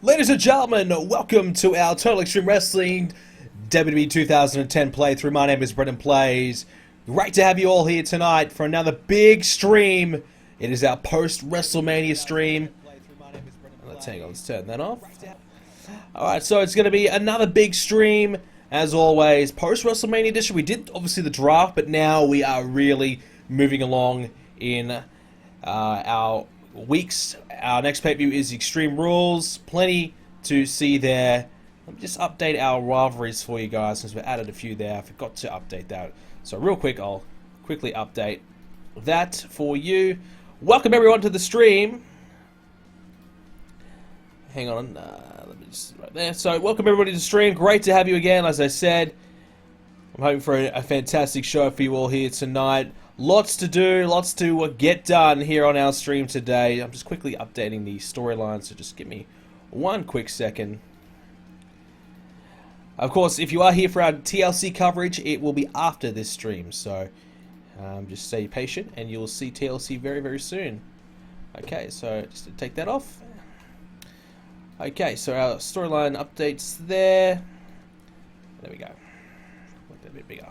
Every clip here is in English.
Ladies and gentlemen, welcome to our Total Extreme Wrestling WWE 2010 playthrough. My name is BrendenPlayz. Great to have you all here tonight for another big stream. It is our post-WrestleMania stream. Let's hang on, let's turn that off. Alright, so it's going to be another big stream, as always. Post-WrestleMania edition. We did, obviously, the draft, but now we are really moving along in our weeks. Our next pay-per-view is Extreme Rules. Plenty to see there. Let me just update our rivalries for you guys since we added a few there. I forgot to update that. So real quick, I'll quickly update that for you. Welcome everyone to the stream. Hang on, let me just right there. So welcome everybody to the stream. Great to have you again, as I said. I'm hoping for a fantastic show for you all here tonight. Lots to do, lots to get done here on our stream today. I'm just quickly updating the storyline, so just give me one quick second. Of course, if you are here for our TLC coverage, it will be after this stream, so just stay patient and you'll see TLC very, very soon. Okay, so just to take that off. Okay, so our storyline updates there. There we go. Make that a bit bigger.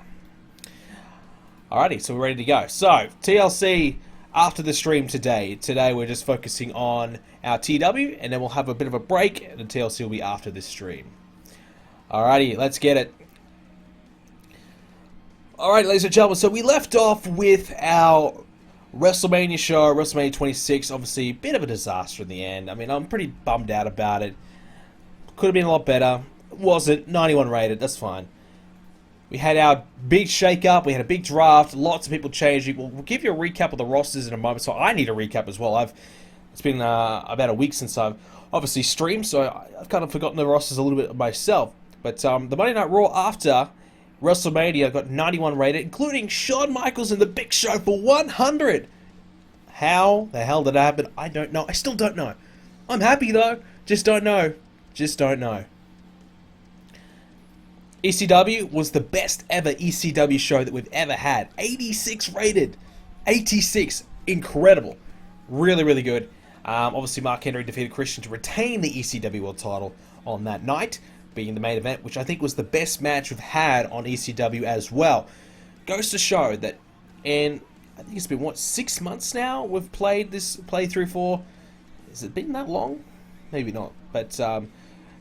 Alrighty, so we're ready to go. So, TLC after the stream today. Today we're just focusing on our TW, and then we'll have a bit of a break, and the TLC will be after this stream. Alrighty, let's get it. Alright, ladies and gentlemen, so we left off with our WrestleMania show, WrestleMania 26. Obviously, a bit of a disaster in the end. I mean, I'm pretty bummed out about it. Could have been a lot better. Wasn't. 91 rated, that's fine. We had our big shake-up, we had a big draft, lots of people changing. We'll give you a recap of the rosters in a moment, so I need a recap as well. It's been about a week since I've obviously streamed, so I've kind of forgotten the rosters a little bit myself. But the Monday Night Raw after WrestleMania got 91 rated, including Shawn Michaels and The Big Show for 100. How the hell did that happen? I don't know. I still don't know. I'm happy though. Just don't know. Just don't know. ECW was the best ever ECW show that we've ever had. 86 rated. 86. Incredible. Really, really good. Obviously, Mark Henry defeated Christian to retain the ECW World title on that night, being the main event, which I think was the best match we've had on ECW as well. Goes to show that, and I think it's been, what, 6 months now we've played this playthrough for? Has it been that long? Maybe not. But 4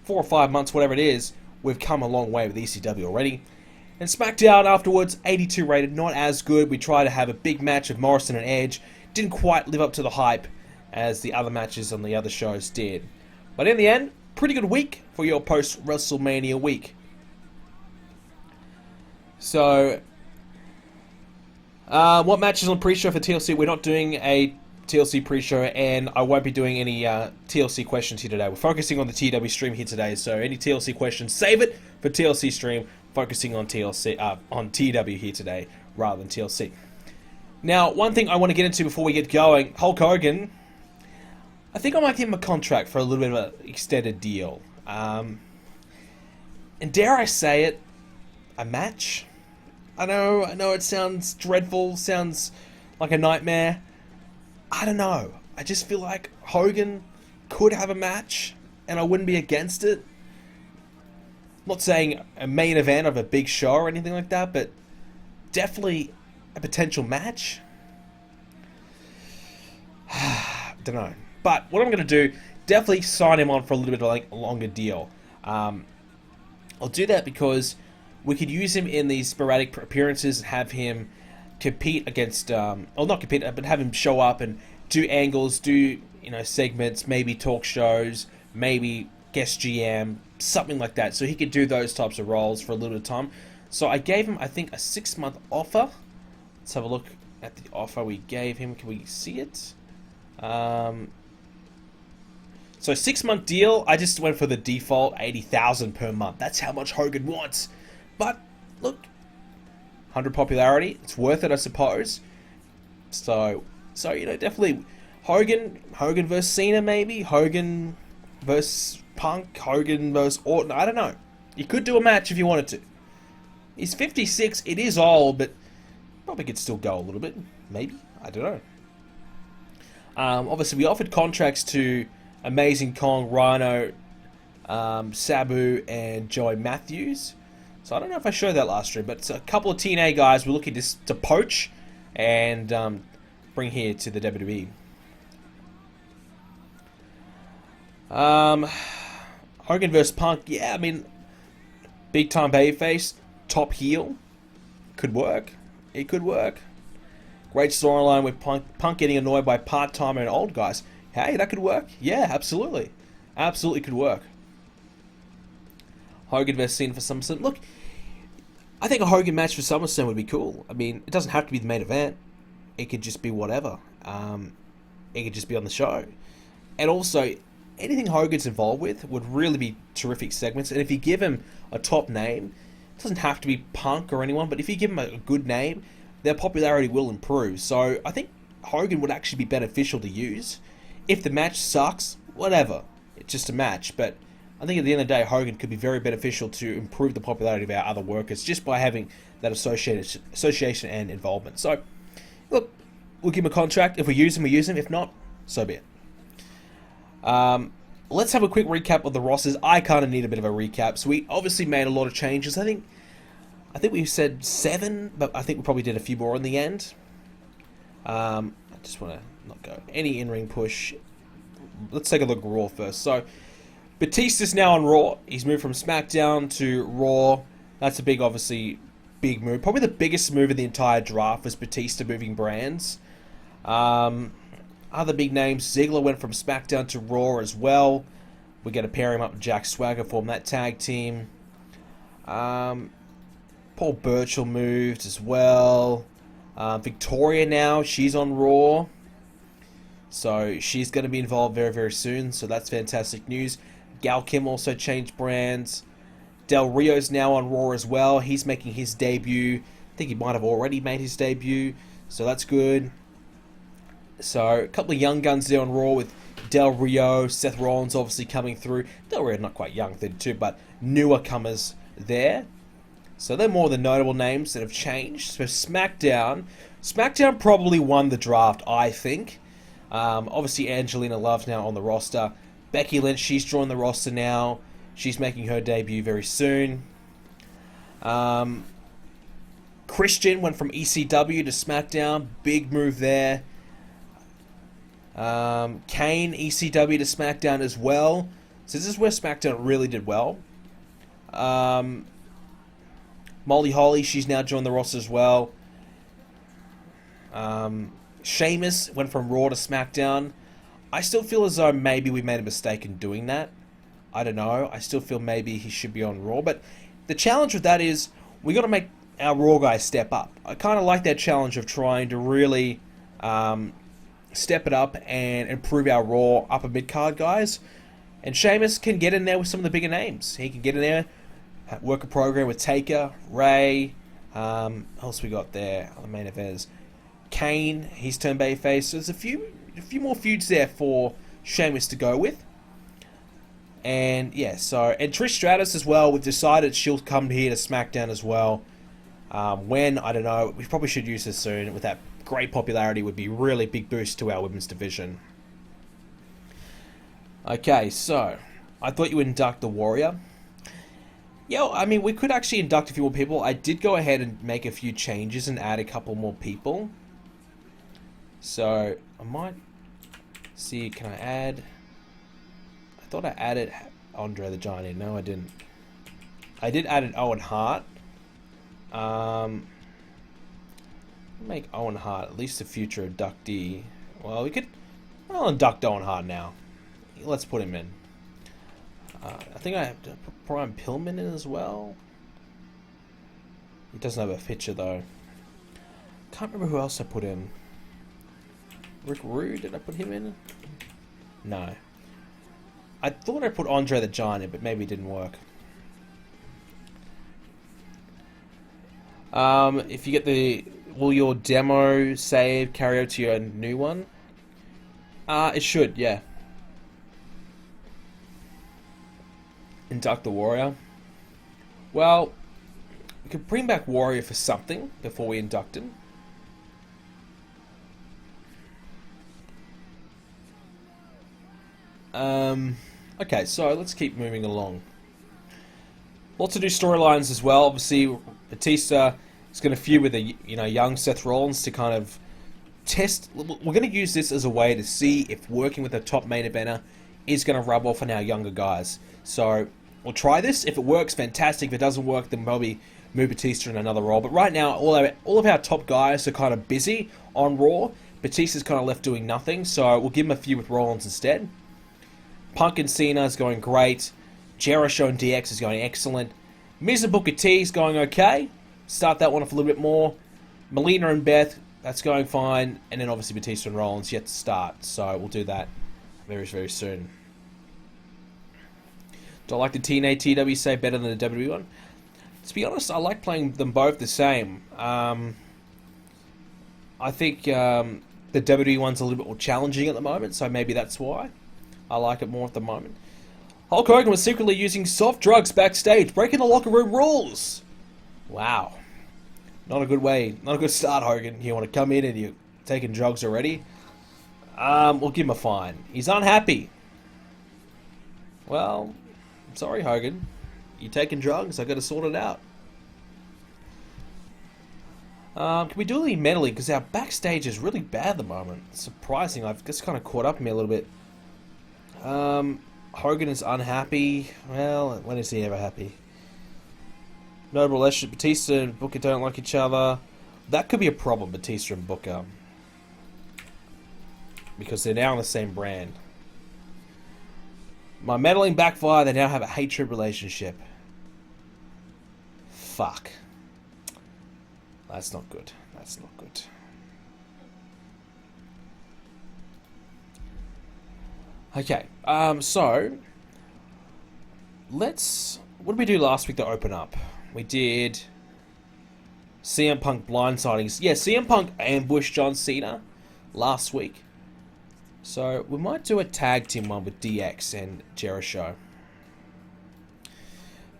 or 5 months, whatever it is, we've come a long way with ECW already. And SmackDown afterwards, 82 rated, not as good. We tried to have a big match of Morrison and Edge. Didn't quite live up to the hype as the other matches on the other shows did. But in the end, pretty good week for your post-WrestleMania week. So, what matches on pre-show for TLC? We're not doing a TLC pre-show, and I won't be doing any TLC questions here today. We're focusing on the TW stream here today, so any TLC questions, save it for TLC stream, focusing on on TW here today, rather than TLC. Now, one thing I want to get into before we get going, Hulk Hogan, I think I might give him a contract for a little bit of an extended deal. And dare I say it, a match? I know it sounds dreadful, sounds like a nightmare. I don't know. I just feel like Hogan could have a match, and I wouldn't be against it. I'm not saying a main event of a big show or anything like that, but definitely a potential match. I don't know. But what I'm going to do, definitely sign him on for a little bit of a longer deal. I'll do that because we could use him in these sporadic appearances and have him compete against, or not compete, but have him show up and do angles, do, segments, maybe talk shows, maybe guest GM, something like that. So he could do those types of roles for a little bit of time. So I gave him, I think, a 6-month offer. Let's have a look at the offer we gave him. Can we see it? So 6-month deal, I just went for the default 80,000 per month. That's how much Hogan wants. But look, 100 popularity, it's worth it, I suppose. So definitely Hogan versus Cena, maybe Hogan versus Punk, Hogan versus Orton. I don't know. You could do a match if you wanted to. He's 56. It is old, but probably could still go a little bit. Maybe, I don't know. Obviously, we offered contracts to Amazing Kong, Rhino, Sabu and Joey Matthews. So I don't know if I showed that last stream, but it's a couple of TNA guys we're looking to poach and bring here to the WWE. Hogan vs Punk, yeah, I mean, big time babyface, top heel, could work. It could work. Great storyline with Punk getting annoyed by part-timer and old guys. Hey, that could work. Yeah, absolutely. Absolutely could work. Hogan vs Cena for SummerSlam. Look, I think a Hogan match for SummerSlam would be cool. I mean, it doesn't have to be the main event. It could just be whatever. It could just be on the show. And also, anything Hogan's involved with would really be terrific segments. And if you give him a top name, it doesn't have to be Punk or anyone, but if you give him a good name, their popularity will improve. So I think Hogan would actually be beneficial to use. If the match sucks, whatever. It's just a match. But I think at the end of the day, Hogan could be very beneficial to improve the popularity of our other workers just by having that association and involvement. So, look, we'll give him a contract. If we use him, we use him. If not, so be it. Let's have a quick recap of the rosters. I kind of need a bit of a recap. So we obviously made a lot of changes. I think we said 7, but I think we probably did a few more in the end. I just want to not go any in-ring push. Let's take a look at Raw first. So Batista's now on Raw. He's moved from SmackDown to Raw. That's a big, obviously, big move. Probably the biggest move of the entire draft was Batista moving brands. Other big names, Ziggler went from SmackDown to Raw as well. We're going to pair him up with Jack Swagger, form that tag team. Paul Burchill moved as well. Victoria now, she's on Raw. So she's going to be involved very, very soon. So that's fantastic news. Gal Kim also changed brands. Del Rio's now on Raw as well. He's making his debut. I think he might have already made his debut. So that's good. So a couple of young guns there on Raw with Del Rio, Seth Rollins obviously coming through. Del Rio not quite young, 32, but newer comers there. So they're more the notable names that have changed. So SmackDown probably won the draft, I think. Obviously Angelina Love's now on the roster. Becky Lynch, she's joined the roster now. She's making her debut very soon. Christian went from ECW to SmackDown. Big move there. Kane, ECW to SmackDown as well. So this is where SmackDown really did well. Molly Holly, she's now joined the roster as well. Sheamus went from Raw to SmackDown. I still feel as though maybe we made a mistake in doing that. I don't know. I still feel maybe he should be on Raw. But the challenge with that is we got to make our Raw guys step up. I kind of like that challenge of trying to really step it up and improve our Raw upper mid-card guys. And Sheamus can get in there with some of the bigger names. He can get in there, work a program with Taker, Ray, who else we got there? The main eventers. Kane, he's turned babyface. So there's a few more feuds there for Sheamus to go with. And yeah, and Trish Stratus as well. We've decided she'll come here to SmackDown as well. When, I don't know. We probably should use her soon. With that great popularity, would be really big boost to our women's division. Okay, so I thought you would induct the Warrior. Yeah, I mean, we could actually induct a few more people. I did go ahead and make a few changes and add a couple more people. So I might see, can I add? I thought I added Andre the Giant in. No, I didn't. I did add an Owen Hart. Make Owen Hart at least a future inductee. Well, I'll induct Owen Hart now. Let's put him in. I think I have to put Brian Pillman in as well. He doesn't have a picture though. Can't remember who else I put in. Rick Rude, did I put him in? No. I thought I put Andre the Giant in, but maybe it didn't work. If you get will your demo save carry over to your new one? It should, yeah. Induct the Warrior. Well, we could bring back Warrior for something before we induct him. Okay, so let's keep moving along. Lots of new storylines as well. Obviously, Batista is going to feud with a young Seth Rollins to kind of test. We're going to use this as a way to see if working with a top main eventer is going to rub off on our younger guys. So we'll try this. If it works, fantastic. If it doesn't work, then maybe move Batista in another role. But right now, all of our top guys are kind of busy on Raw. Batista's kind of left doing nothing, so we'll give him a feud with Rollins instead. Punk and Cena is going great. Jericho and DX is going excellent. Miz and Booker T is going okay. Start that one off a little bit more. Melina and Beth, that's going fine. And then obviously Batista and Rollins yet to start. So we'll do that very, very soon. Do I like the TNA TW save better than the WWE one? To be honest, I like playing them both the same. I think the WWE one's a little bit more challenging at the moment, so maybe that's why I like it more at the moment. Hulk Hogan was secretly using soft drugs backstage, breaking the locker room rules. Wow. Not a good way, not a good start, Hogan. You want to come in and you're taking drugs already? We'll give him a fine. He's unhappy. Well, I'm sorry, Hogan. You taking drugs? I got to sort it out. Can we do anything mentally? Because our backstage is really bad at the moment. Surprising. I've just kind of caught up in me a little bit. Hogan is unhappy. Well, when is he ever happy? Notable relationship. Batista and Booker don't like each other. That could be a problem, Batista and Booker. Because they're now on the same brand. My meddling backfired. They now have a hatred relationship. Fuck. That's not good. That's not good. Okay, so let's... What did we do last week to open up? We did CM Punk blindsidings. Yeah, CM Punk ambushed John Cena last week. So we might do a tag team one with DX and Jericho.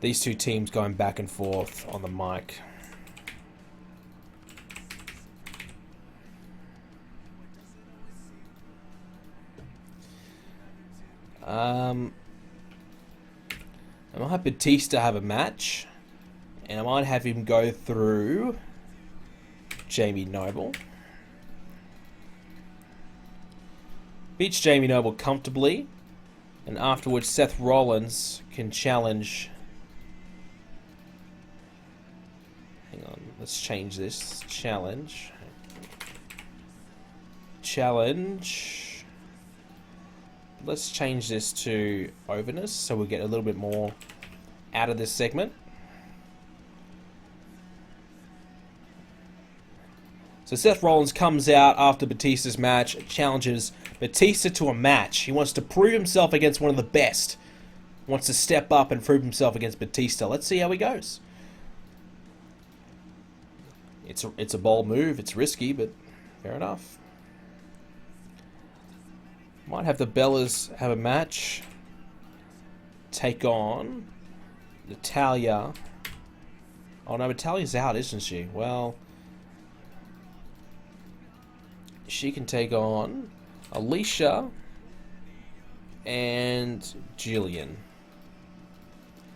These two teams going back and forth on the mic. I might have Batista have a match, and I might have him go through Jamie Noble. Beats Jamie Noble comfortably, and afterwards Seth Rollins can challenge. Hang on, let's change this. Challenge. Let's change this to overness so we'll get a little bit more out of this segment. So Seth Rollins comes out after Batista's match, challenges Batista to a match. He wants to prove himself against one of the best. Wants to step up and prove himself against Batista. Let's see how he goes. It's a bold move. It's risky, but fair enough. Might have the Bellas have a match. Take on Natalya. Oh no, Natalya's out, isn't she? Well, she can take on Alicia and Jillian.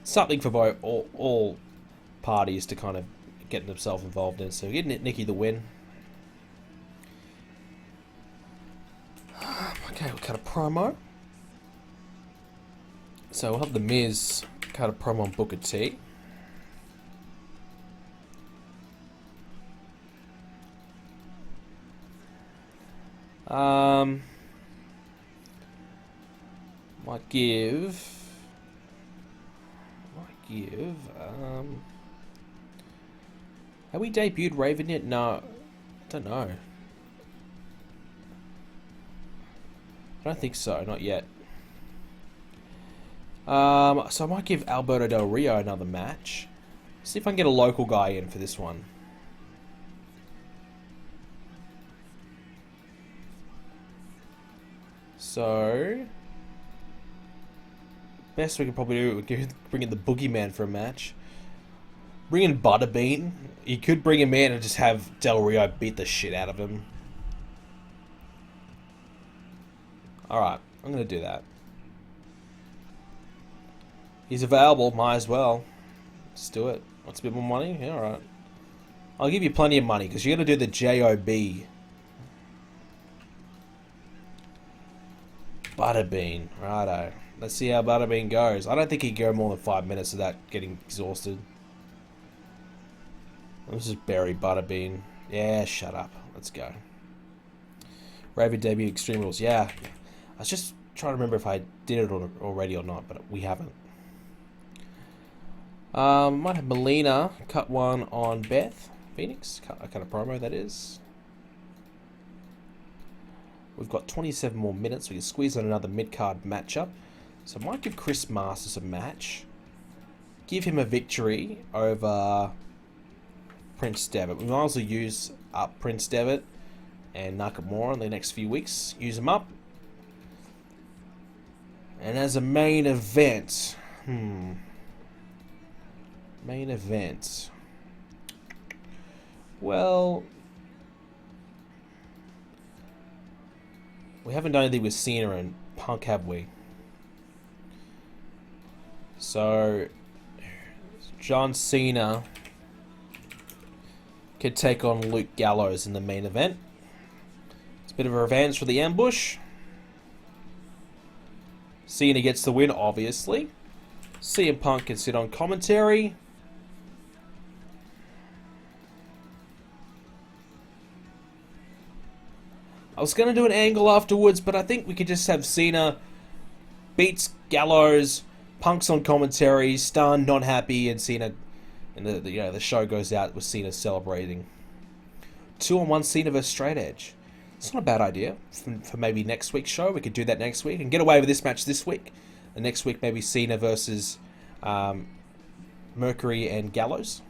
Something for both all parties to kind of get themselves involved in. So get Nikki the win. Okay, we'll cut a promo. So we'll have the Miz cut a promo on Booker T. Might give. Have we debuted Raven yet? No, don't know. I don't think so, not yet. So I might give Alberto Del Rio another match. See if I can get a local guy in for this one. So best we can probably do, we could bring in the Boogeyman for a match. Bring in Butterbean. You could bring him in and just have Del Rio beat the shit out of him. Alright, I'm going to do that. He's available. Might as well. Let's do it. What's a bit more money? Yeah, alright. I'll give you plenty of money because you're going to do the JOB. Butterbean. Righto. Let's see how Butterbean goes. I don't think he'd go more than 5 minutes without getting exhausted. Let's just bury Butterbean. Yeah, shut up. Let's go. Raven debut, Extreme Rules. Yeah. I was just trying to remember if I did it already or not, but we haven't. Might have Melina cut one on Beth Phoenix. Cut a promo, that is. We've got 27 more minutes. We can squeeze on another mid-card matchup. So I might give Chris Masters a match. Give him a victory over Prince Devitt. We might as well use up Prince Devitt and Nakamura in the next few weeks. Use them up. And as a main event... Main event... Well... We haven't done anything with Cena and Punk, have we? So... John Cena... could take on Luke Gallows in the main event. It's a bit of a revenge for the ambush. Cena gets the win, obviously. CM Punk can sit on commentary. I was going to do an angle afterwards, but I think we could just have Cena beats Gallows, Punk's on commentary, stunned, not happy, and Cena, and the show goes out with Cena celebrating. 2-on-1 Cena versus Straight Edge. It's not a bad idea for maybe next week's show. We could do that next week and get away with this match this week. And next week maybe Cena versus Mercury and Gallows.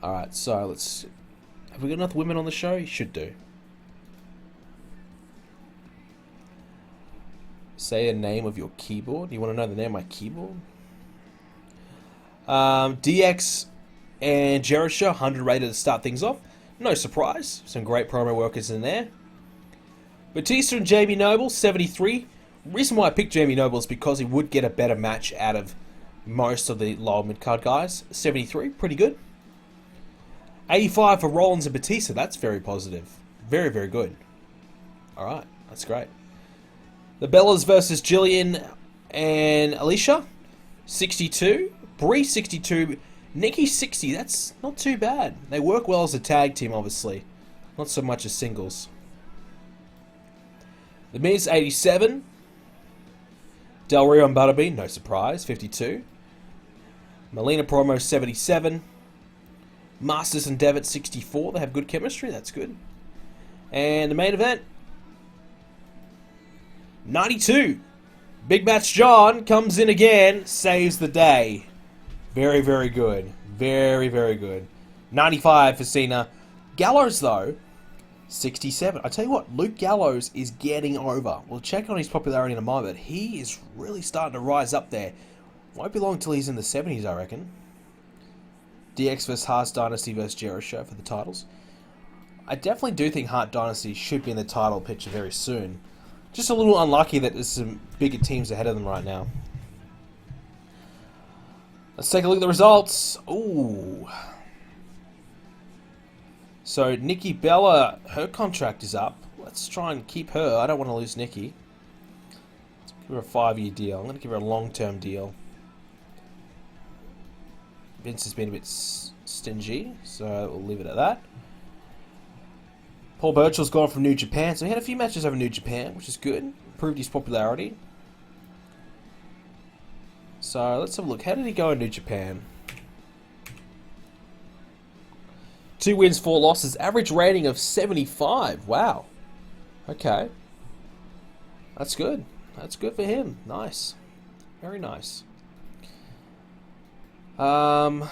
Alright, so let's... Have we got enough women on the show? You should do. Say the name of your keyboard. You want to know the name of my keyboard? DX and Jericho, 100 rated to start things off. No surprise. Some great promo workers in there. Batista and Jamie Noble, 73. Reason why I picked Jamie Noble is because he would get a better match out of most of the lower mid-card guys. 73, pretty good. 85 for Rollins and Batista. That's very positive. Very, very good. Alright, that's great. The Bellas versus Jillian and Alicia. 62. Brie, 62. Nikki, 60. That's not too bad. They work well as a tag team, obviously. Not so much as singles. The Miz, 87. Del Rio and Butterbean, no surprise, 52. Melina promo, 77. Masters and Devitt, 64. They have good chemistry, that's good. And the main event, 92. Big Match John comes in again, saves the day. Very, very good. Very, very good. 95 for Cena. Gallows, though, 67. I tell you what, Luke Gallows is getting over. We'll check on his popularity in a moment, but he is really starting to rise up there. Won't be long till he's in the 70s, I reckon. DX vs. Hart Dynasty vs. Jericho for the titles. I definitely do think Hart Dynasty should be in the title picture very soon. Just a little unlucky that there's some bigger teams ahead of them right now. Let's take a look at the results. Ooh. So, Nikki Bella, her contract is up. Let's try and keep her. I don't want to lose Nikki. Let's give her a 5-year deal. I'm going to give her a long-term deal. Vince has been a bit stingy, so we'll leave it at that. Paul Burchill's gone from New Japan, so he had a few matches over New Japan, which is good. Improved his popularity. So, let's have a look. How did he go in New Japan? 2 wins, 4 losses. Average rating of 75. Wow. Okay. That's good. That's good for him. Nice. Very nice. I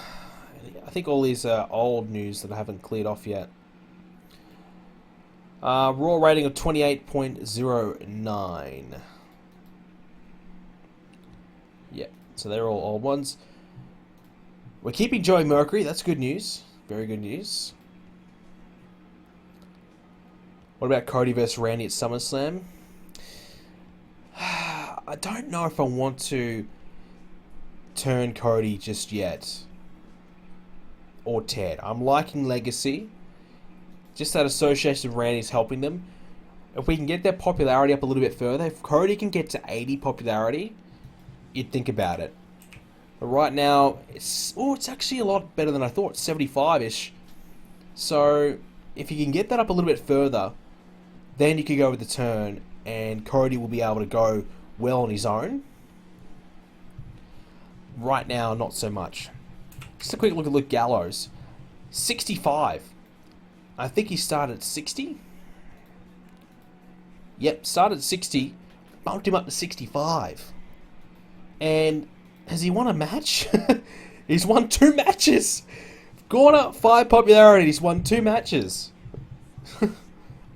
think all these are old news that I haven't cleared off yet. Raw rating of 28.09. Yeah, so they're all old ones. We're keeping Joey Mercury. That's good news. Very good news. What about Cody versus Randy at SummerSlam? I don't know if I want to turn Cody just yet. Or Ted. I'm liking Legacy. Just that association of Randy's helping them. If we can get their popularity up a little bit further, if Cody can get to 80 popularity, you'd think about it. But right now, it's actually a lot better than I thought, 75-ish. So, if you can get that up a little bit further, then you could go with the turn, and Cody will be able to go well on his own. Right now, not so much. Just a quick look at Luke Gallows. 65. I think he started at 60. Yep, started at 60. Bumped him up to 65. And has he won a match? He's won 2 matches. Gone up 5 popularity. He's won 2 matches.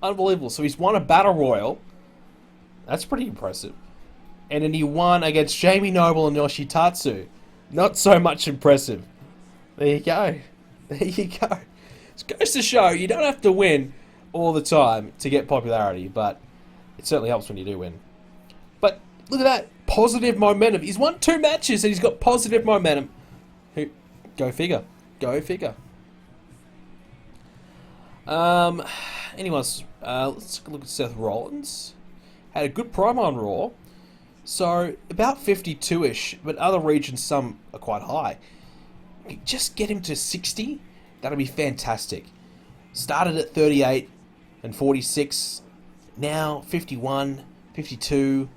Unbelievable. So he's won a Battle Royal. That's pretty impressive. And then he won against Jamie Noble and Yoshitatsu. Not so much impressive. There you go. There you go. It goes to show you don't have to win all the time to get popularity, but it certainly helps when you do win. But look at that. Positive momentum. He's won 2 matches and he's got positive momentum. Go figure. Go figure. Anyways, let's look at Seth Rollins. Had a good promo on Raw. So, about 52-ish, but other regions, some are quite high. Just get him to 60, that'll be fantastic. Started at 38 and 46, now 51, 52,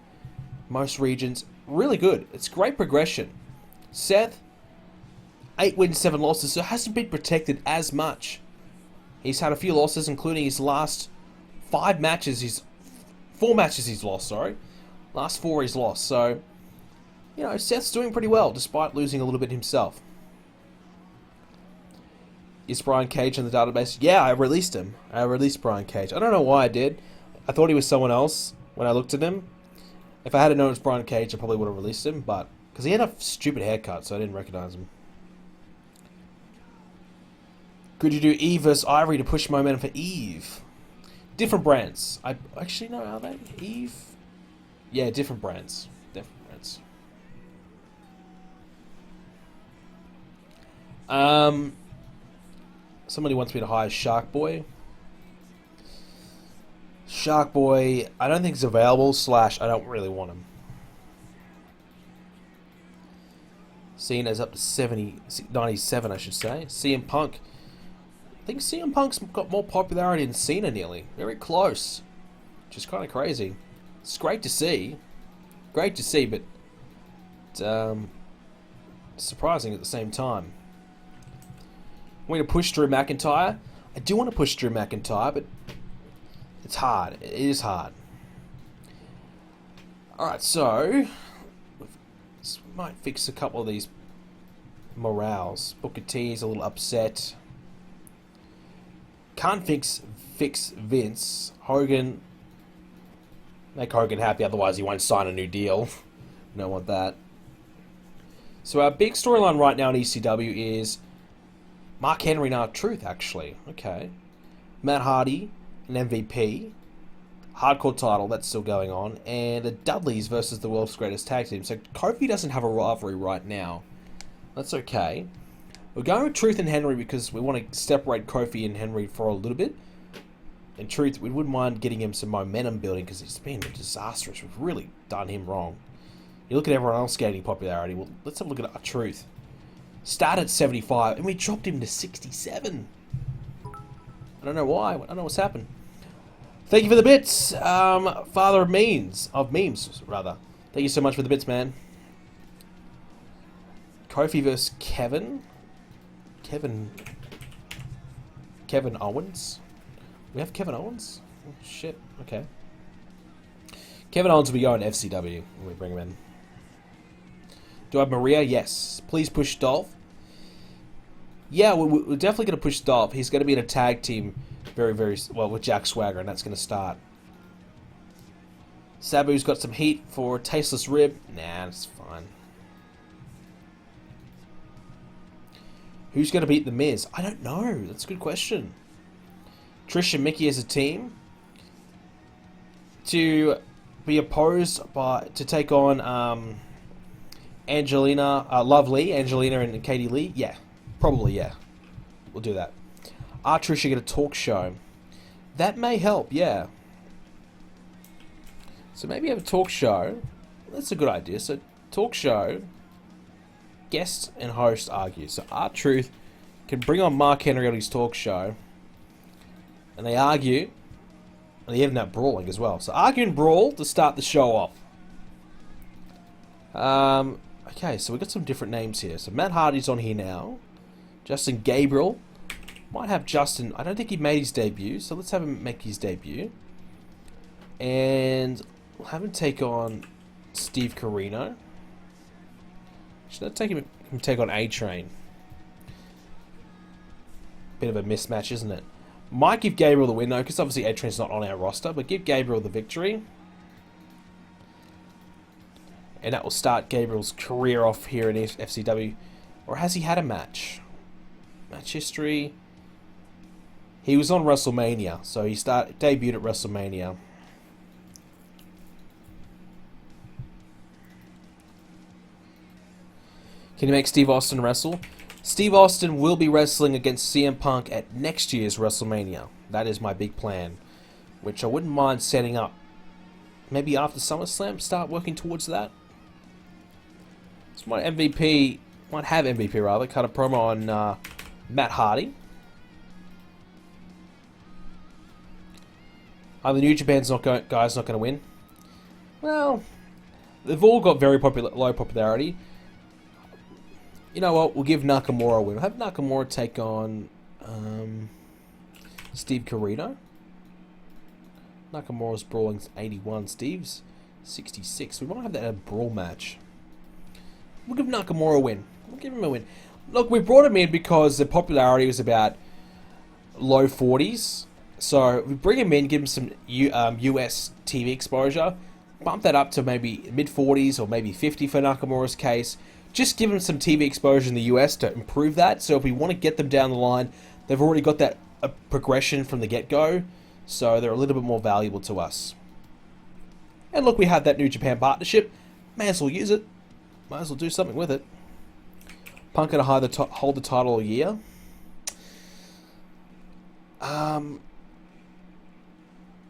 most regions. Really good. It's great progression. Seth, 8 wins, 7 losses, so hasn't been protected as much. He's had a few losses, including his last 4 matches he's lost, sorry. Last 4 he's lost, so, you know, Seth's doing pretty well, despite losing a little bit himself. Is Brian Cage in the database? Yeah, I released him. I released Brian Cage. I don't know why I did. I thought he was someone else when I looked at him. If I had known it was Brian Cage, I probably would have released him, but because he had a stupid haircut, so I didn't recognize him. Could you do Eve versus Ivory to push momentum for Eve? Different brands. I actually know, are they? Eve? Yeah, different brands. Different brands. Somebody wants me to hire Shark Boy. Shark Boy, I don't think it's available, / I don't really want him. Cena's up to 97, I should say. CM Punk. I think CM Punk's got more popularity than Cena nearly. Very close. Which is kind of crazy. It's great to see. Great to see, but surprising at the same time. I'm going to push Drew McIntyre. I do want to push Drew McIntyre, but it's hard. It is hard. Alright, so this might fix a couple of these morales. Booker T is a little upset. Can't fix Vince. Hogan. Make Hogan happy, otherwise he won't sign a new deal. Don't want that. So our big storyline right now in ECW is Mark Henry and R-Truth, actually. Okay. Matt Hardy, an MVP. Hardcore title, that's still going on. And the Dudleys versus the world's greatest tag team. So Kofi doesn't have a rivalry right now. That's okay. We're going with Truth and Henry because we want to separate Kofi and Henry for a little bit. And Truth, we wouldn't mind getting him some momentum building because he's been disastrous. We've really done him wrong. You look at everyone else gaining popularity. Well, let's have a look at R-Truth. Started at 75 and we dropped him to 67. I don't know why. I don't know what's happened. Thank you for the bits, father of memes, rather. Thank you so much for the bits, man. Kofi versus Kevin Owens. We have Kevin Owens? Oh, shit. Okay. Kevin Owens will be going to FCW when we bring him in. Do I have Maria? Yes. Please push Dolph. Yeah, we're definitely going to push Dolph. He's going to be in a tag team very, very well with Jack Swagger, and that's going to start. Sabu's got some heat for Tasteless Rib. Nah, that's fine. Who's going to beat The Miz? I don't know. That's a good question. Trish and Mickey as a team. To be opposed to take on Angelina, Lovely, Angelina and Katie Lee? Yeah, probably, yeah. We'll do that. R-Truth get a talk show. That may help, yeah. So maybe have a talk show. That's a good idea. So talk show, guest and host argue. So R-Truth can bring on Mark Henry on his talk show, and they argue, and they end up brawling as well. So argue and brawl to start the show off. Okay, so we've got some different names here. So Matt Hardy's on here now. Justin Gabriel. Might have Justin. I don't think he made his debut, so let's have him make his debut. And we'll have him take on Steve Corino. Should I take him take on A-Train? Bit of a mismatch, isn't it? Might give Gabriel the win, though, because obviously A-Train's not on our roster, but give Gabriel the victory. And that will start Gabriel's career off here in FCW. Or has he had a match? Match history. He was on WrestleMania, so he debuted at WrestleMania. Can you make Steve Austin wrestle? Steve Austin will be wrestling against CM Punk at next year's WrestleMania. That is my big plan, which I wouldn't mind setting up. Maybe after SummerSlam, start working towards that. So might have MVP rather, cut a promo on Matt Hardy. Are the New Japan's guys not going to win? Well, they've all got very low popularity. You know what? We'll give Nakamura a win. We'll have Nakamura take on Steve Corino. Nakamura's brawling 81. Steve's 66. We might have that in a brawl match. We'll give Nakamura a win. We'll give him a win. Look, we brought him in because the popularity was about low 40s. So we bring him in, give him some US TV exposure, bump that up to maybe mid 40s or maybe 50 for Nakamura's case. Just give him some TV exposure in the US to improve that. So if we want to get them down the line, they've already got that progression from the get-go. So they're a little bit more valuable to us. And look, we have that New Japan partnership. May as well use it. Might as well do something with it. Punk gonna hold the title a year.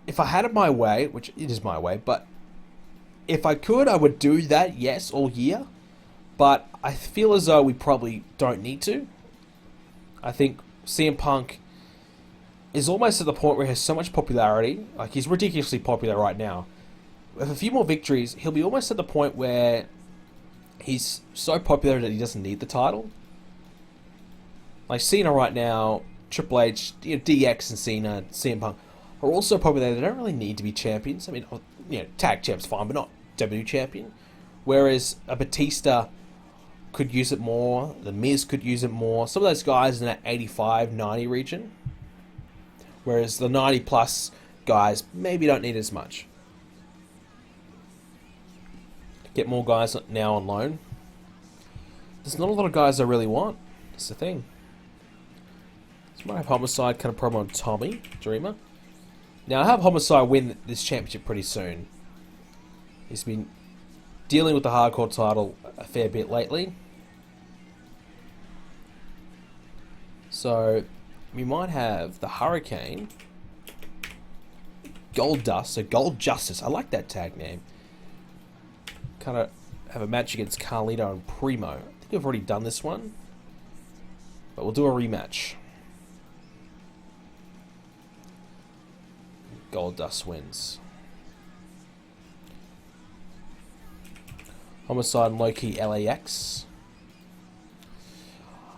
If I had it my way, which it is my way, but if I could, I would do that, yes, all year. But I feel as though we probably don't need to. I think CM Punk is almost at the point where he has so much popularity. Like, he's ridiculously popular right now. With a few more victories, he'll be almost at the point where he's so popular that he doesn't need the title. Like Cena right now, Triple H, DX and Cena, CM Punk are also popular. They don't really need to be champions. I mean, tag champ's fine, but not WWE champion. Whereas a Batista could use it more. The Miz could use it more. Some of those guys in that 85, 90 region. Whereas the 90 plus guys maybe don't need as much. Get more guys now on loan. There's not a lot of guys I really want. That's the thing. So I might have Homicide kind of promo on Tommy Dreamer. Now I have Homicide win this championship pretty soon. He's been dealing with the hardcore title a fair bit lately. So we might have the Hurricane, Gold Dust, so Gold Justice. I like that tag name. Kind of have a match against Carlito and Primo. I think I've already done this one, but we'll do a rematch. Gold Dust wins. Homicide and Low-Key LAX.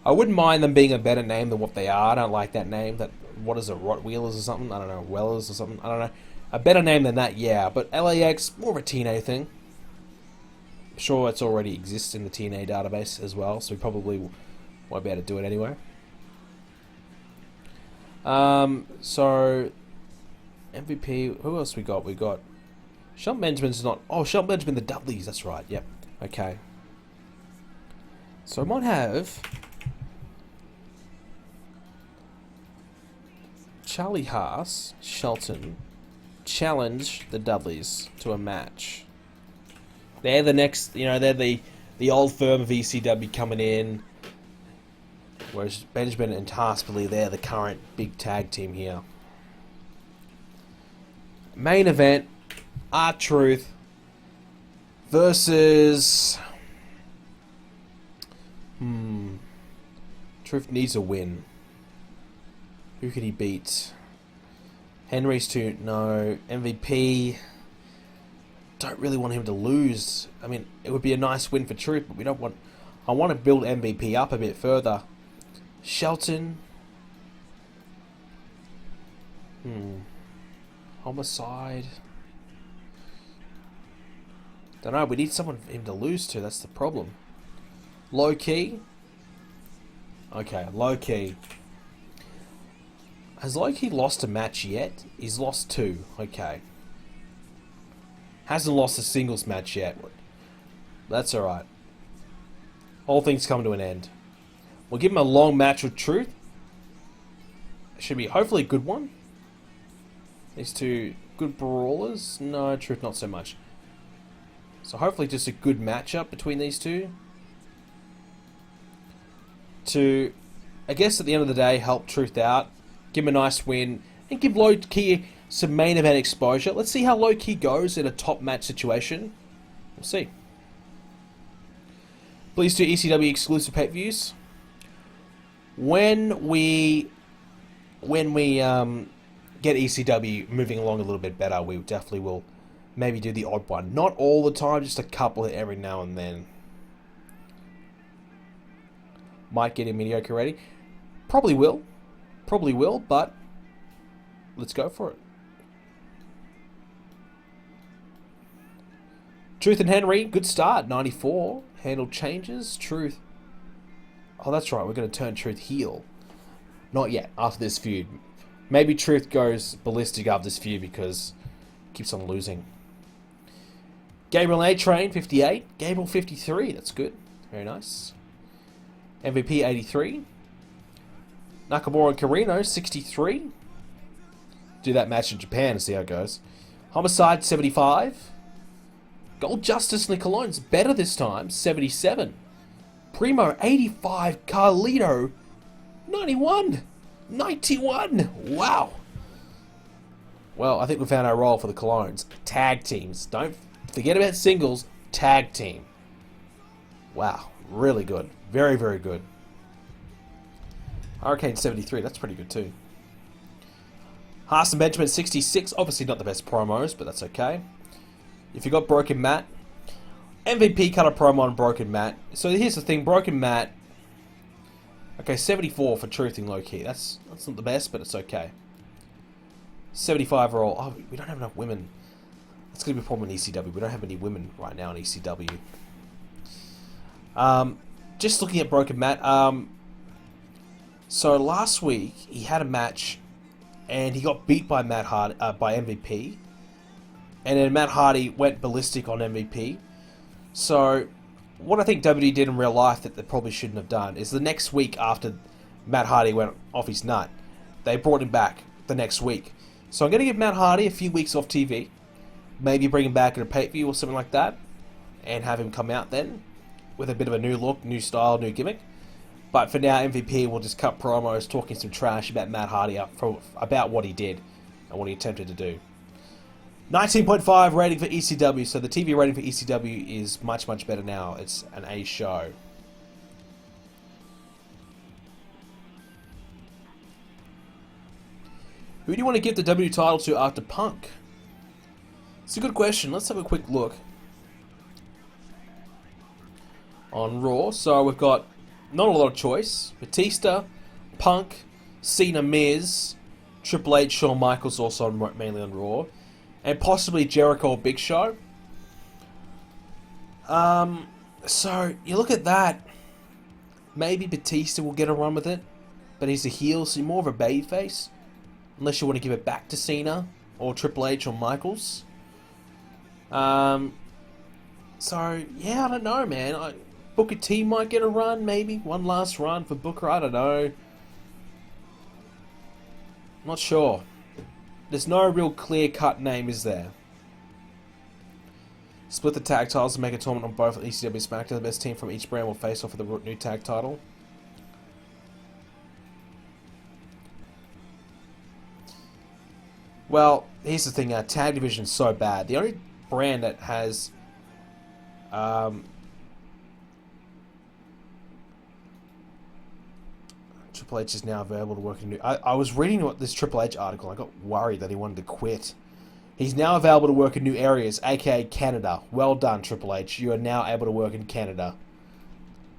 I wouldn't mind them being a better name than what they are. I don't like that name. What is it, Rottweilers or something? I don't know, Wellers or something. I don't know. A better name than that, yeah. But LAX, more of a TNA thing. I'm sure it's already exists in the TNA database as well, so we probably won't be able to do it anyway. So MVP, who else we got? We got Shelton Benjamin's not. Oh, Shelton Benjamin, the Dudleys. That's right. Yep. Okay. So I might have Charlie Haas, Shelton, challenge the Dudleys to a match. They're the next, you know, they're the old firm of ECW coming in. Whereas Benjamin and Taskbilly, they're the current big tag team here. Main event, R-Truth versus... Truth needs a win. Who could he beat? Henry's too... No. MVP... Don't really want him to lose. I mean, it would be a nice win for Truth, but we don't want... I want to build MVP up a bit further. Shelton. Homicide. Don't know, we need someone for him to lose to, that's the problem. Low key. Okay, low key. Has Low Key lost a match yet? He's lost 2. Okay. Hasn't lost a singles match yet. That's alright. All things come to an end. We'll give him a long match with Truth. It should be hopefully a good one. These two good brawlers. No, Truth not so much. So hopefully just a good matchup between these two. To, I guess at the end of the day, help Truth out. Give him a nice win. And give Low Key some main event exposure. Let's see how Low Key goes in a top match situation. We'll see. Please do ECW exclusive pay-per-views. When we get ECW moving along a little bit better, we definitely will maybe do the odd one. Not all the time, just a couple every now and then. Might get him mediocre ready. Probably will, but let's go for it. Truth and Henry, good start, 94. Handle changes, Truth. Oh, that's right, we're going to turn Truth heel. Not yet, after this feud. Maybe Truth goes ballistic after this feud because he keeps on losing. Gabriel A-Train, 58. Gabriel, 53, that's good. Very nice. MVP, 83. Nakamura and Carino, 63. Do that match in Japan and see how it goes. Homicide, 75. Gold Justice Nicolone's better this time, 77. Primo, 85. Carlito, 91. 91. Wow. Well, I think we found our role for the Colognes. Tag teams. Don't forget about singles. Tag team. Wow. Really good. Very, very good. Hurricane 73. That's pretty good too. Haas and Benjamin 66. Obviously not the best promos, but that's okay. If you got Broken Matt, MVP cut a promo on Broken Matt. So here's the thing, Broken Matt. Okay, 74 for Truth and Low Key. That's not the best, but it's okay. 75 overall. Oh, we don't have enough women. That's gonna be a problem in ECW. We don't have any women right now in ECW. Just looking at Broken Matt. So last week he had a match, and he got beat by by MVP. And then Matt Hardy went ballistic on MVP. So, what I think WWE did in real life that they probably shouldn't have done is the next week after Matt Hardy went off his nut, they brought him back the next week. So I'm going to give Matt Hardy a few weeks off TV. Maybe bring him back in a pay-per-view or something like that. And have him come out then with a bit of a new look, new style, new gimmick. But for now, MVP will just cut promos talking some trash about Matt Hardy about what he did and what he attempted to do. 19.5 rating for ECW, so the TV rating for ECW is much, much better now. It's an A show. Who do you want to give the W title to after Punk? It's a good question. Let's have a quick look on Raw. So we've got not a lot of choice. Batista, Punk, Cena, Miz, Triple H, Shawn Michaels also mainly on Raw. And possibly Jericho or Big Show. So, you look at that. Maybe Batista will get a run with it. But he's a heel, so more of a babyface. Unless you want to give it back to Cena. Or Triple H or Michaels. So, yeah, I don't know, man. Booker T might get a run, maybe. One last run for Booker, I don't know. Not sure. There's no real clear-cut name, is there? Split the tag titles and make a tournament on both ECW and SmackDown. The best team from each brand will face off for the new tag title. Well, here's the thing. Our tag division is so bad. The only brand that has... Triple H is now available to work in new... I was reading this Triple H article. I got worried that he wanted to quit. He's now available to work in new areas, aka Canada. Well done, Triple H. You are now able to work in Canada.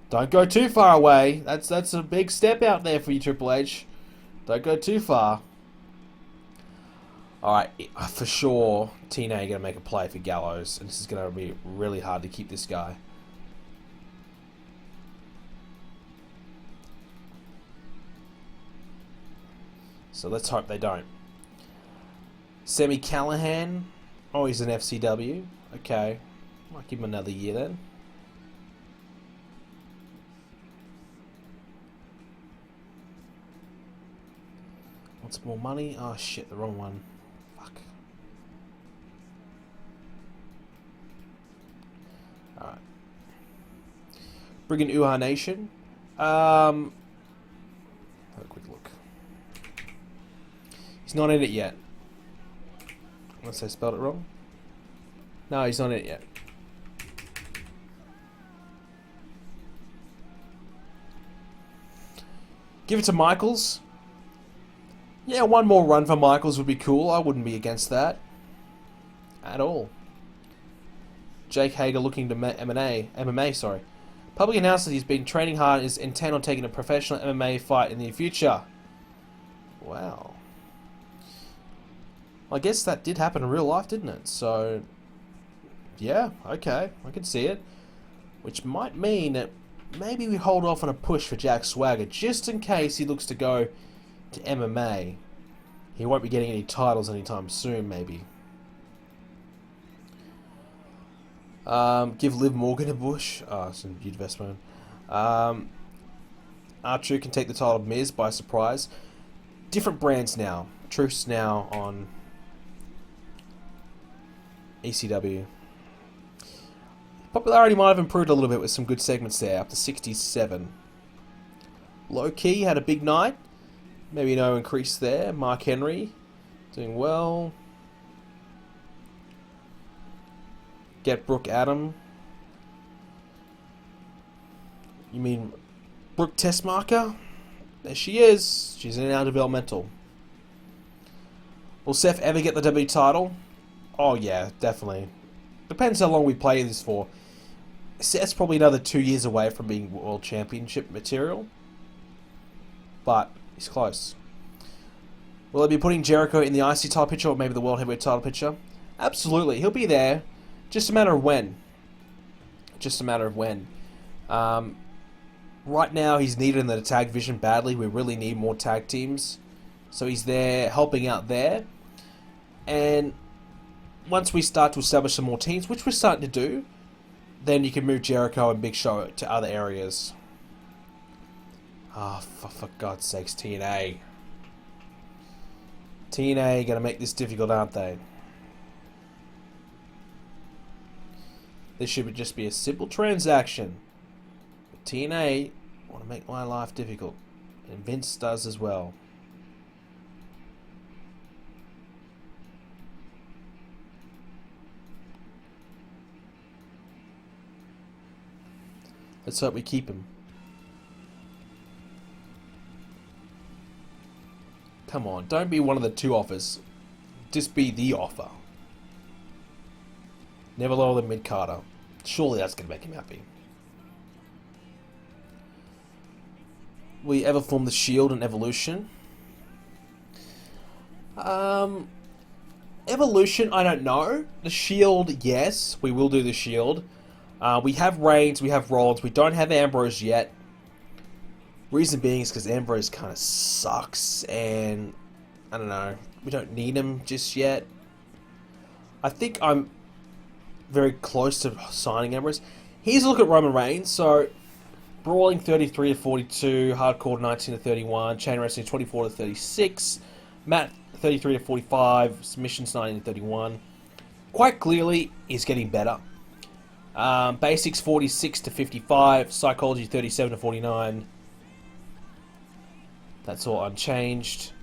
Don't go too far away. That's a big step out there for you, Triple H. Don't go too far. Alright, for sure, TNA are going to make a play for Gallows. And this is going to be really hard to keep this guy. So let's hope they don't. Sami Callihan. Oh, he's an FCW. Okay. Might give him another year then. Want some more money? Oh shit, the wrong one. Fuck. Alright. Bring in Uha Nation. Have a quick look. He's not in it yet. Unless I spelled it wrong. No, he's not in it yet. Give it to Michaels. Yeah, one more run for Michaels would be cool. I wouldn't be against that. At all. Jake Hager looking to MMA, sorry. Public announced that he's been training hard and is intent on taking a professional MMA fight in the near future. Wow. I guess that did happen in real life, didn't it? So, yeah, okay, I can see it. Which might mean that maybe we hold off on a push for Jack Swagger, just in case he looks to go to MMA. He won't be getting any titles anytime soon, maybe. Give Liv Morgan a push. Oh, some huge investment. R-Truth can take the title of Miz by surprise. Different brands now. Truth's now on ECW. Popularity might have improved a little bit with some good segments there, up to 67. Low Key had a big night. Maybe no increase there. Mark Henry doing well. Get Brooke Adam. You mean Brooke Tessmarker? There she is. She's in our developmental. Will Seth ever get the W title? Oh yeah, definitely. Depends how long we play this for. Seth's probably another 2 years away from being World Championship material. But he's close. Will they be putting Jericho in the IC title picture or maybe the World Heavyweight title picture? Absolutely. He'll be there. Just a matter of when. Just a matter of when. Right now he's needed in the tag division badly. We really need more tag teams. So he's there helping out there. And once we start to establish some more teams, which we're starting to do, then you can move Jericho and Big Show to other areas. Ah, oh, for God's sakes, TNA. TNA gonna make this difficult, aren't they? This should just be a simple transaction. But TNA want to make my life difficult. And Vince does as well. Let's hope we keep him. Come on, don't be one of the two offers. Just be the offer. Never lower than mid-Carter. Surely that's going to make him happy. Will you ever form the Shield and Evolution? Evolution, I don't know. The Shield, yes. We will do the Shield. We have Reigns, we have Rollins. We don't have Ambrose yet. Reason being is because Ambrose kind of sucks. And, I don't know. We don't need him just yet. I think I'm very close to signing Ambrose. Here's a look at Roman Reigns. So, Brawling 33 to 42, Hardcore 19 to 31, Chain Wrestling 24 to 36, Matt 33 to 45, submissions 19 to 31. Quite clearly, he's getting better. Basics 46 to 55, psychology 37 to 49. That's all unchanged.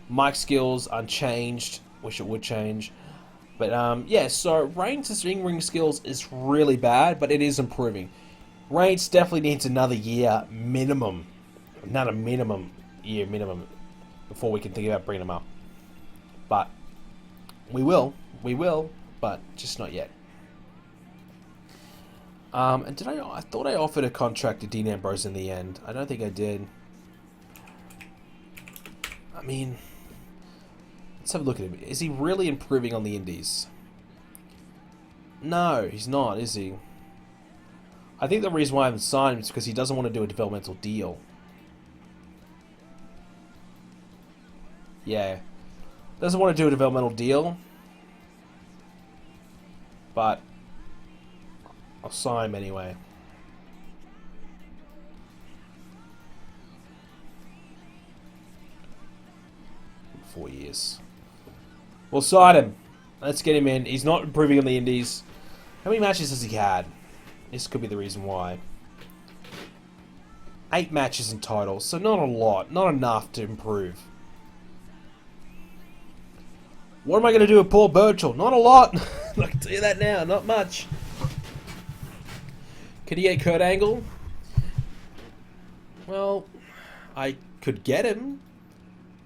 Mic skills unchanged. Wish it would change. But yeah, so Reigns' in-ring skills is really bad, but it is improving. Reigns definitely needs another year minimum. Not a minimum year minimum before we can think about bringing him up. But we will, but just not yet. And I thought I offered a contract to Dean Ambrose in the end. I don't think I did. I mean, let's have a look at him. Is he really improving on the indies? No, he's not, is he? I think the reason why I haven't signed him is because he doesn't want to do a developmental deal. Yeah. Doesn't want to do a developmental deal. But I'll sign him anyway. For 4 years. We'll sign him. Let's get him in. He's not improving on the indies. How many matches has he had? This could be the reason why. 8 matches in total, so not a lot. Not enough to improve. What am I going to do with Paul Burchill? Not a lot. I can tell you that now. Not much. Can he get Kurt Angle? Well, I could get him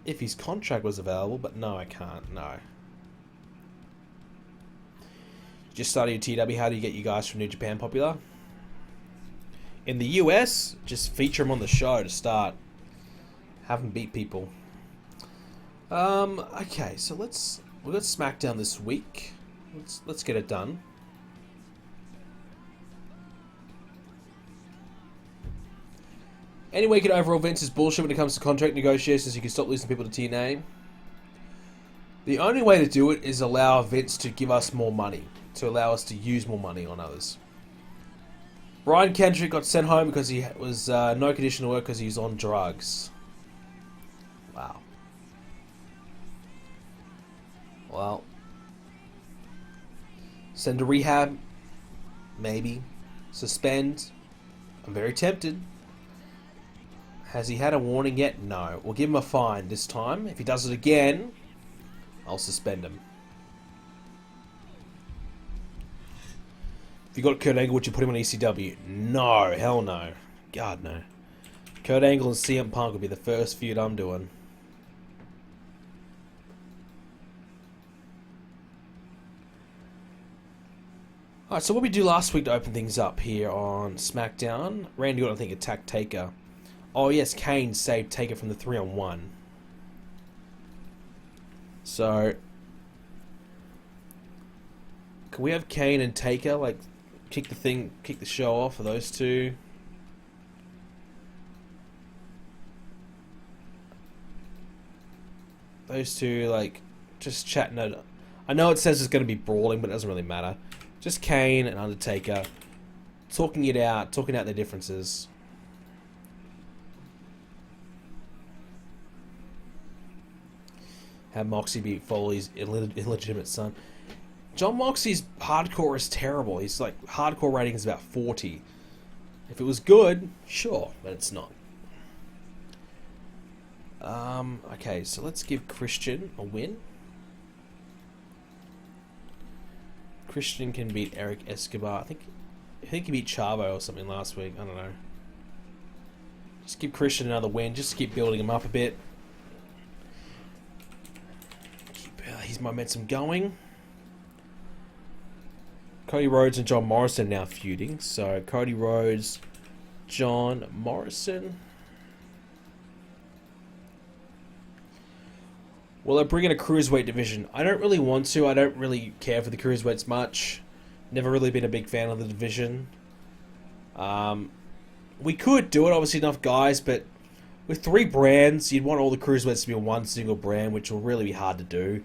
if his contract was available, but no, I can't. No. Just started your TW. How do you get you guys from New Japan popular? In the US, just feature them on the show to start. Have them beat people. Okay, so we've got SmackDown this week. Let's get it done. Anyway, get overall Vince is bullshit when it comes to contract negotiations. You can stop losing people to TNA. The only way to do it is allow Vince to give us more money, to allow us to use more money on others. Brian Kendrick got sent home because he was no condition to work because he was on drugs. Wow. Well, send to rehab, maybe. Suspend. I'm very tempted. Has he had a warning yet? No. We'll give him a fine this time. If he does it again, I'll suspend him. If you got Kurt Angle, would you put him on ECW? No. Hell no. God, no. Kurt Angle and CM Punk would be the first feud I'm doing. Alright, so what we do last week to open things up here on SmackDown, Randy Orton, I think, attacked Taker. Oh yes, Kane saved Taker from the 3-on-1. So, can we have Kane and Taker, like, kick the show off for those two? Those two, like, just chatting it. I know it says it's going to be brawling, but it doesn't really matter. Just Kane and Undertaker talking out their differences. Have Moxie beat Foley's illegitimate son. John Moxley's hardcore is terrible. He's like, hardcore rating is about 40. If it was good, sure, but it's not. Okay, so let's give Christian a win. Christian can beat Eric Escobar. I think he beat Chavo or something last week. I don't know. Just give Christian another win. Just to keep building him up a bit. Keep his momentum going. Cody Rhodes and John Morrison now feuding. So Cody Rhodes, John Morrison. Will I bring in a cruiserweight division? I don't really want to. I don't really care for the cruiserweights much. Never really been a big fan of the division. We could do it, obviously enough guys, but with 3 brands, you'd want all the cruiserweights to be on one single brand, which will really be hard to do.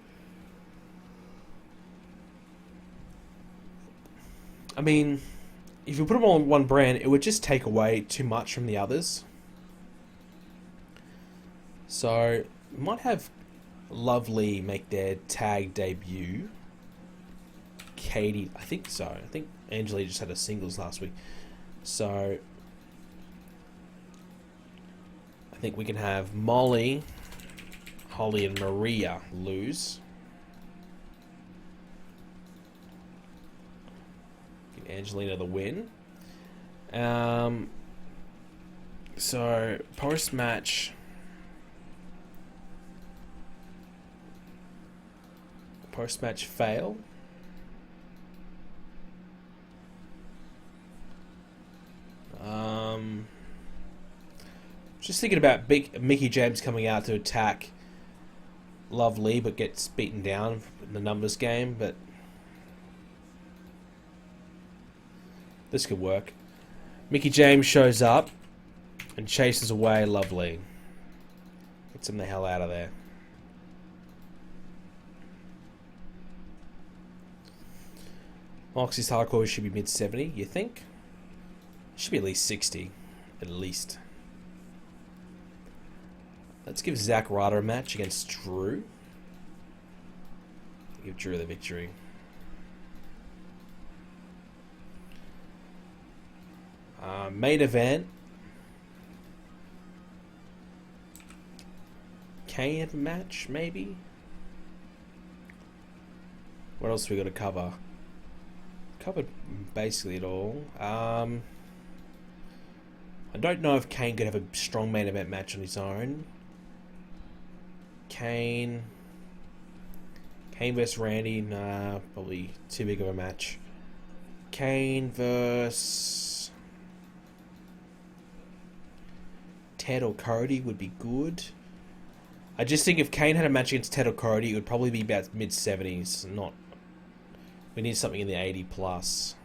I mean, if you put them all on one brand, it would just take away too much from the others. So, we might have Lovely make their tag debut. Katie, I think so. I think Angelique just had a singles last week. So I think we can have Molly, Holly, and Maria lose. Give Angelina the win. So post-match fail. Just thinking about Mickey James coming out to attack Lovely, but gets beaten down in the numbers game. But this could work. Mickey James shows up and chases away Lovely. Gets him the hell out of there. Moxie's hardcore should be mid-70, you think? Should be at least 60. At least. Let's give Zack Ryder a match against Drew. Give Drew the victory. Main event. Kane have a match, maybe? What else we got to cover? Covered basically it all. I don't know if Kane could have a strong main event match on his own. Kane versus Randy, nah, probably too big of a match. Kane versus Ted or Cody would be good. I just think if Kane had a match against Ted or Cody, it would probably be about mid-70s. Not. We need something in the 80 plus.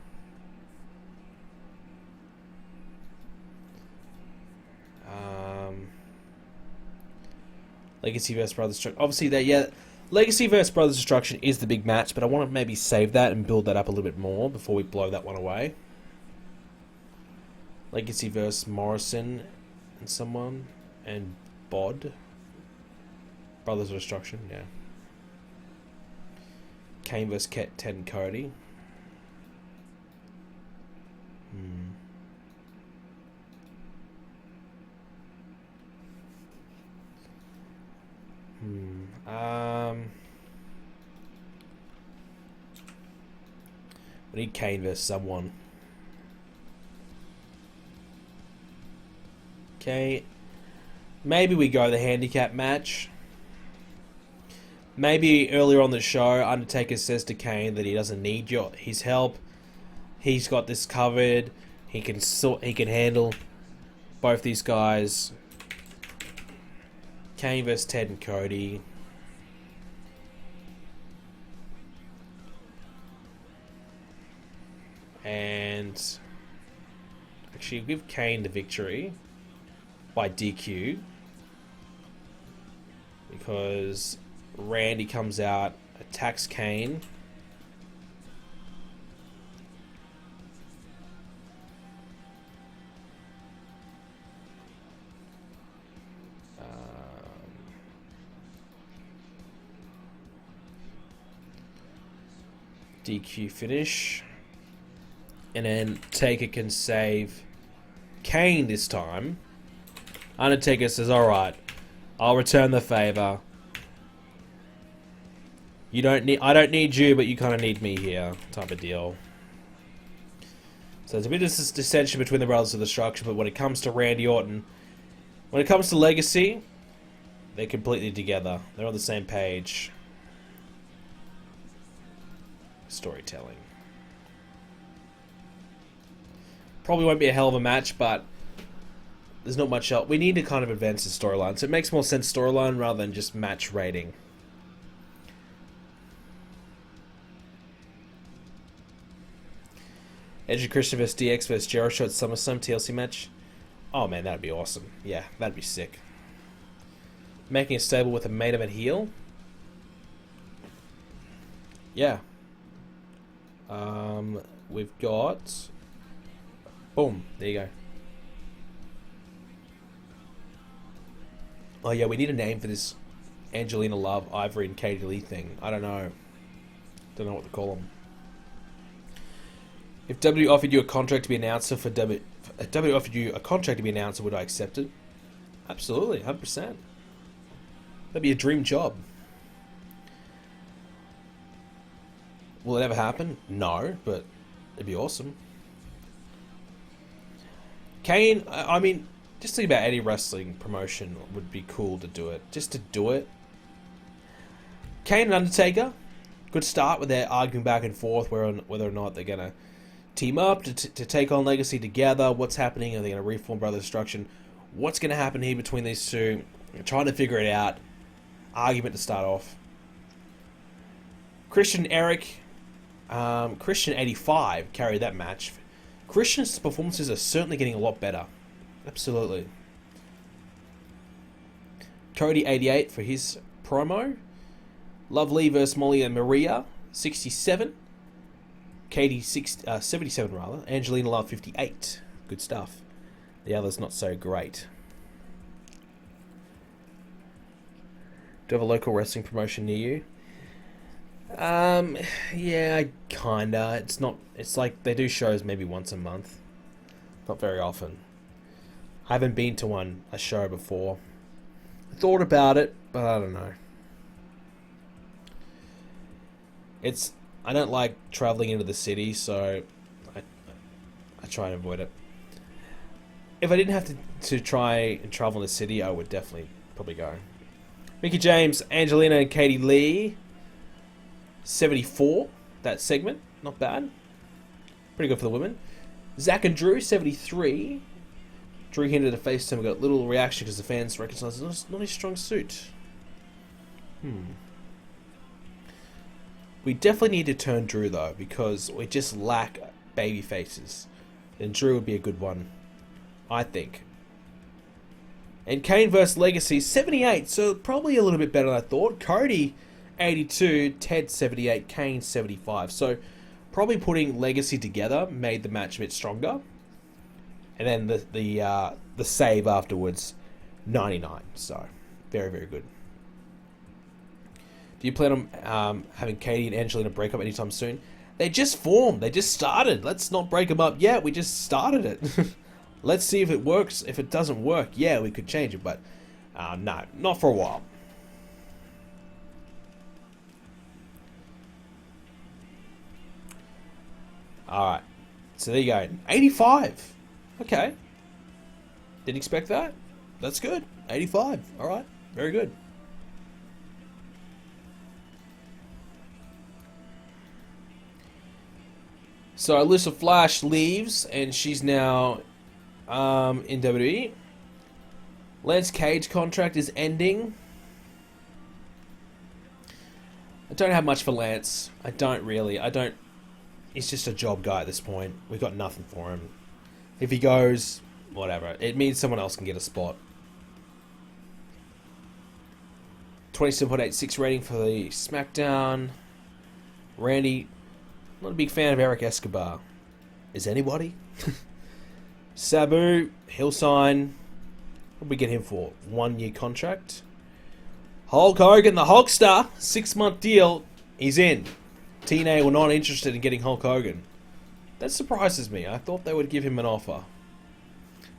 Legacy vs Brothers Destruction. Obviously, Legacy vs Brothers Destruction is the big match, but I want to maybe save that and build that up a little bit more before we blow that one away. Legacy vs Morrison and someone, and Bod. Brothers Destruction, yeah. Kane vs Ted and Cody. We need Kane versus someone. Okay. Maybe we go the handicap match. Maybe earlier on the show, Undertaker says to Kane that he doesn't need his help. He's got this covered. He can handle both these guys. Kane versus Ted and Cody. And actually give Kane the victory by DQ. Because Randy comes out, attacks Kane. DQ finish. And then Taker can save Kane this time. Undertaker says, alright, I'll return the favor. I don't need you, but you kind of need me here, type of deal. So there's a bit of dissension between the Brothers of Destruction, but when it comes to Randy Orton, when it comes to Legacy, they're completely together. They're on the same page. Storytelling. Probably won't be a hell of a match, but there's not much else. We need to kind of advance the storyline, so it makes more sense storyline rather than just match rating. Edge and Christian vs DX vs Jericho at SummerSlam TLC match. Oh man, that'd be awesome. Yeah, that'd be sick. Making a stable with a main event heel. Yeah. We've got. Boom. There you go. Oh yeah, we need a name for this Angelina Love, Ivory, and Katie Lee thing. I don't know. Don't know what to call them. If W offered you a contract to be announcer for W, if W offered you a contract to be announcer, would I accept it? Absolutely, 100%. That'd be a dream job. Will it ever happen? No, but it'd be awesome. Kane, I mean, just think about any wrestling promotion would be cool to do it. Just to do it. Kane and Undertaker, good start with their arguing back and forth whether or not they're going to team up to take on Legacy together. What's happening? Are they going to reform Brother Destruction? What's going to happen here between these two? Trying to figure it out. Argument to start off. Christian Eric, Christian 85 carried that match. Christian's performances are certainly getting a lot better. Absolutely. Cody 88 for his promo. Lovely versus Molly and Maria 67. Katie 77 rather. Angelina Love 58. Good stuff. The others not so great. Do you have a local wrestling promotion near you? Yeah, kinda. It's like they do shows maybe once a month. Not very often. I haven't been to a show before. I thought about it, but I don't know. I don't like traveling into the city, so I try and avoid it. If I didn't have to try and travel in the city, I would definitely probably go. Mickey James, Angelina and Katie Lee, 74. That segment, not bad. Pretty good for the women. Zach and Drew, 73. Drew hinted at FaceTime, got a little reaction because the fans recognized it's not his strong suit. We definitely need to turn Drew though, because we just lack baby faces. And Drew would be a good one, I think. And Kane vs Legacy, 78, so probably a little bit better than I thought. Cody, 82, Ted, 78, Kane, 75. So probably putting Legacy together made the match a bit stronger. And then the save afterwards, 99. So very, very good. Do you plan on having Katie and Angelina break up anytime soon? They just formed. They just started. Let's not break them up yet. We just started it. Let's see if it works. If it doesn't work, yeah, we could change it. But no, not for a while. Alright. So there you go. 85. Okay. Didn't expect that. That's good. 85. Alright. Very good. So Alyssa Flash leaves, and she's now in WWE. Lance Cage contract is ending. I don't have much for Lance. I don't really. He's just a job guy at this point. We've got nothing for him. If he goes, whatever. It means someone else can get a spot. 27.86 rating for the SmackDown. Randy, not a big fan of Eric Escobar. Is anybody? Sabu, he'll sign. What did we get him for? 1 year contract. Hulk Hogan, the Hulkster, 6-month deal. He's in. TNA were not interested in getting Hulk Hogan. That surprises me. I thought they would give him an offer.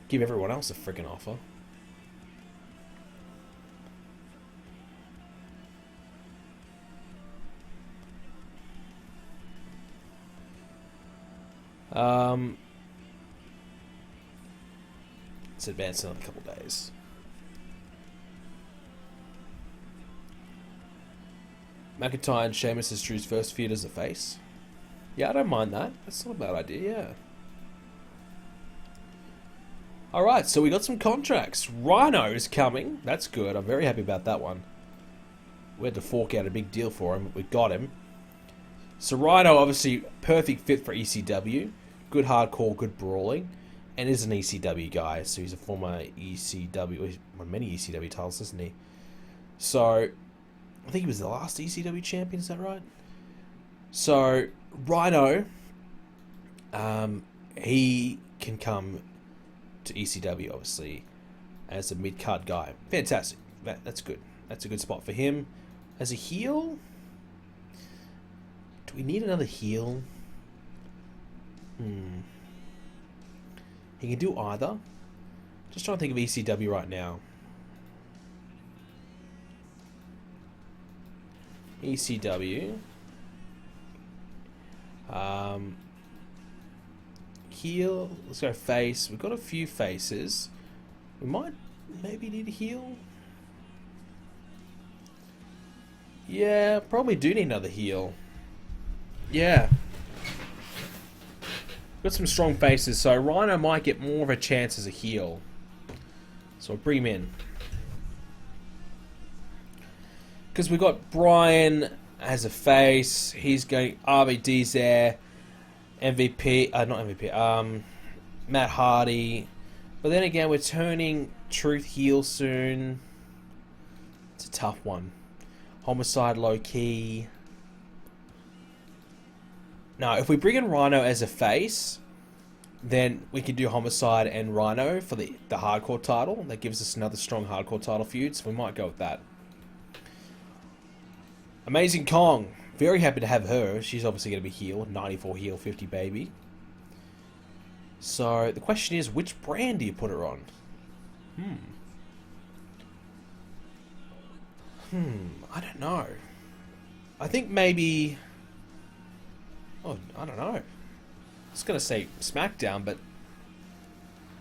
Give everyone else a freaking offer. Let's advance another couple days. McIntyre and Sheamus is Drew's first feud as a face. Yeah, I don't mind that. That's not a bad idea, yeah. Alright, so we got some contracts. Rhino is coming. That's good. I'm very happy about that one. We had to fork out a big deal for him, but we got him. So Rhino, obviously, perfect fit for ECW. Good hardcore, good brawling. And is an ECW guy, so he's a former ECW... He's won many ECW titles, isn't he? So, I think he was the last ECW champion, is that right? So, Rhino, he can come to ECW, obviously, as a mid-card guy. Fantastic. That's good. That's a good spot for him. As a heel, do we need another heel? He can do either. Just trying to think of ECW right now. ECW. Heel. Let's go face. We've got a few faces. We might maybe need a heel. Yeah, probably do need another heel. Yeah. Got some strong faces, so Rhino might get more of a chance as a heel. So I'll bring him in. Because we've got Brian as a face. He's going RVD's there. MVP, not MVP, Matt Hardy. But then again, we're turning Truth heel soon. It's a tough one. Homicide low key. Now, if we bring in Rhino as a face, then we can do Homicide and Rhino for the hardcore title. That gives us another strong hardcore title feud, so we might go with that. Amazing Kong. Very happy to have her. She's obviously going to be heel. 94 heel, 50 baby. So, the question is, which brand do you put her on? I don't know. I think maybe... Oh, I don't know. I was going to say SmackDown, but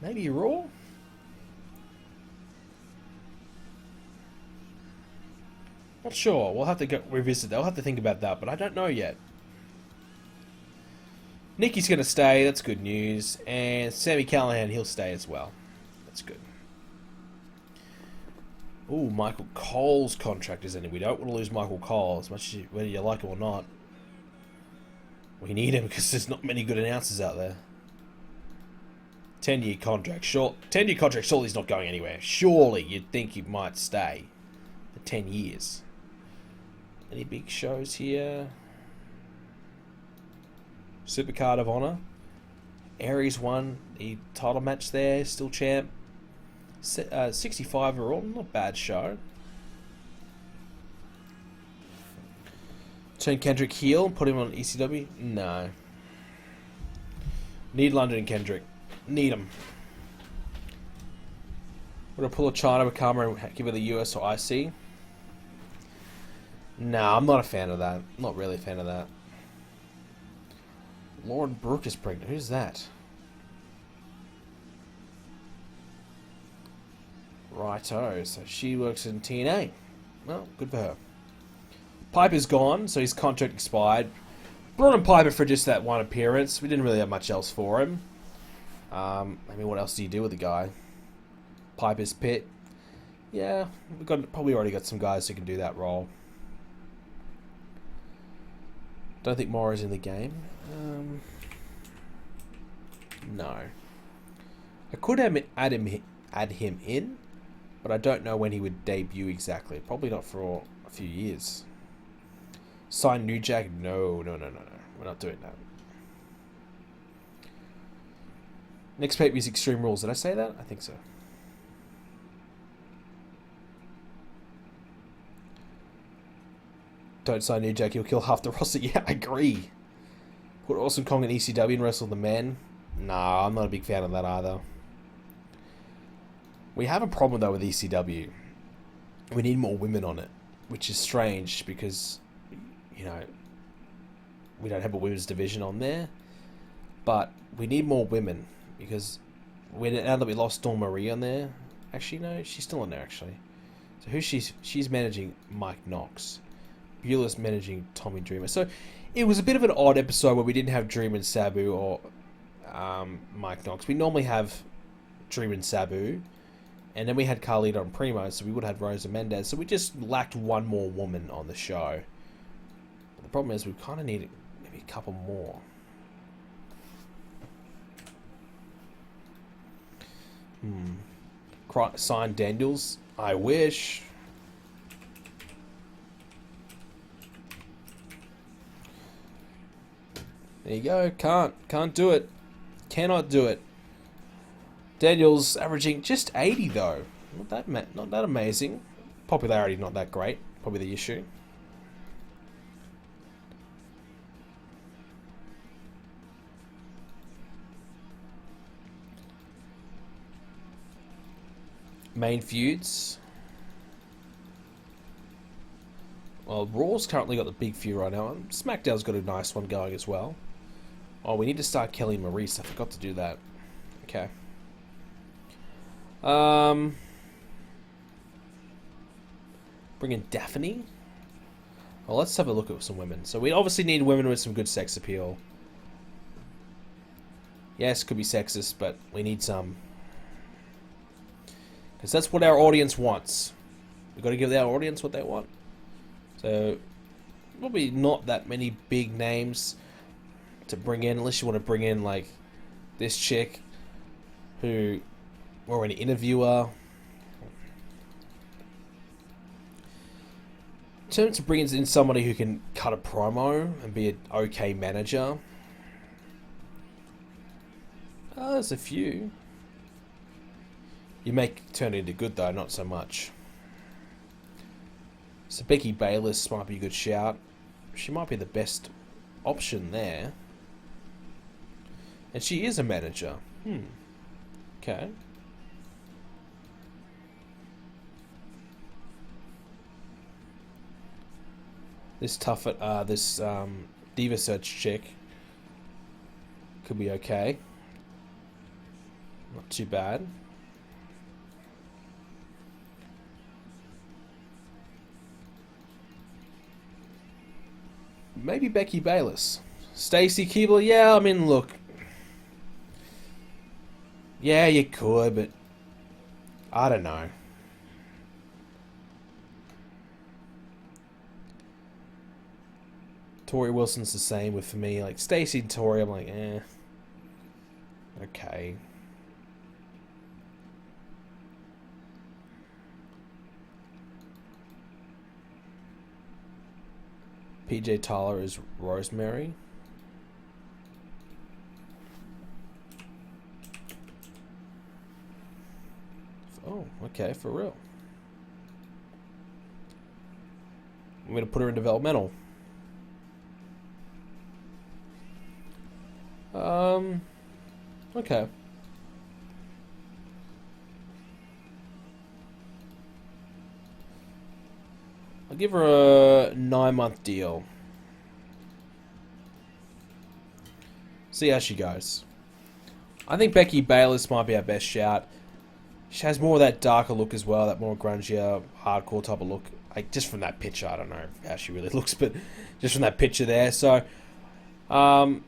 maybe Raw? Not sure. We'll have to go revisit that. I'll have to think about that, but I don't know yet. Nikki's going to stay. That's good news. And Sami Callihan, he'll stay as well. That's good. Ooh, Michael Cole's contract is ending. We don't want to lose Michael Cole, as much as whether you like him or not. We need him because there's not many good announcers out there. 10-year contract. 10-year contract, surely he's not going anywhere. Surely you'd think he might stay for 10 years. Any big shows here? Supercard of Honor. Aries won the title match there, still champ. 65 overall, not a bad show. Turn Kendrick heel, put him on ECW? No. Need London and Kendrick. Need him. Would I pull a China Wakama and give her the US or IC? No, I'm not a fan of that. Not really a fan of that. Lauren Brooke is pregnant. Who's that? Righto, so she works in TNA. Well, good for her. Piper's gone, so his contract expired. Brought in Piper for just that one appearance. We didn't really have much else for him. I mean, what else do you do with the guy? Piper's Pit. Yeah, we've probably already got some guys who can do that role. Don't think Mora's in the game. No. I could add him in, but I don't know when he would debut exactly. Probably not for a few years. Sign New Jack? No. We're not doing that. Next paper is Extreme Rules. Did I say that? I think so. Don't sign New Jack, he'll kill half the roster. Yeah, I agree. Put Awesome Kong in ECW and wrestle the men? Nah, I'm not a big fan of that either. We have a problem though with ECW. We need more women on it, which is strange because, you know, we don't have a women's division on there. But we need more women because now that we lost Dawn Marie on there, actually no, she's still on there actually. So who's she's managing Mike Knox. Beulah's managing Tommy Dreamer. So it was a bit of an odd episode where we didn't have Dream and Sabu or Mike Knox. We normally have Dream and Sabu, and then we had Carlito and Primo, so we would have had Rosa Mendez. So we just lacked one more woman on the show. But the problem is we kind of need maybe a couple more. Sign Daniels? I wish. There you go. Can't do it. Cannot do it. Daniels averaging just 80 though. Not that amazing. Popularity not that great. Probably the issue. Main feuds. Well, Raw's currently got the big feud right now. SmackDown's got a nice one going as well. Oh, we need to start Kelly Maurice. I forgot to do that. Okay. Bring in Daphne. Well, let's have a look at some women. So we obviously need women with some good sex appeal. Yes, could be sexist, but we need some. Because that's what our audience wants. We've got to give our audience what they want. So, probably not that many big names to bring in, unless you want to bring in, like, this chick who, or an interviewer. In terms of bringing in somebody who can cut a promo and be an okay manager. There's a few. You make turn it into good though, not so much. So Becky Bayless might be a good shout. She might be the best option there. And she is a manager. Okay. This Diva Search chick could be okay. Not too bad. Maybe Becky Bayless. Stacy Keibler, yeah, I mean, look. Yeah, you could, but I don't know. Tori Wilson's the same with for me. Like, Stacy and Tori, I'm like, eh. Okay. PJ Tyler is Rosemary. Oh, okay, for real. I'm going to put her in developmental. Okay. I'll give her a 9-month deal. See how she goes. I think Becky Bayless might be our best shout. She has more of that darker look as well, that more grungier, hardcore type of look. Like, just from that picture, I don't know how she really looks, but just from that picture there. So, we'll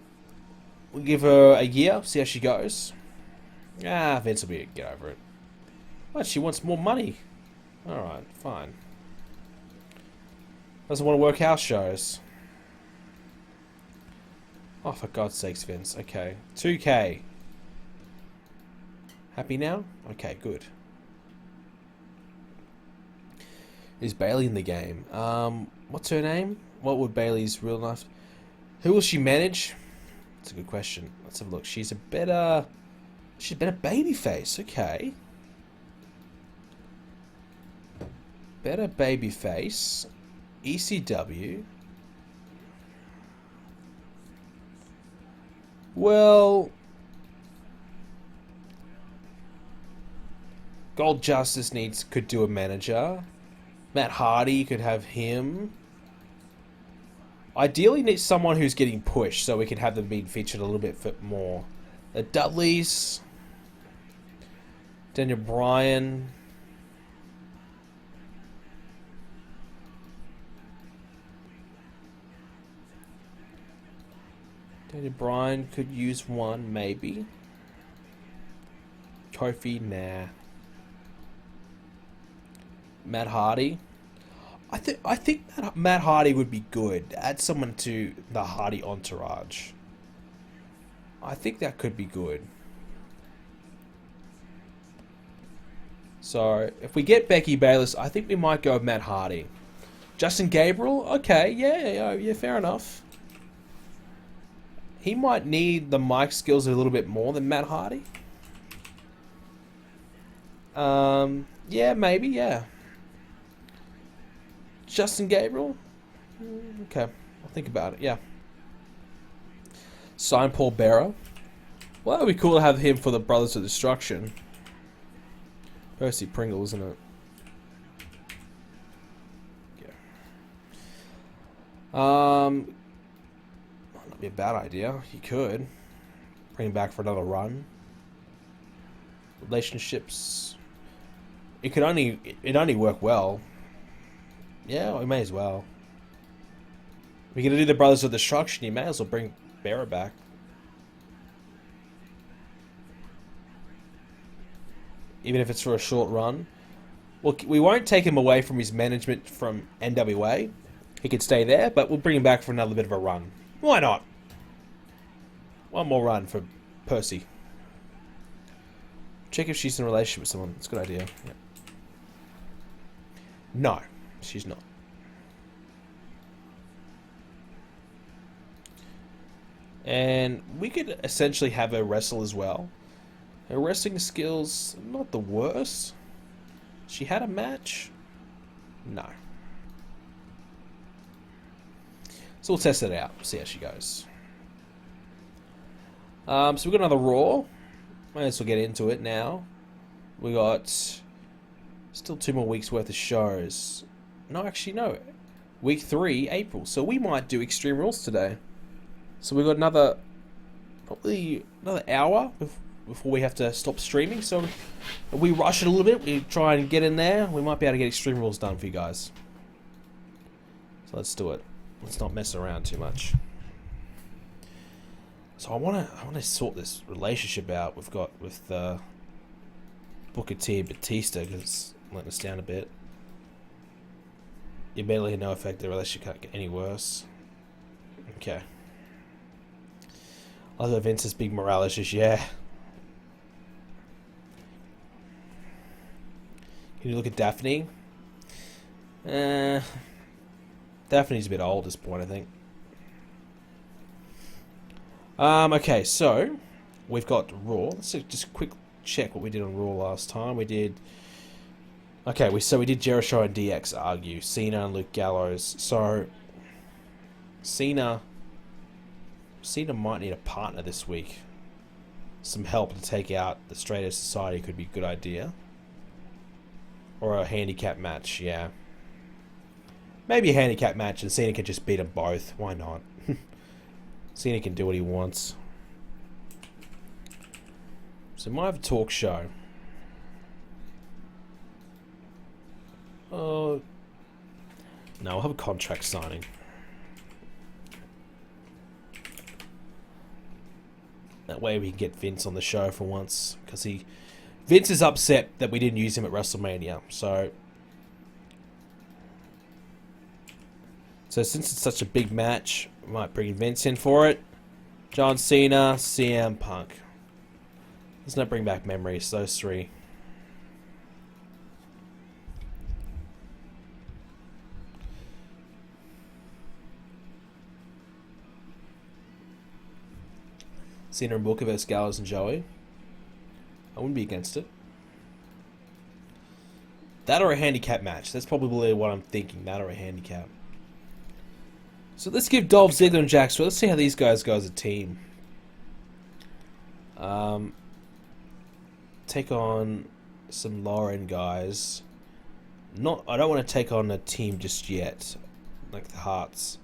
give her a year, see how she goes. Vince will get over it. What, she wants more money. Alright, fine. Doesn't want to work house shows. Oh, for God's sakes, Vince. Okay. 2K. Happy now? Okay, good. Is Bayley in the game? What's her name? What would Bayley's real life... Who will she manage? That's a good question. Let's have a look. She's a better babyface. Okay. Better babyface. ECW. Well, Gold Justice could do a manager. Matt Hardy could have him. Ideally, need someone who's getting pushed so we can have them being featured a little bit more. The Dudleys, Daniel Bryan. Daniel Bryan could use one, maybe. Kofi, nah. Matt Hardy. I think that Matt Hardy would be good. Add someone to the Hardy entourage. I think that could be good. So, if we get Becky Bayless, I think we might go with Matt Hardy. Justin Gabriel? Okay, yeah, fair enough. He might need the mic skills a little bit more than Matt Hardy. Yeah, maybe, yeah. Justin Gabriel? Okay, I'll think about it, yeah. Sign Paul Bearer. Well, that would be cool to have him for the Brothers of Destruction. Percy Pringle, isn't it? Yeah. Might not be a bad idea. You could bring him back for another run. Relationships. It only work well. Yeah, we may as well. We're gonna do the Brothers of Destruction. You may as well bring Bearer back. Even if it's for a short run. Well, we won't take him away from his management from NWA. He could stay there, but we'll bring him back for another bit of a run. Why not? One more run for Percy. Check if she's in a relationship with someone. It's a good idea. Yeah. No, she's not. And we could essentially have her wrestle as well. Her wrestling skills, not the worst. She had a match? No. So we'll test it out, see how she goes. So we've got another Raw. Might as well get into it now. We got still 2 more weeks worth of shows. No, actually no. Week 3, April. So we might do Extreme Rules today. So we've got probably another hour before we have to stop streaming. So if we rush it a little bit, we try and get in there, we might be able to get Extreme Rules done for you guys. So let's do it. Let's not mess around too much. So I wanna sort this relationship out we've got with Booker T and Batista, because it's letting us down a bit. You barely no effect. The relationship can't get any worse. Okay. Other Vince's big morale issues, yeah. Can you look at Daphne? Daphne's a bit old at this point, I think. Okay, so we've got Raw. Let's just quick check what we did on Raw last time. We did. Okay, we did Jericho and DX argue. Cena and Luke Gallows. So Cena might need a partner this week. Some help to take out the Straight Edge Society could be a good idea. Or a handicap match, yeah. Maybe a handicap match and Cena can just beat them both. Why not? Cena can do what he wants. So we might have a talk show. No, we'll have a contract signing. That way we can get Vince on the show for once. Because Vince is upset that we didn't use him at WrestleMania. So since it's such a big match, we might bring Vince in for it. John Cena, CM Punk. Let's not bring back memories, those three. Cena and Booker vs. Gallows and Joey. I wouldn't be against it. That or a handicap match. That's probably what I'm thinking. That or a handicap. So let's give Dolph Ziggler and Jack Swagger. Let's see how these guys go as a team. Take on some lower end guys. I don't want to take on a team just yet, like the Hearts.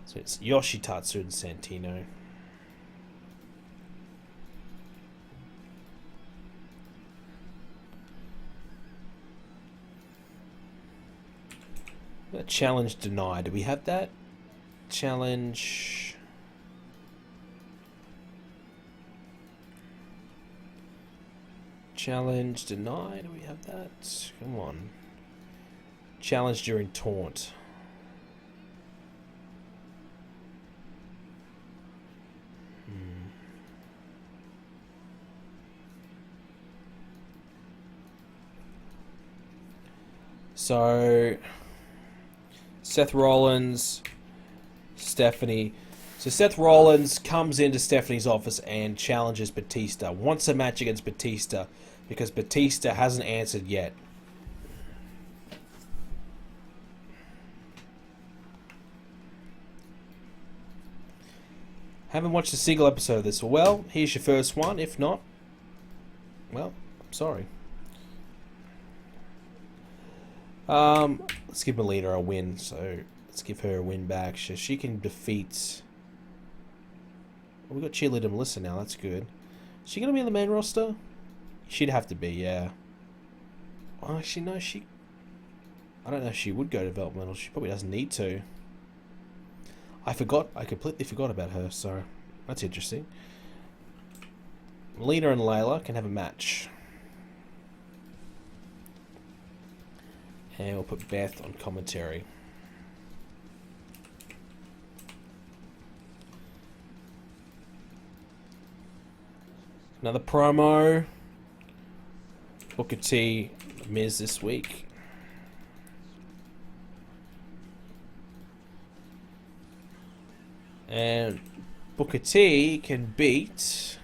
So it's Yoshitatsu and Santino. Challenge denied. Do we have that? Challenge. Challenge denied. Do we have that? Come on. Challenge during taunt. So Seth Rollins, Stephanie. So Seth Rollins comes into Stephanie's office and challenges Batista. Wants a match against Batista because Batista hasn't answered yet. Haven't watched a single episode of this. Well, here's your first one. If not, well, I'm sorry. Let's give Melina a win. So let's give her a win back. So she can defeat. Well, we got Cheerleader Melissa now. That's good. Is she gonna be on the main roster? She'd have to be, yeah. Oh, actually, no. I don't know if she would go developmental. She probably doesn't need to. I completely forgot about her, so that's interesting. Melina and Layla can have a match. And we'll put Beth on commentary. Another promo. Booker T, Miz this week. And Booker T can beat.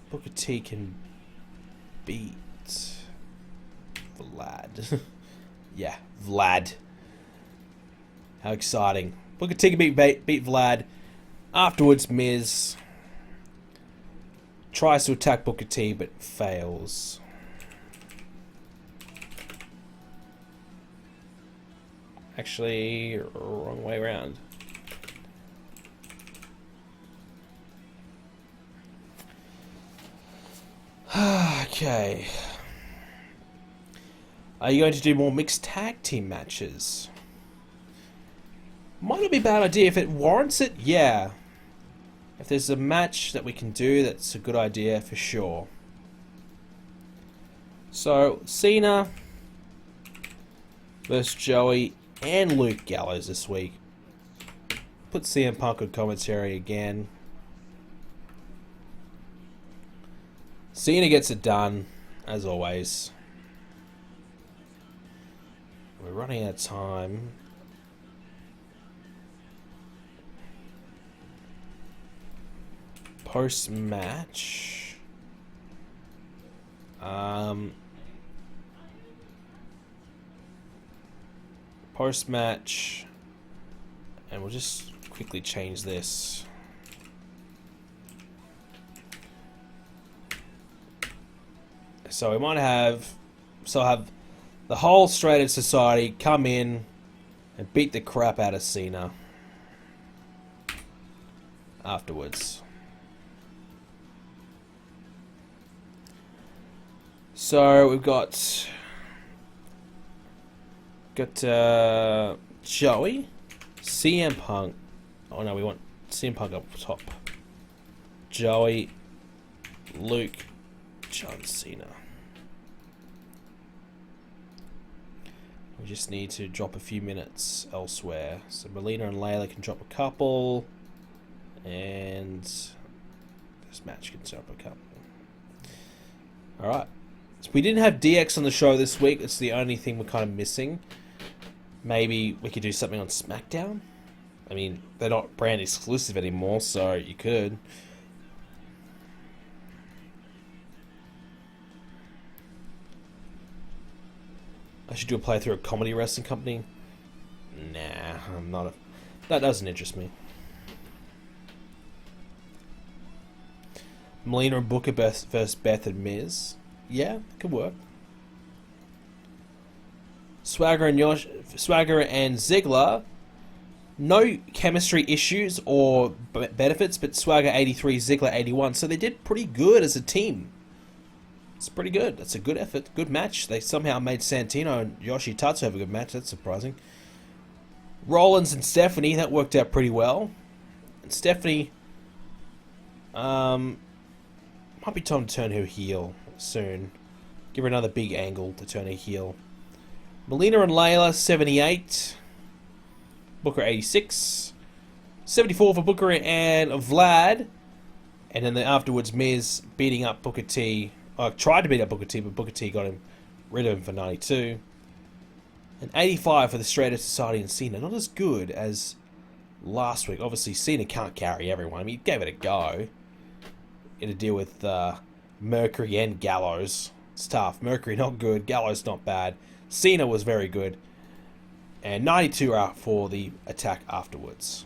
Booker T can beat Vlad. Yeah, Vlad. How exciting! Booker T can beat Vlad. Afterwards, Miz tries to attack Booker T but fails. Actually, wrong way around. Okay. Are you going to do more mixed tag team matches? Might not be a bad idea if it warrants it. Yeah. If there's a match that we can do, that's a good idea for sure. So, Cena versus Joey and Luke Gallows this week. Put CM Punk on commentary again. Cena gets it done, as always. We're running out of time. Post-match. Post-match. And we'll just quickly change this. So we might have... So I'll have the whole Straight Edge Society come in and beat the crap out of Cena. Afterwards. So we've got Joey, CM Punk. Oh no, we want CM Punk up top. Joey, Luke, John Cena. We just need to drop a few minutes elsewhere. So Melina and Layla can drop a couple, and this match can drop a couple. All right. So we didn't have DX on the show this week. It's the only thing we're kind of missing. Maybe we could do something on SmackDown. I mean, they're not brand exclusive anymore, so you could. I should do a playthrough of Comedy Wrestling Company. Nah, I'm not a... That doesn't interest me. Melina and Booker versus Beth and Miz. Yeah, could work. Swagger and Ziggler. No chemistry issues or benefits, but Swagger 83, Ziggler 81. So they did pretty good as a team. It's pretty good. That's a good effort. Good match. They somehow made Santino and Yoshitatsu have a good match. That's surprising. Rollins and Stephanie. That worked out pretty well. And Stephanie... might be time to turn her heel soon. Give her another big angle to turn her heel. Melina and Layla, 78. Booker, 86. 74 for Booker and Vlad. And then afterwards, Miz beating up Booker T. Tried to beat up Booker T, but Booker T got rid of him for 92. And 85 for the Straight Edge Society and Cena. Not as good as last week. Obviously, Cena can't carry everyone. I mean, he gave it a go. He had to deal with Mercury and Gallows. It's tough. Mercury not good. Gallows not bad. Cena was very good. And 92 are for the attack afterwards.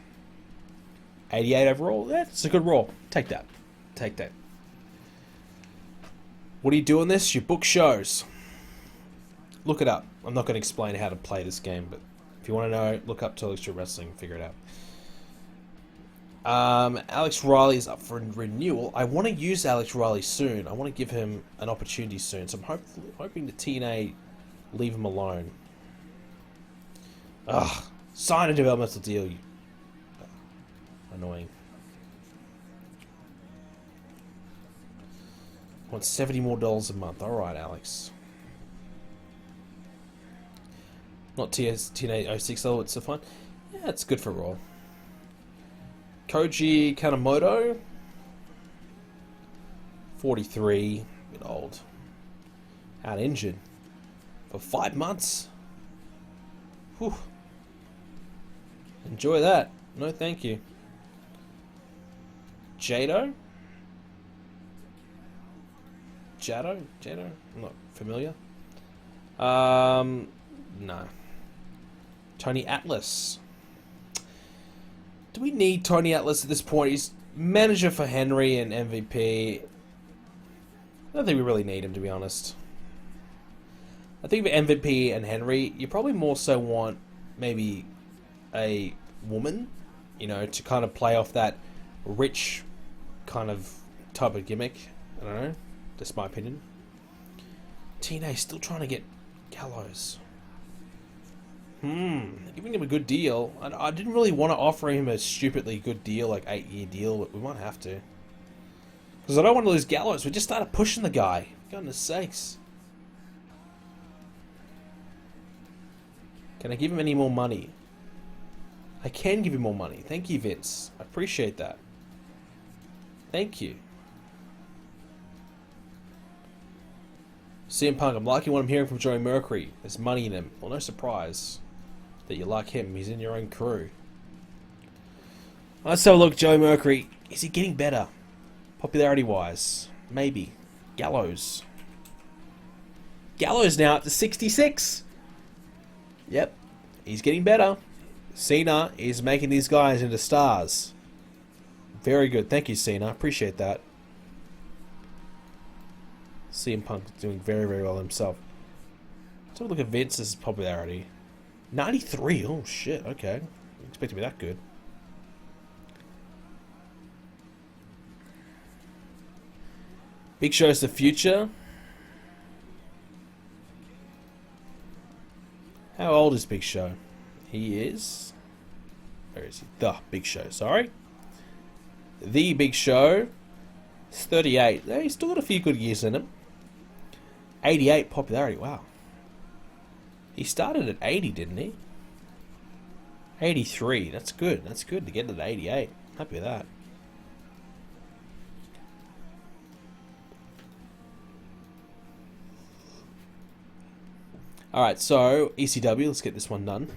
88 overall. That's a good Raw. Take that. Take that. What are you doing this? You book shows. Look it up. I'm not going to explain how to play this game, but if you want to know, look up Extreme Wrestling and figure it out. Alex Riley is up for renewal. I want to use Alex Riley soon. I want to give him an opportunity soon. So I'm hoping the TNA leave him alone. Ugh. Sign a developmental deal. Annoying. I want $70 more a month. Alright, Alex. Not TNA 06 level, it's so fun. Yeah, it's good for Raw. Koji Kanemoto. 43. A bit old. Out injured. For 5 months. Whew. Enjoy that. No, thank you. Jado? Jado? I'm not familiar. No. Tony Atlas. Do we need Tony Atlas at this point? He's manager for Henry and MVP. I don't think we really need him, to be honest. I think for MVP and Henry, you probably more so want maybe a woman, you know, to kind of play off that rich kind of type of gimmick. I don't know. That's my opinion. TNA still trying to get Gallows. Giving him a good deal. I didn't really want to offer him a stupidly good deal, like 8-year deal, but we might have to. Because I don't want to lose Gallows. We just started pushing the guy. Goodness sakes. Can I give him any more money? I can give him more money. Thank you, Vince. I appreciate that. Thank you. CM Punk, I'm liking what I'm hearing from Joey Mercury. There's money in him. Well, no surprise that you like him. He's in your own crew. Let's have a look, Joey Mercury. Is he getting better? Popularity-wise. Maybe. Gallows. Gallows now up to 66. Yep. He's getting better. Cena is making these guys into stars. Very good. Thank you, Cena. Appreciate that. CM Punk is doing very, very well himself. Let's have a look at Vince's popularity. 93. Oh, shit. Okay. Didn't expect to be that good. Big Show's the future. How old is Big Show? He is... Where is he? The Big Show, sorry. The Big Show is 38. He's still got a few good years in him. 88 popularity, wow. He started at 80, didn't he? 83, that's good. That's good to get to 88. Happy with that. Alright, so ECW, let's get this one done.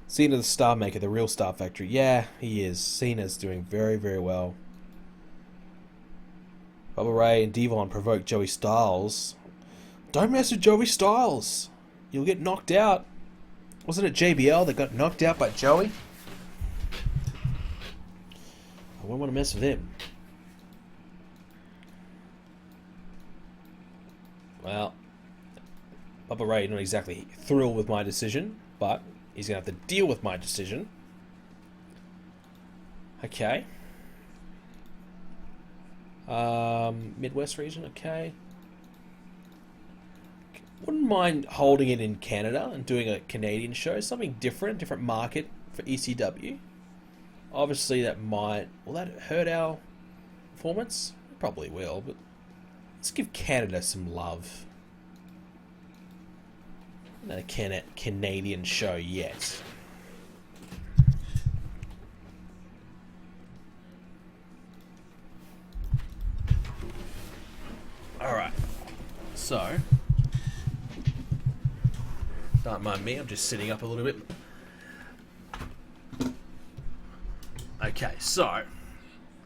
Cena the Star Maker, the real Star Factory. Yeah, he is. Cena's doing very, very well. Bubba Ray and Devon provoke Joey Styles. Don't mess with Joey Styles. You'll get knocked out. Wasn't it JBL that got knocked out by Joey? I wouldn't want to mess with him. Well, Bubba Ray not exactly thrilled with my decision, but he's going to have to deal with my decision. Okay. Midwest region, okay. Wouldn't mind holding it in Canada and doing a Canadian show. Something different, different market for ECW. Obviously that might... Will that hurt our performance? It probably will, but let's give Canada some love. Not a Canadian show yet. Alright. So. Don't mind me, I'm just sitting up a little bit. Okay, so.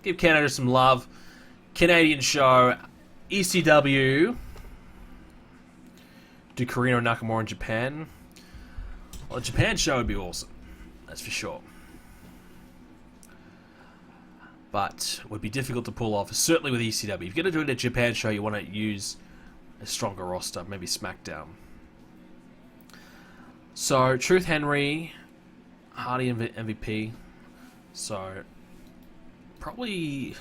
Give Canada some love. Canadian show. ECW. Do Karino Nakamura in Japan. Well, a Japan show would be awesome. That's for sure. but would be difficult to pull off, certainly with ECW. If you're going to do it at a Japan show, you want to use a stronger roster, maybe SmackDown. So, Truth Henry, Hardy MVP. So, probably,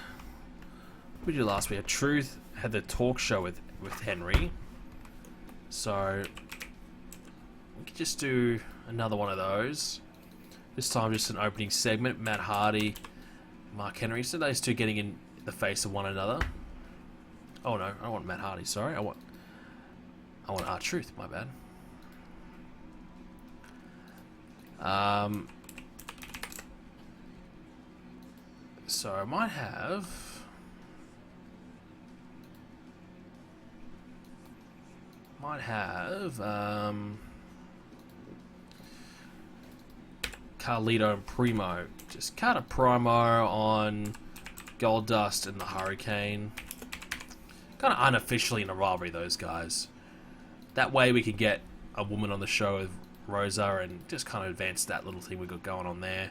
what did we do last week? Truth had the talk show with Henry. So, we could just do another one of those. This time just an opening segment. Matt Hardy, Mark Henry. So those two getting in the face of one another. Oh no, I don't want Matt Hardy, sorry. I want R-Truth, my bad. So I might have Carlito and Primo. Just cut a promo on Goldust and the Hurricane. Kind of unofficially in a rivalry, those guys. That way we can get a woman on the show with Rosa and just kind of advance that little thing we got going on there.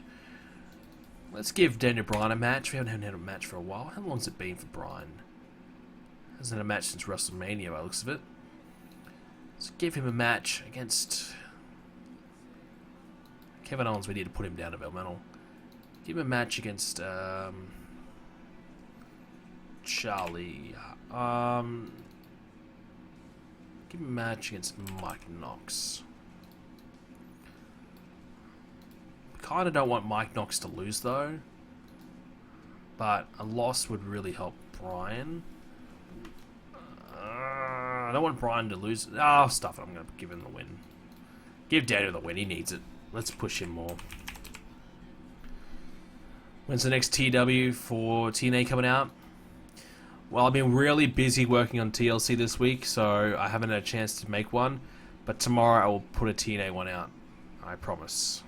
Let's give Daniel Bryan a match. We haven't had a match for a while. How long's it been for Bryan? Hasn't had a match since WrestleMania by the looks of it. Let's give him a match against Kevin Owens. We need to put him down to Velmental. Give him a match against Charlie. Give him a match against Mike Knox. Kind of don't want Mike Knox to lose though, but a loss would really help Bryan. I don't want Bryan to lose. Oh, stuff it. I'm going to give him the win. Give Daniel the win. He needs it. Let's push him more. When's the next TW for TNA coming out? Well, I've been really busy working on TLC this week, so I haven't had a chance to make one. But tomorrow I will put a TNA one out. I promise.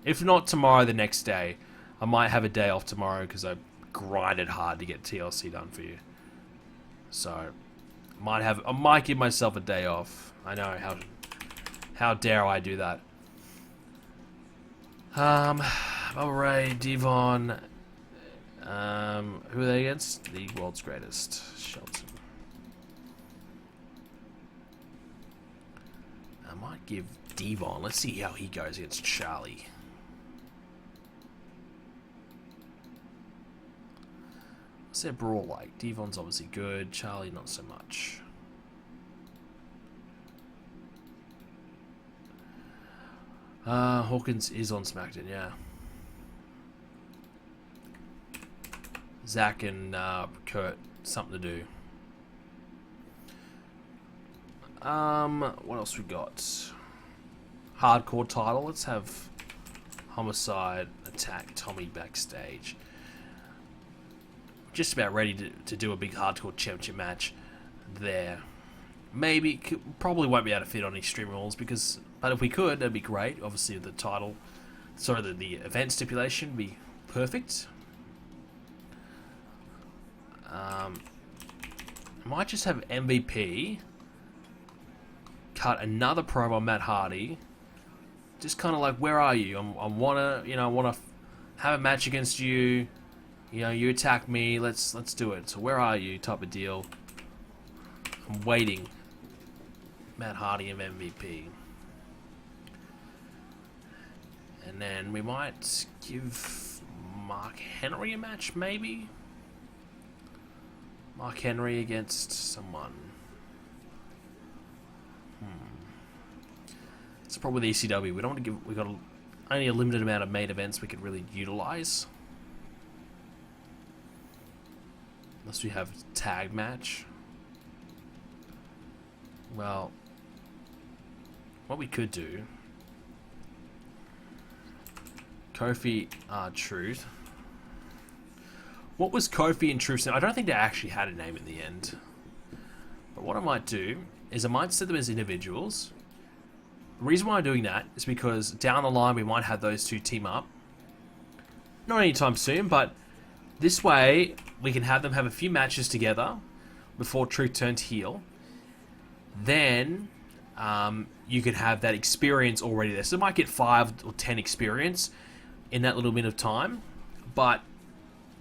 If not tomorrow, the next day. I might have a day off tomorrow because I grinded hard to get TLC done for you. So, I might give myself a day off. I know, how dare I do that. Ray, Devon, who are they against? The world's greatest, Shelton. I might give Devon, let's see how he goes against Charlie. What's their brawl like? Devon's obviously good, Charlie not so much. Hawkins is on SmackDown, yeah. Zach and Kurt, something to do. What else we got? Hardcore title. Let's have Homicide attack Tommy backstage. Just about ready to do a big hardcore championship match there. Maybe, probably won't be able to fit on Extreme Rules but if we could, that'd be great. Obviously, the title, the event stipulation would be perfect. Might just have MVP cut another promo on Matt Hardy. Just kind of like, where are you? I wanna have a match against you. You know, you attack me. Let's do it. So where are you? Type of deal. I'm waiting. Matt Hardy and MVP. And then we might give Mark Henry a match, maybe. Mark Henry against someone. It's probably the ECW. We don't want to give. We got only a limited amount of main events we could really utilize. Unless we have a tag match. Well, what we could do. Kofi, Truth. What was Kofi and Truth's name? I don't think they actually had a name in the end. But what I might do is I might set them as individuals. The reason why I'm doing that is because down the line we might have those two team up. Not anytime soon, but this way we can have them have a few matches together before Truth turns heel. Then you could have that experience already there. So they might get 5 or 10 experience in that little bit of time. But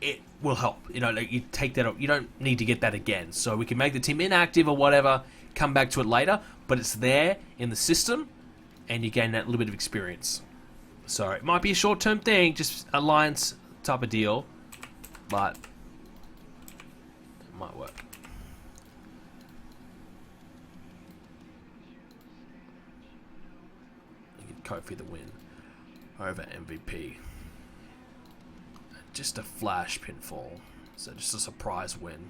it will help. You know, like you take that up. You don't need to get that again. So we can make the team inactive or whatever, come back to it later, but it's there in the system, and you gain that little bit of experience. So it might be a short-term thing, just alliance type of deal, but it might work. Give Kofi the win over MVP. Just a flash pinfall, so just a surprise win.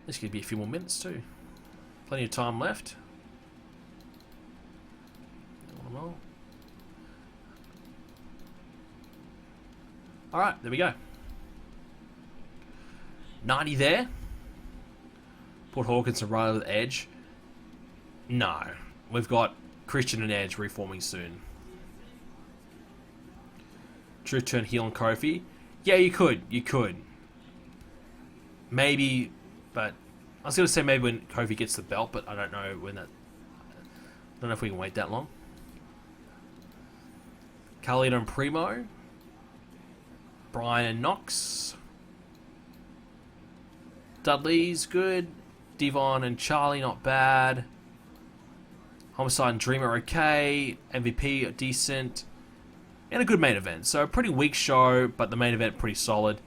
This could be a few more minutes too. Plenty of time left. Alright, there we go. 90 there. Put Hawkins right over the edge. No. We've got Christian and Edge reforming soon. Truth turn heel on Kofi. Yeah, you could. You could. Maybe, but I was going to say maybe when Kofi gets the belt, but I don't know when that. I don't know if we can wait that long. Carlito and Primo. Brian and Knox. Dudley's good. Devon and Charlie, not bad. Homicide and Dreamer, okay. MVP, decent. And a good main event. So a pretty weak show, but the main event pretty solid.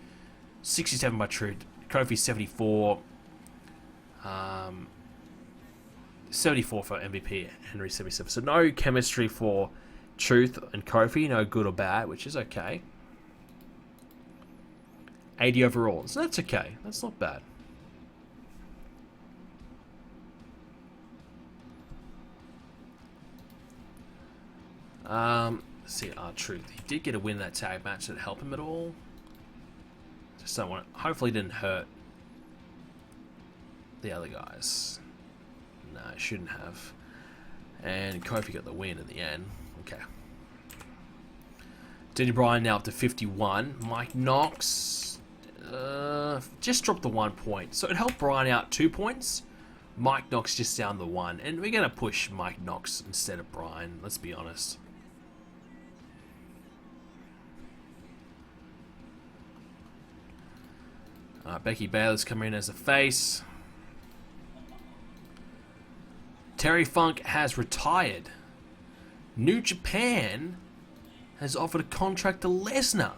67 by Truth. Kofi 74. 74 for MVP. Henry 77. So no chemistry for Truth and Kofi. No good or bad, which is okay. 80 overall. So that's okay. That's not bad. Let's see, Truth. He did get a win in that tag match. Did it help him at all? Just don't want it. Hopefully it didn't hurt the other guys. No, it shouldn't have. And Kofi got the win at the end. Okay. Daniel Bryan now up to 51. Mike Knox just dropped the 1 point. So it helped Bryan out 2 points. Mike Knox just down the 1. And we're going to push Mike Knox instead of Bryan. Let's be honest. Becky Baylor's coming in as a face. Terry Funk has retired. New Japan has offered a contract to Lesnar.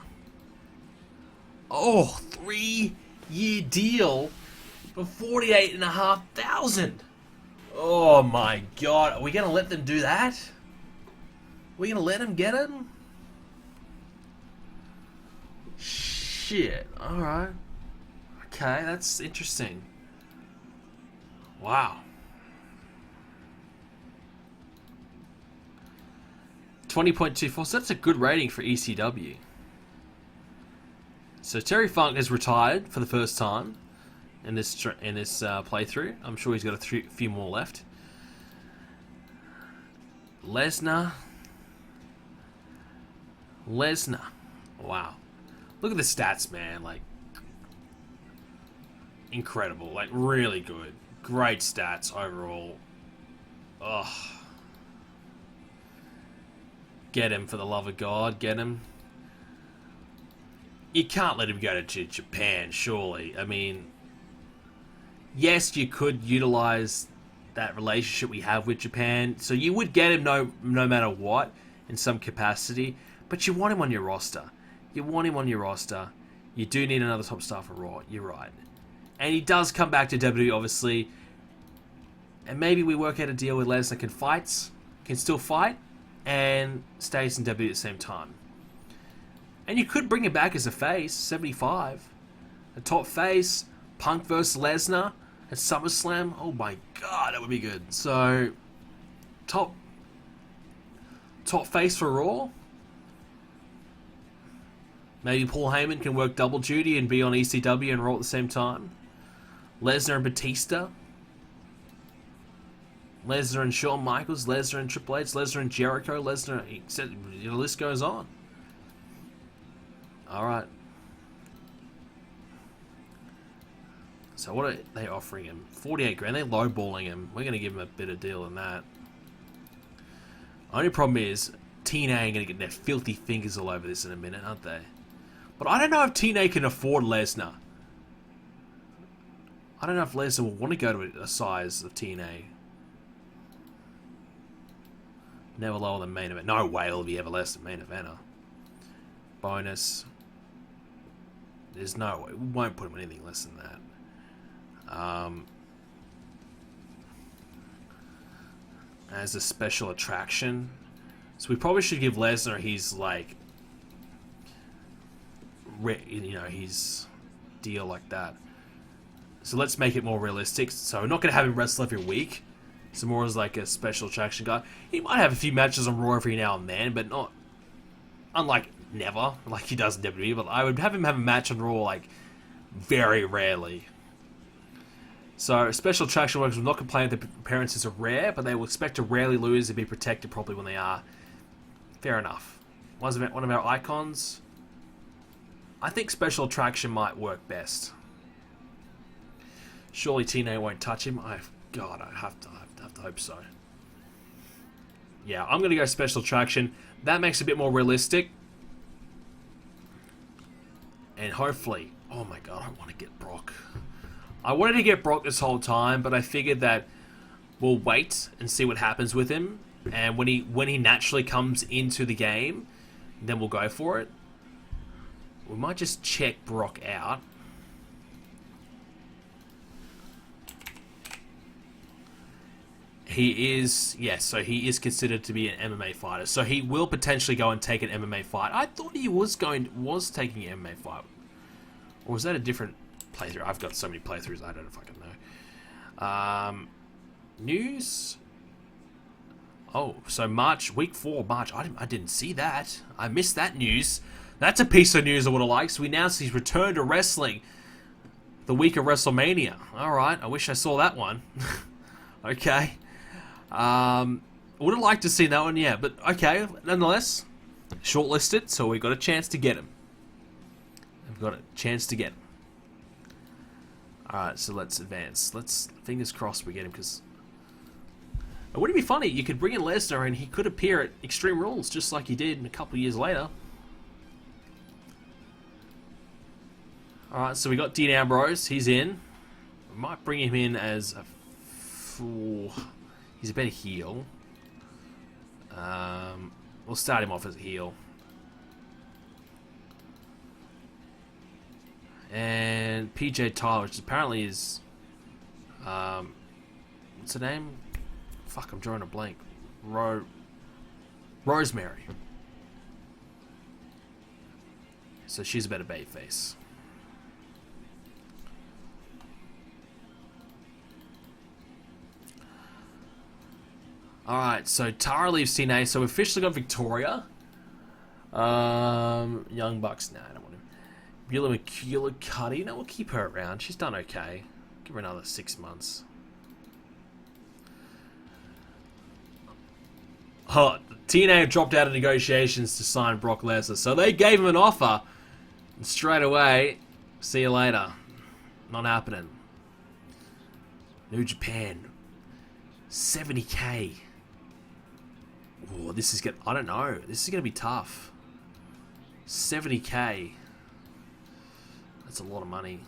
Oh, 3-year deal for $48,500. Oh my God. Are we going to let them do that? Are we going to let them get it? Shit. Alright. Okay, that's interesting. Wow. 20.24, so that's a good rating for ECW. So Terry Funk has retired for the first time in this playthrough. I'm sure he's got a few more left. Lesnar. Wow. Look at the stats, man. Like, incredible. Like, really good. Great stats overall. Ugh. Get him, for the love of God. Get him. You can't let him go to Japan, surely. I mean, yes, you could utilize that relationship we have with Japan. So you would get him no matter what, in some capacity. But you want him on your roster. You want him on your roster. You do need another top star for Raw. You're right. And he does come back to WWE, obviously. And maybe we work out a deal with Lesnar can still fight, and stays in WWE at the same time. And you could bring him back as a face, 75. A top face, Punk versus Lesnar at SummerSlam. Oh my God, that would be good. So, top face for Raw. Maybe Paul Heyman can work double duty and be on ECW and Raw at the same time. Lesnar and Batista. Lesnar and Shawn Michaels. Lesnar and Triple H. Lesnar and Jericho. Lesnar. The list goes on. Alright. So what are they offering him? 48 grand. They're lowballing him. We're going to give him a better deal than that. Only problem is, TNA are going to get their filthy fingers all over this in a minute, aren't they? But I don't know if TNA can afford Lesnar. I don't know if Lesnar will want to go to a size of TNA. Never lower than main event. No way will be ever less than main eventer. Bonus. There's no way. We won't put him anything less than that. As a special attraction. So we probably should give Lesnar his, like, you know, his deal like that. So let's make it more realistic. So we're not going to have him wrestle every week. So more as like a special attraction guy. He might have a few matches on Raw every now and then, but not... Unlike never, like he does in WWE. But I would have him have a match on Raw, like, very rarely. So special attraction workers will not complain that the appearances are rare, but they will expect to rarely lose and be protected properly when they are. Fair enough. One of our icons. I think special attraction might work best. Surely TNA won't touch him. God, I have to hope so. Yeah, I'm going to go special attraction. That makes it a bit more realistic. And hopefully... Oh my god, I want to get Brock. I wanted to get Brock this whole time, but I figured that we'll wait and see what happens with him. And when he naturally comes into the game, then we'll go for it. We might just check Brock out. He is, yes, so he is considered to be an MMA fighter. So he will potentially go and take an MMA fight. I thought he was taking an MMA fight. Or was that a different playthrough? I've got so many playthroughs, I don't fucking know. News? Oh, so week 4, March. I didn't see that. I missed that news. That's a piece of news I would have liked. So we announced his return to wrestling the week of WrestleMania. Alright, I wish I saw that one. Okay. I would have liked to see that one, yeah. But, okay, nonetheless, shortlisted, so we got a chance to get him. We've got a chance to get him. Alright, so let's advance. Fingers crossed we get him, because... Wouldn't it be funny? You could bring in Lesnar and he could appear at Extreme Rules, just like he did a couple of years later. Alright, so we got Dean Ambrose. He's in. We might bring him in as a... He's a better heel. We'll start him off as a heel. And PJ Tyler, which apparently is... what's her name? Fuck, I'm drawing a blank. Rosemary. So she's a better babyface. Alright, so Tara leaves TNA, so we officially got Victoria. Young Bucks, nah, I don't want him. Beulah McCullough, no, we'll keep her around. She's done okay. Give her another 6 months. Oh, TNA dropped out of negotiations to sign Brock Lesnar, so they gave him an offer. And straight away, see you later. Not happening. New Japan. 70k. Oh, this is I don't know. This is gonna be tough. 70k. That's a lot of money.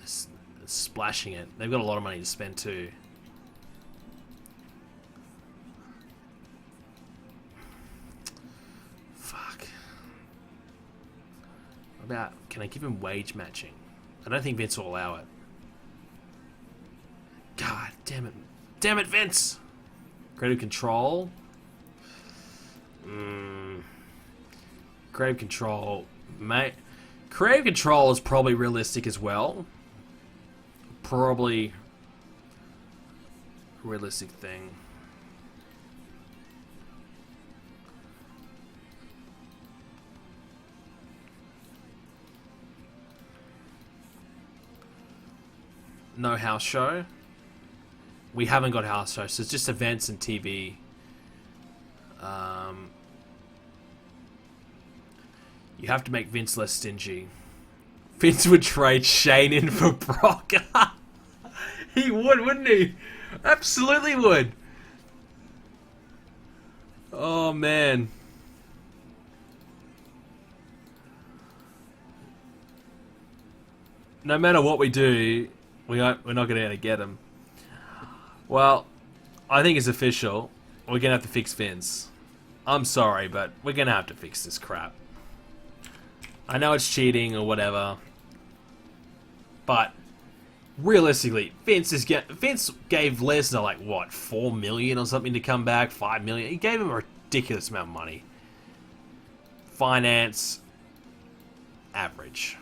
It's splashing it. They've got a lot of money to spend too. Fuck. What about, can I give him wage matching? I don't think Vince will allow it. God damn it. Damn it, Vince! Creative Control. Creative Control. Mate. Creative Control is probably realistic as well. Probably a realistic thing. No house show. We haven't got house shows, so it's just events and TV. You have to make Vince less stingy. Vince would trade Shane in for Brock. He would, wouldn't he? Absolutely would. Oh, man. no matter what we do, we're not going to get him. Well, I think it's official. We're going to have to fix Vince. I'm sorry, but we're going to have to fix this crap. I know it's cheating or whatever, but realistically, Vince gave Lesnar like what, 4 million or something to come back, 5 million. He gave him a ridiculous amount of money. Finance, average.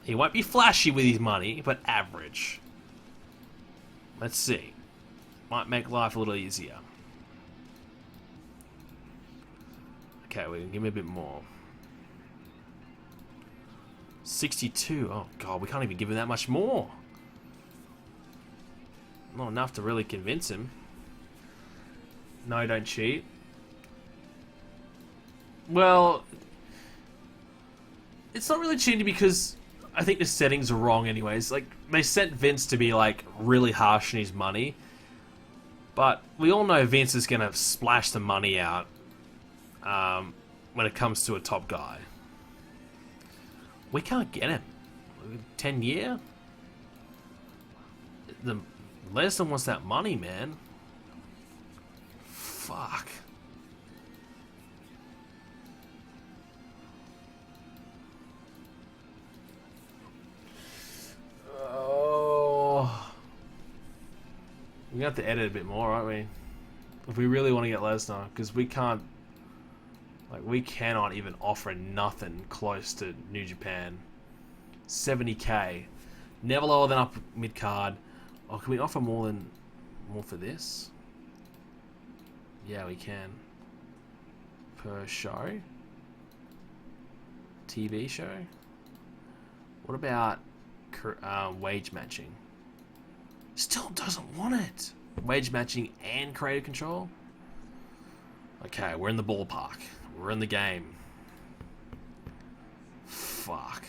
He won't be flashy with his money, but average. Let's see. Might make life a little easier. Okay, we can give him a bit more. 62. Oh god, we can't even give him that much more. Not enough to really convince him. No, don't cheat. Well, it's not really cheating because I think the settings are wrong anyways. Like, they set Vince to be like really harsh on his money. But we all know Vince is going to splash the money out when it comes to a top guy. We can't get him. 10 year? The Lesnar wants that money, man. Fuck. Oh. We're going to have to edit a bit more, aren't we? If we really want to get Lesnar, because we can't. Like, we cannot even offer nothing close to New Japan. 70k. Never lower than up mid card. Oh, can we offer more for this? Yeah, we can. Per show? TV show? What about wage matching? Still doesn't want it. Wage matching and creative control? Okay, we're in the ballpark. We're in the game. Fuck.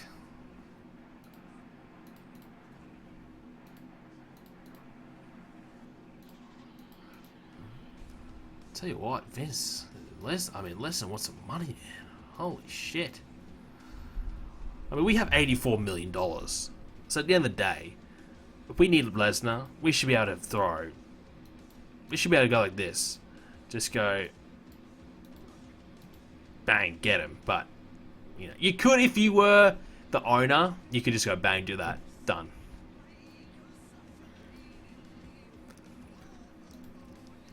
Tell you what, Vince, Lesnar wants some money, man. Holy shit. I mean, we have $84 million. So at the end of the day, if we need Lesnar, we should be able to throw. We should be able to go like this. Just go, bang, get him. But, you know, you could, if you were the owner, you could just go bang, do that. Done.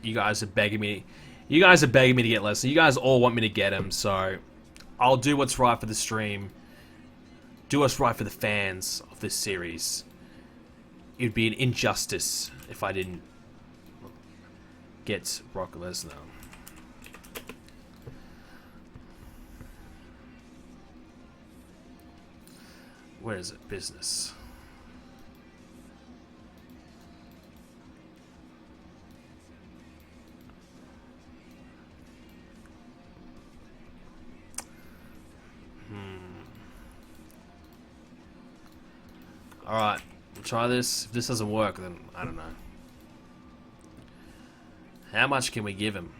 You guys are begging me. You guys are begging me to get Lesnar. You guys all want me to get him, so I'll do what's right for the stream. Do what's right for the fans of this series. It'd be an injustice if I didn't get Brock Lesnar. Where is it? Business. Alright, we'll try this. If this doesn't work, then I don't know. How much can we give him?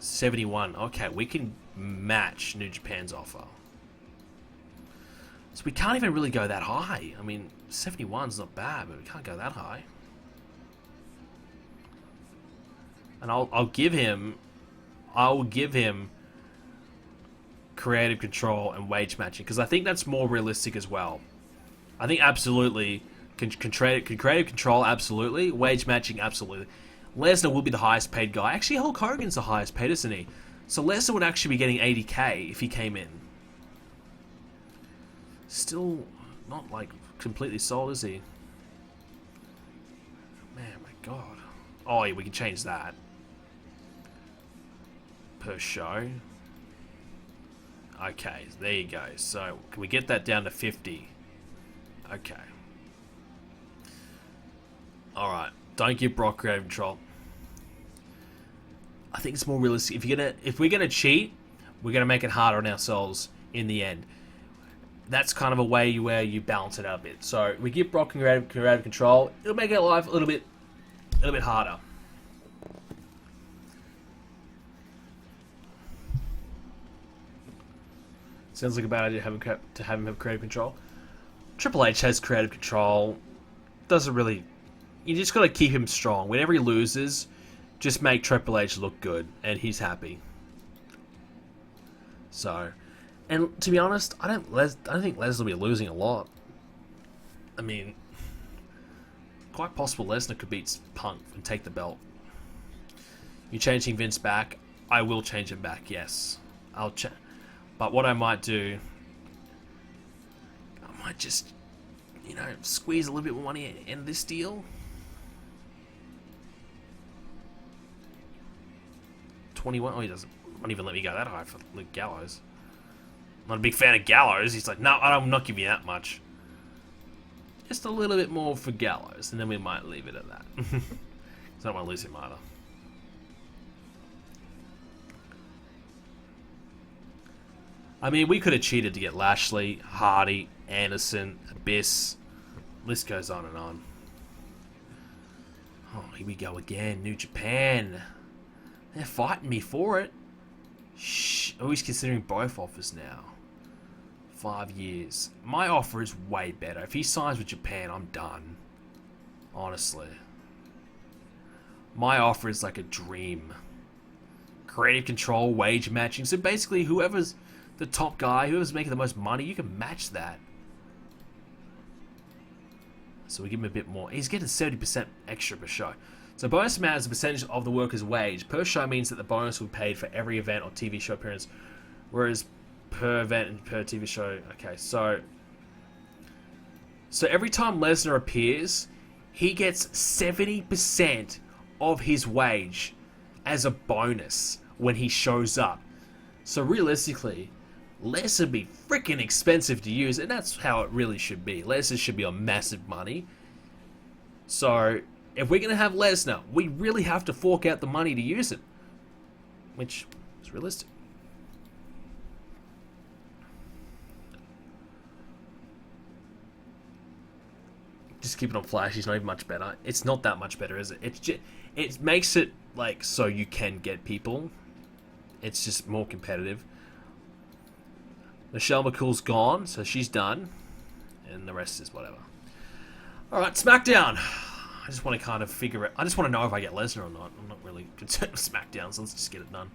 71. Okay, we can match New Japan's offer. So we can't even really go that high. I mean, 71's not bad, but we can't go that high. And I'll give him creative control and wage matching, because I think that's more realistic as well. I think absolutely creative control, absolutely. Wage matching, absolutely. Lesnar will be the highest paid guy. Actually, Hulk Hogan's the highest paid, isn't he? So Lesnar would actually be getting 80k if he came in. Still not like completely sold, is he? Man, my god. Oh yeah, we can change that. Per show. Okay, there you go. So can we get that down to 50? Okay. Alright. Don't give Brock creative control. I think it's more realistic. If we're gonna cheat, we're gonna make it harder on ourselves in the end. That's kind of a way where you balance it out a bit. So we give Brock creative control. It'll make our life a little bit harder. Sounds like a bad idea to have him have creative control. Triple H has creative control. Doesn't really... You just got to keep him strong. Whenever he loses, just make Triple H look good, and he's happy. So, and to be honest, I don't think Lesnar will be losing a lot. I mean, quite possible Lesnar could beat Punk and take the belt. You changing Vince back? I will change him back. Yes, but what I might do, I might just, squeeze a little bit more money in this deal. 21. Oh, he won't even let me go that high for Luke Gallows. I'm not a big fan of Gallows. He's like, no, I'm not giving you that much. Just a little bit more for Gallows, and then we might leave it at that. Because I don't want to lose him either. I mean, we could have cheated to get Lashley, Hardy, Anderson, Abyss. List goes on and on. Oh, here we go again. New Japan. They're fighting me for it. Shh. Oh, he's considering both offers now. 5 years. My offer is way better. If he signs with Japan, I'm done. Honestly. My offer is like a dream. Creative control, wage matching. So basically, whoever's the top guy, whoever's making the most money, you can match that. So we give him a bit more. He's getting 70% extra per show. So bonus amount is a percentage of the worker's wage. Per show means that the bonus will be paid for every event or TV show appearance, whereas per event and per TV show. Okay, so every time Lesnar appears, he gets 70% of his wage as a bonus when he shows up. So realistically, Lesnar would be freaking expensive to use, and that's how it really should be. Lesnar should be on massive money. So if we're going to have Lesnar, we really have to fork out the money to use it, which is realistic. Just keep it on Flash. He's not even much better. It's not that much better, is it? It makes it like so you can get people. It's just more competitive. Michelle McCool's gone, so she's done, and the rest is whatever. All right, SmackDown. I just want to kind of figure it. I just want to know if I get Lesnar or not. I'm not really concerned with SmackDown, so let's just get it done.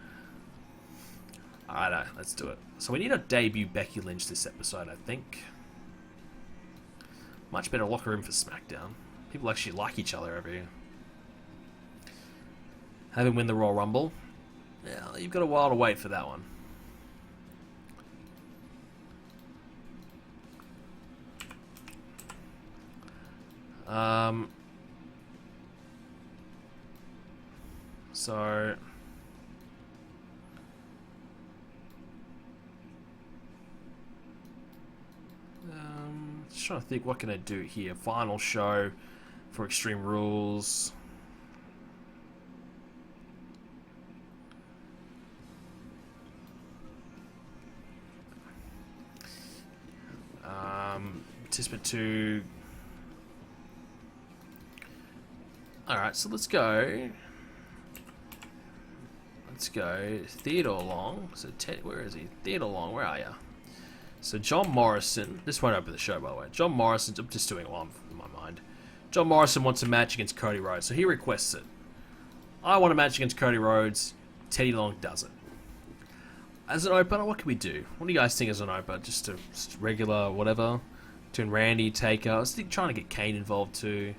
All right, let's do it. So we need to debut Becky Lynch this episode, I think. Much better locker room for SmackDown. People actually like each other over here. Have him win the Royal Rumble. Yeah, you've got a while to wait for that one. Just trying to think, what can I do here? Final show for Extreme Rules. Participant 2. Alright, so let's go. Theodore Long. So where is he? Theodore Long, where are you? So John Morrison. This won't open the show, by the way. John Morrison. I'm just doing one in my mind. John Morrison wants a match against Cody Rhodes, so he requests it. I want a match against Cody Rhodes. Teddy Long does it. As an opener, what can we do? What do you guys think as an opener? Just regular whatever. Doing Randy, Taker. I was trying to get Kane involved too.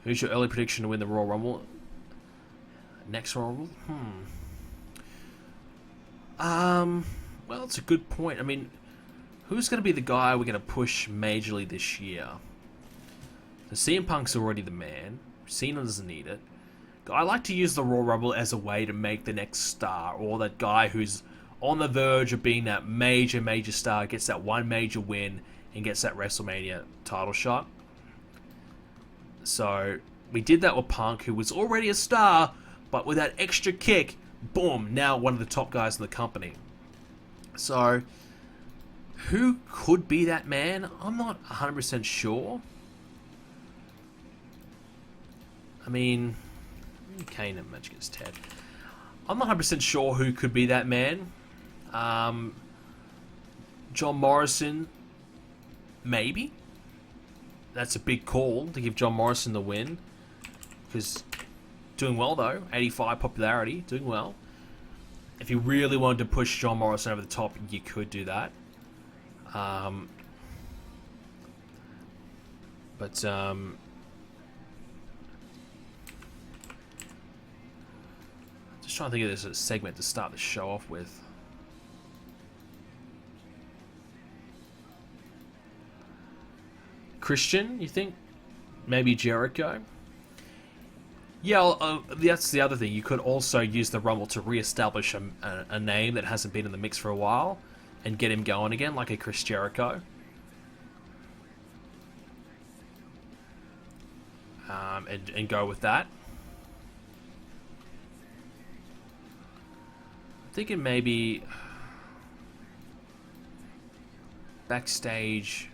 Who's your early prediction to win the Royal Rumble? Next Royal Rumble? Well, it's a good point. I mean, who's going to be the guy we're going to push majorly this year? The CM Punk's already the man. Cena doesn't need it. I like to use the Royal Rumble as a way to make the next star, or that guy who's on the verge of being that major star, gets that one major win, and gets that WrestleMania title shot. So, we did that with Punk, who was already a star, but with that extra kick, boom, now one of the top guys in the company. So, Who could be that man? I'm not 100% sure. I mean, Kane and match against Ted. I'm not 100% sure who could be that man. John Morrison, maybe. That's a big call to give John Morrison the win. Because doing well though, 85 popularity, doing well. If you really wanted to push John Morrison over the top, you could do that. Just trying to think of this as a segment to start the show off with. Christian, you think? Maybe Jericho? Yeah, that's the other thing. You could also use the Rumble to re-establish a name that hasn't been in the mix for a while and get him going again, like a Chris Jericho. And go with that. I'm thinking maybe backstage.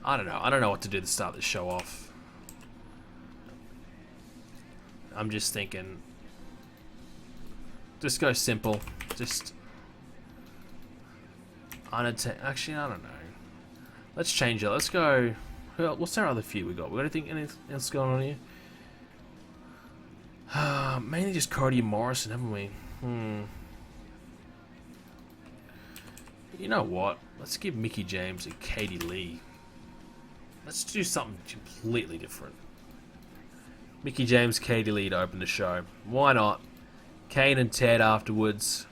I don't know. I don't know what to do to start the show off. I'm just thinking. Just go simple. Just. Actually, I don't know. Let's change it. Let's go. What's our other feud we got? We got anything else going on here? Mainly just Cody and Morrison, haven't we? You know what? Let's give Mickie James and Katie Lee. Let's do something completely different. Mickie James, Katie Lee to open the show. Why not? Kane and Ted afterwards.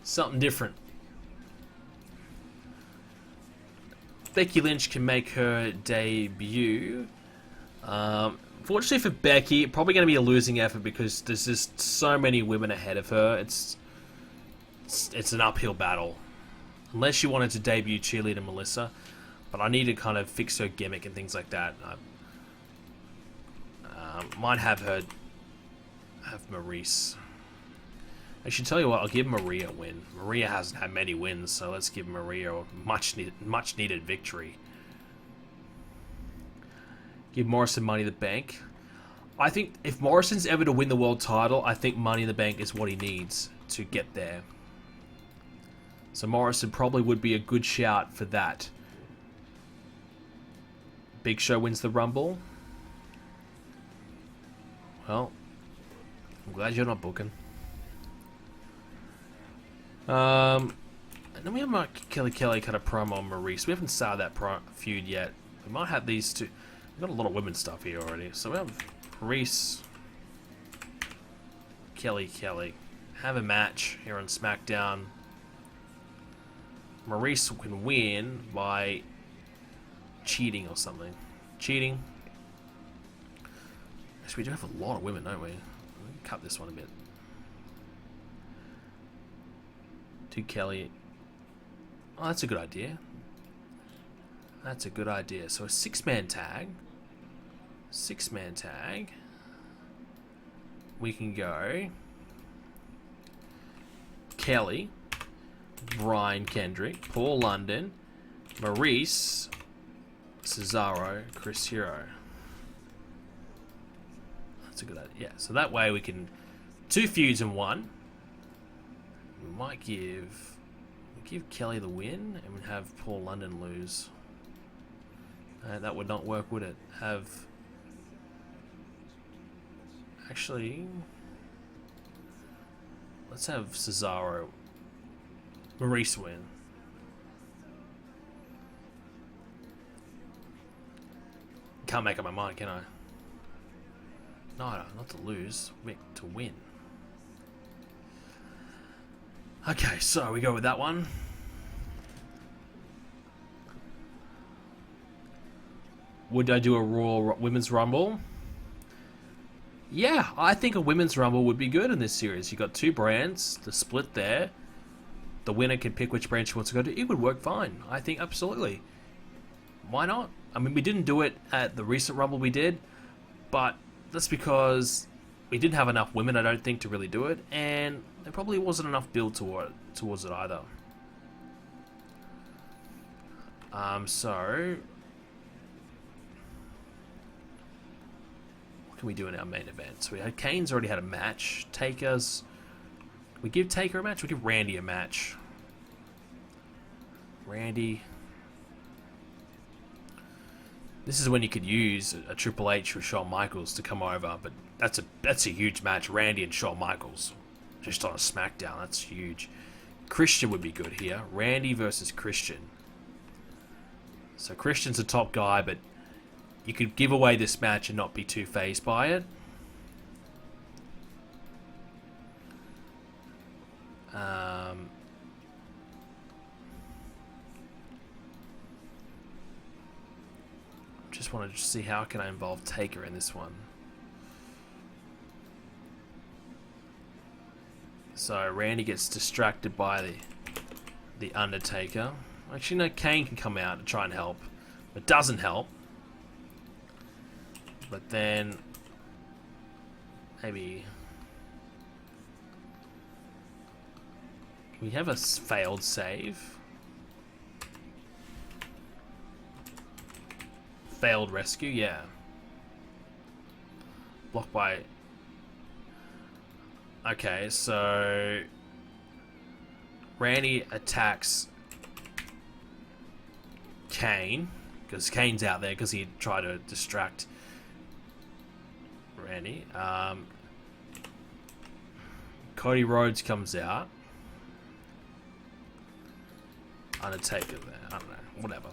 Something different. Becky Lynch can make her debut. Fortunately for Becky, probably going to be a losing effort because there's just so many women ahead of her. It's an uphill battle. Unless she wanted to debut Cheerleader Melissa. But I need to kind of fix her gimmick and things like that. Might have her... have Maurice. I should tell you what, I'll give Maria a win. Maria hasn't had many wins, so let's give Maria a much needed victory. Give Morrison Money in the Bank. I think if Morrison's ever to win the world title, I think Money in the Bank is what he needs to get there. So Morrison probably would be a good shout for that. Big Show wins the Rumble. Well, I'm glad you're not booking. And then we have Mark Kelly cut a promo on Maurice. We haven't started that feud yet. We might have these two. We've got a lot of women's stuff here already. So we have Maurice, Kelly. Have a match here on SmackDown. Maurice can win by cheating or something. Cheating. Actually, we do have a lot of women, don't we? Let me cut this one a bit. To Kelly. Oh, that's a good idea. That's a good idea. So a six-man tag. Six-man tag. We can go Kelly, Brian Kendrick, Paul London, Maurice, Cesaro, Chris Hero. That's a good idea. Yeah, so that way we can... 2 feuds in one. We might give Kelly the win and we'd have Paul London lose. That would not work, would it? Actually, let's have Cesaro, Maurice win. Can't make up my mind, can I? No, not to lose, to win. Okay, so we go with that one. Would I do a Raw Women's Rumble? Yeah, I think a Women's Rumble would be good in this series. You got 2 brands, the split there. The winner can pick which brand she wants to go to. It would work fine. I think absolutely. Why not? I mean, we didn't do it at the recent Rumble we did, but that's because we didn't have enough women, I don't think, to really do it, and there probably wasn't enough build towards it either. So what can we do in our main event? So we had Kane's already had a match. Taker's. We give Taker a match. We give Randy a match. Randy. This is when you could use a Triple H with Shawn Michaels to come over, but that's a huge match. Randy and Shawn Michaels, just on a SmackDown. That's huge. Christian would be good here. Randy versus Christian. So Christian's the top guy, but you could give away this match and not be too fazed by it. Just wanted to see how can I involve Taker in this one. So Randy gets distracted by the Undertaker. Actually, no, Kane can come out and try and help. It doesn't help. But then maybe can we have a failed save? Failed rescue, yeah. Blocked by. Okay, so Randy attacks Kane because Kane's out there because he tried to distract Randy. Cody Rhodes comes out. Undertaker there. I don't know. Whatever.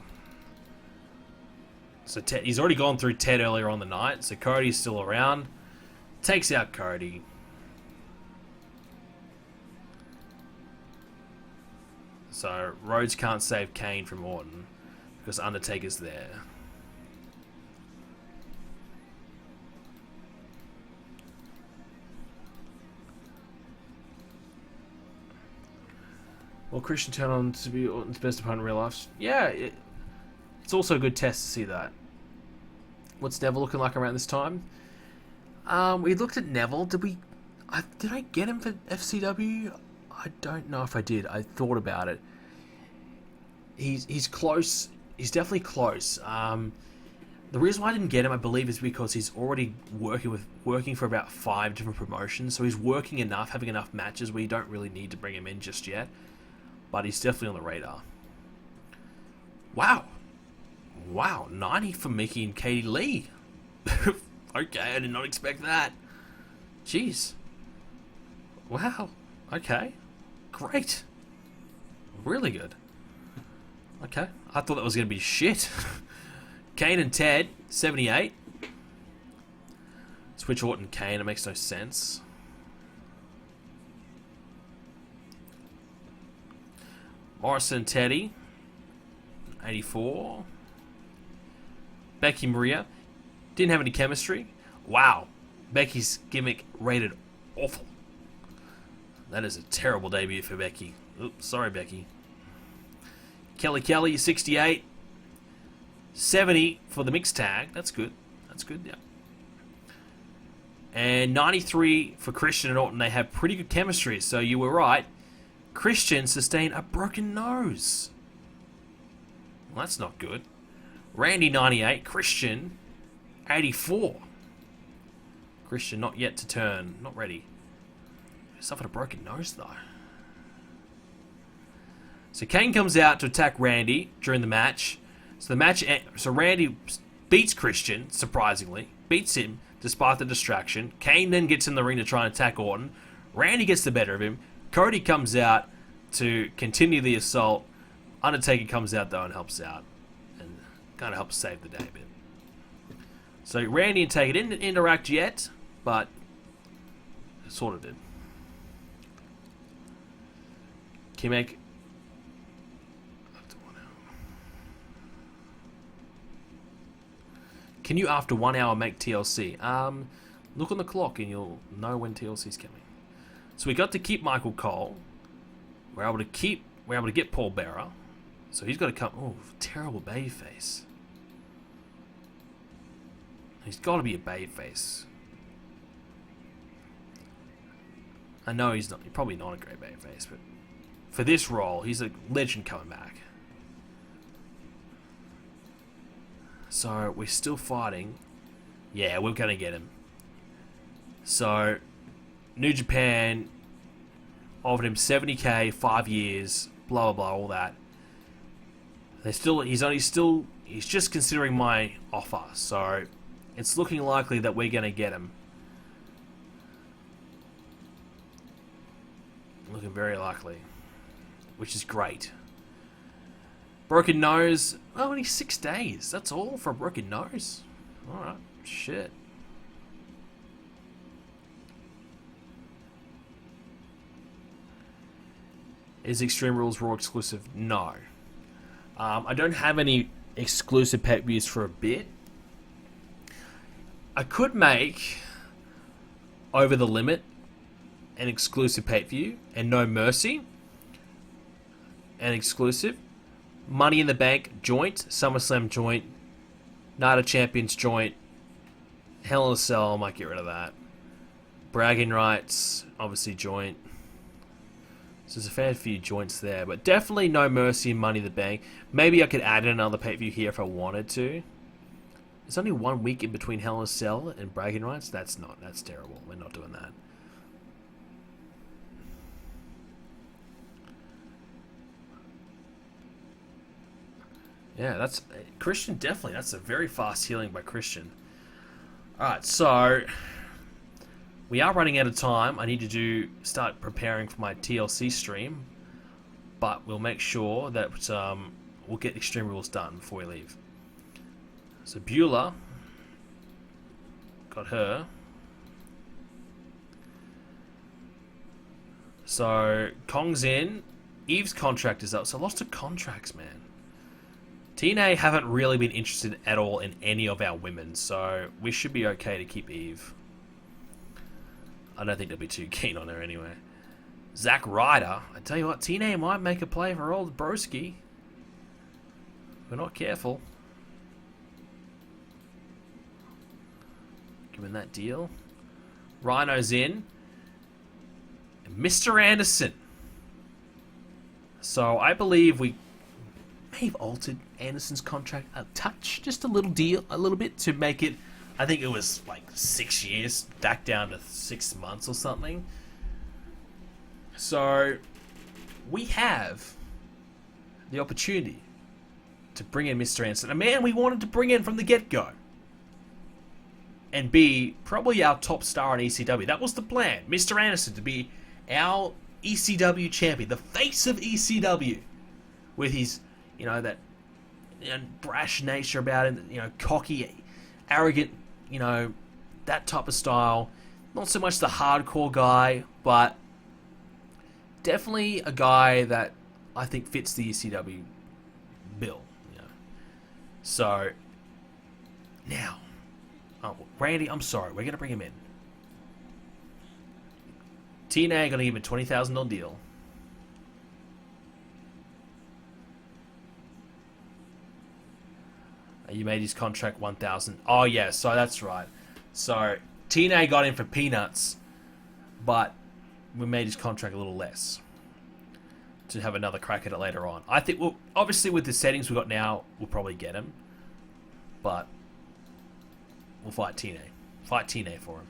So Ted, he's already gone through Ted earlier on the night, so Cody's still around. Takes out Cody. So Rhodes can't save Kane from Orton because Undertaker's there. Will Christian turn on to be Orton's best opponent in real life? Yeah, it's also a good test to see that. What's Neville looking like around this time? We looked at Neville. Did I get him for FCW? I don't know if I did. I thought about it. He's close. He's definitely close. The reason why I didn't get him, I believe, is because he's already working for about 5 different promotions. So he's working enough, having enough matches where you don't really need to bring him in just yet. But he's definitely on the radar. Wow, 90 for Mickey and Katie Lee. Okay, I did not expect that. Jeez. Wow. Okay. Great. Really good. Okay. I thought that was going to be shit. Kane and Ted, 78. Switch Orton Kane, it makes no sense. Morrison and Teddy, 84. Becky Maria, didn't have any chemistry. Wow. Becky's gimmick rated awful. That is a terrible debut for Becky. Oops, sorry, Becky. Kelly, 68. 70 for the mixed tag. That's good. Yeah. And 93 for Christian and Orton. They have pretty good chemistry, so you were right. Christian sustained a broken nose. Well, that's not good. Randy, 98. Christian, 84. Christian not yet to turn. Not ready. Suffered a broken nose, though. So Kane comes out to attack Randy during the match. So Randy beats Christian, surprisingly. Beats him despite the distraction. Kane then gets in the ring to try and attack Orton. Randy gets the better of him. Cody comes out to continue the assault. Undertaker comes out, though, and helps out. And kind of helps save the day a bit. So Randy and Taker didn't interact yet, but sort of did. Kimek. Can you, after 1 hour, make TLC? Look on the clock and you'll know when TLC's coming. So we got to keep Michael Cole. We're able to get Paul Bearer. So he's got to come. Oh, terrible babyface. He's got to be a babyface. I know he's probably not a great babyface, but for this role, he's a legend coming back. So we're still fighting. Yeah, we're gonna get him. So New Japan offered him $70K, 5 years, blah blah blah, all that. He's just considering my offer, so it's looking likely that we're gonna get him. Looking very likely, which is great. Broken nose, only 6 days. That's all for a broken nose. All right, shit. Is Extreme Rules Raw exclusive? No. I don't have any exclusive pay-per-views for a bit. I could make Over the Limit an exclusive pay-per-view, and No Mercy an exclusive. Money in the Bank joint, SummerSlam joint, Night of Champions joint, Hell in a Cell, I might get rid of that. Bragging Rights, obviously joint. So there's a fair few joints there, but definitely No Mercy and Money in the Bank. Maybe I could add in another pay-per-view here if I wanted to. There's only 1 week in between Hell in a Cell and Bragging Rights. That's terrible. We're not doing that. Yeah, that's Christian, definitely. That's a very fast healing by Christian. Alright, so we are running out of time. I need to start preparing for my TLC stream, but we'll make sure that we'll get Extreme Rules done before we leave. So Beulah got her. So Kong's in. Eve's contract is up. So lots of contracts, man. TNA haven't really been interested at all in any of our women, so we should be okay to keep Eve. I don't think they'll be too keen on her anyway. Zack Ryder, I tell you what, TNA might make a play for old Broski. We're not careful. Given that deal. Rhino's in. And Mr. Anderson. So I believe we may have altered Anderson's contract a touch, just a little bit to make it, I think it was like 6 years, back down to 6 months or something. So we have the opportunity to bring in Mr. Anderson, a man we wanted to bring in from the get-go, and be probably our top star in ECW. That was the plan. Mr. Anderson to be our ECW champion, the face of ECW, with his, that brash nature about it, cocky, arrogant, that type of style. Not so much the hardcore guy, but definitely a guy that I think fits the ECW bill. So now, Randy, I'm sorry, we're gonna bring him in. TNA are gonna give him a $20,000 deal. You made his contract $1,000. Oh yeah, so that's right. So TNA got him for peanuts, but we made his contract a little less to have another crack at it later on. I think, well, obviously with the settings we got now, we'll probably get him, but we'll fight TNA. Fight TNA for him.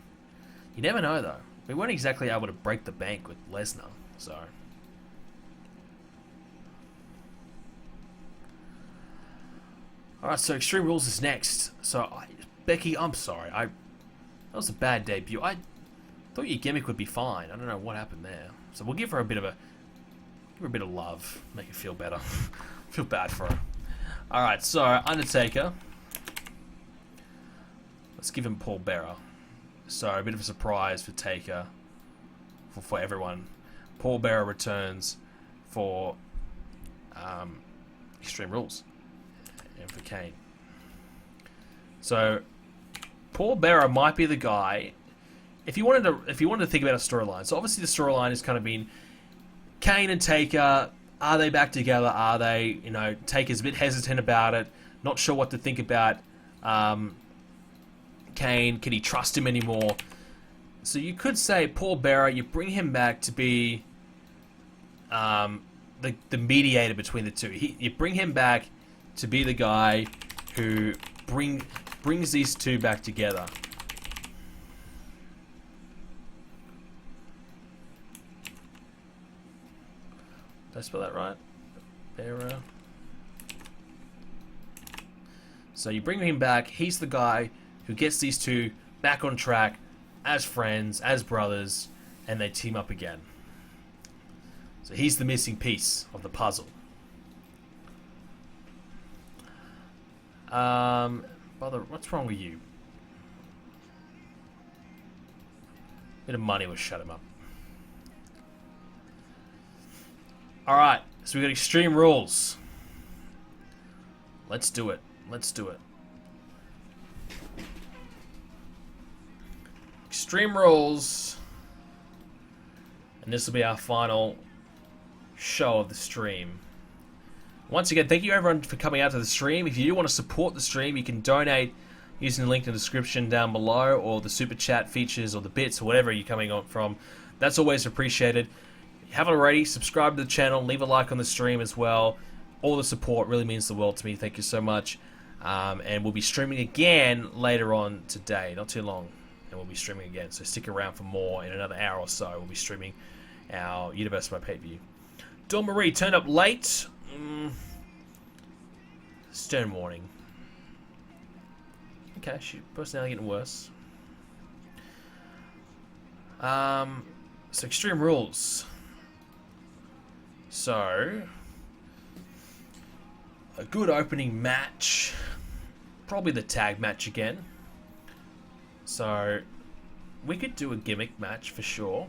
You never know though. We weren't exactly able to break the bank with Lesnar, so. Alright, so Extreme Rules is next. So, Becky, I'm sorry. That was a bad debut. I thought your gimmick would be fine. I don't know what happened there. So we'll give her a bit of love. Make her feel better. Feel bad for her. Alright, so Undertaker. Let's give him Paul Bearer. So, a bit of a surprise for Taker. For everyone. Paul Bearer returns for Extreme Rules. And for Kane. So Paul Bearer might be the guy. If you wanted to think about a storyline, so obviously the storyline has kind of been Kane and Taker. Are they back together? Are they? Taker's a bit hesitant about it, not sure what to think about Kane? Can he trust him anymore? So you could say Paul Bearer, you bring him back to be the mediator between the two. You bring him back to be the guy who brings these two back together. Did I spell that right? Bearer. So you bring him back. He's the guy who gets these two back on track as friends, as brothers, and they team up again. So he's the missing piece of the puzzle. Brother, what's wrong with you? Bit of money will shut him up. Alright, so we got Extreme Rules. Let's do it. Let's do it. Extreme Rules. And this will be our final show of the stream. Once again, thank you everyone for coming out to the stream. If you do want to support the stream, you can donate using the link in the description down below, or the super chat features, or the bits, or whatever you're coming on from. That's always appreciated. If you haven't already, subscribe to the channel, leave a like on the stream as well. All the support really means the world to me. Thank you so much. And we'll be streaming again later on today, not too long, and we'll be streaming again. So stick around for more. In another hour or so, we'll be streaming our Universe by pay-per-view. Dawn Marie turned up late. Stern warning. Okay, she personality getting worse. So Extreme Rules. So a good opening match. Probably the tag match again. So we could do a gimmick match for sure.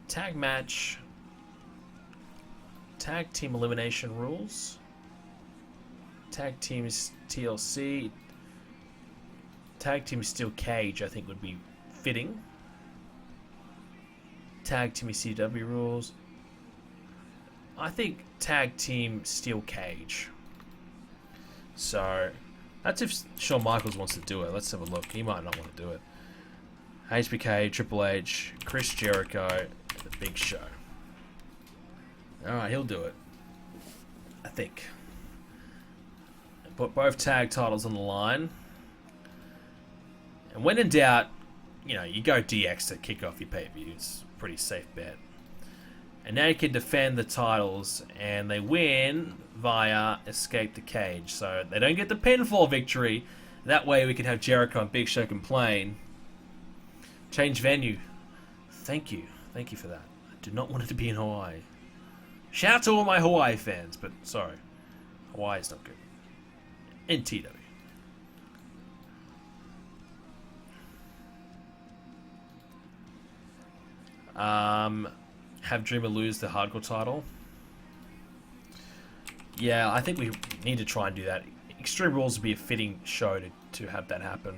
Tag match. Tag team elimination rules. Tag teams TLC. Tag team steel cage I think would be fitting. Tag team CW rules. I think tag team steel cage. So that's if Shawn Michaels wants to do it. Let's have a look. He might not want to do it. HBK, Triple H, Chris Jericho, The Big Show. Alright, he'll do it. I think. Put both tag titles on the line. And when in doubt, you know, you go DX to kick off your pay-per-view. It's a pretty safe bet. And now you can defend the titles, and they win via Escape the Cage. So they don't get the pinfall victory. That way we can have Jericho and Big Show complain. Change venue. Thank you. Thank you for that. I did not want it to be in Hawaii. Shout out to all my Hawaii fans, but sorry. Hawaii's not good. In TW. Have Dreamer lose the hardcore title. Yeah, I think we need to try and do that. Extreme Rules would be a fitting show to have that happen.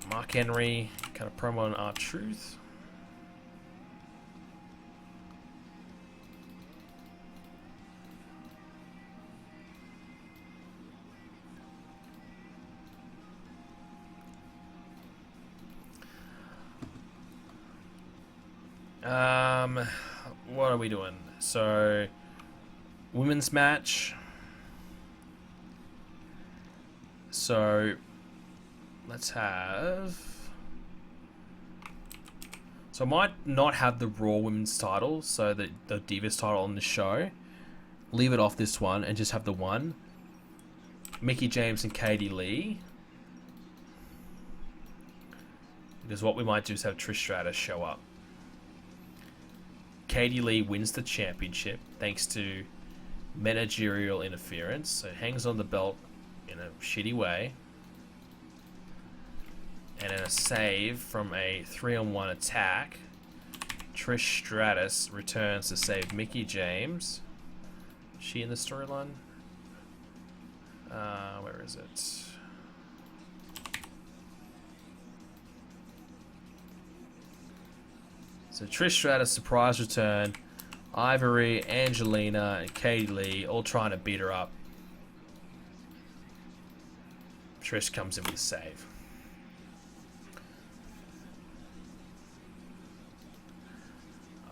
Mark Henry, kind of promo on R-Truth. What are we doing? So, women's match. So, let's have... So I might not have the Raw Women's title, so the Divas title on the show. Leave it off this one and just have the one. Mickie James and Katie Lee. Because what we might do is have Trish Stratus show up. Katie Lee wins the championship thanks to managerial interference. So hangs on the belt in a shitty way. And in a save from a 3-on-1 attack, Trish Stratus returns to save Mickie James. Is she in the storyline? Where is it? So Trish Stratus surprise return. Ivory, Angelina, and Katie Lee all trying to beat her up. Trish comes in with a save.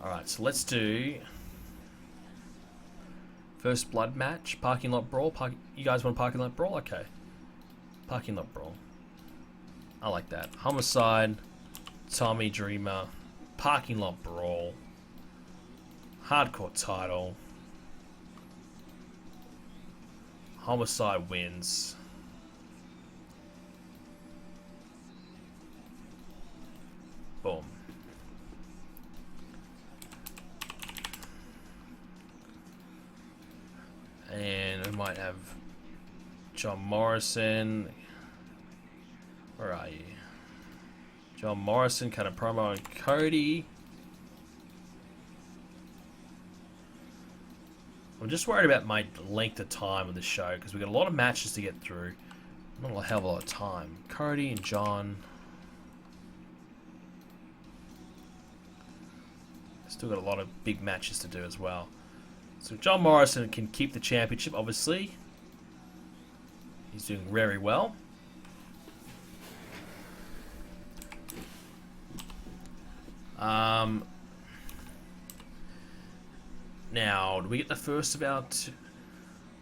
Alright, so let's do first blood match, parking lot brawl. You guys want parking lot brawl? Okay. Parking lot brawl. I like that. Homicide, Tommy Dreamer, parking lot brawl, hardcore title. Homicide wins. Boom. And we might have John Morrison. Where are you? John Morrison cut a promo on Cody. I'm just worried about my length of time of the show because we've got a lot of matches to get through. Not a hell of a lot of time. Cody and John. Still got a lot of big matches to do as well. So John Morrison can keep the championship, obviously. He's doing very well. Now, do we get the first of our...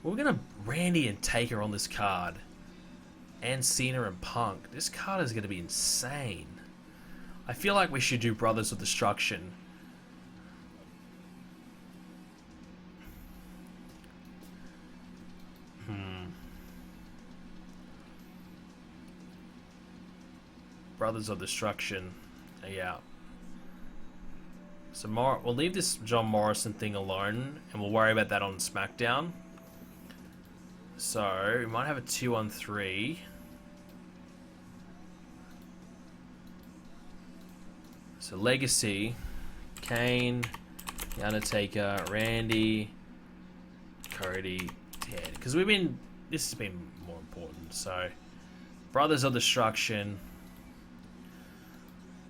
We're going to Randy and Taker on this card. And Cena and Punk. This card is going to be insane. I feel like we should do Brothers of Destruction. Brothers of Destruction. Yeah. So we'll leave this John Morrison thing alone, and we'll worry about that on SmackDown. So we might have a 2-on-3. So Legacy, Kane, The Undertaker, Randy, Cody, Ted. Because this has been more important. So Brothers of Destruction.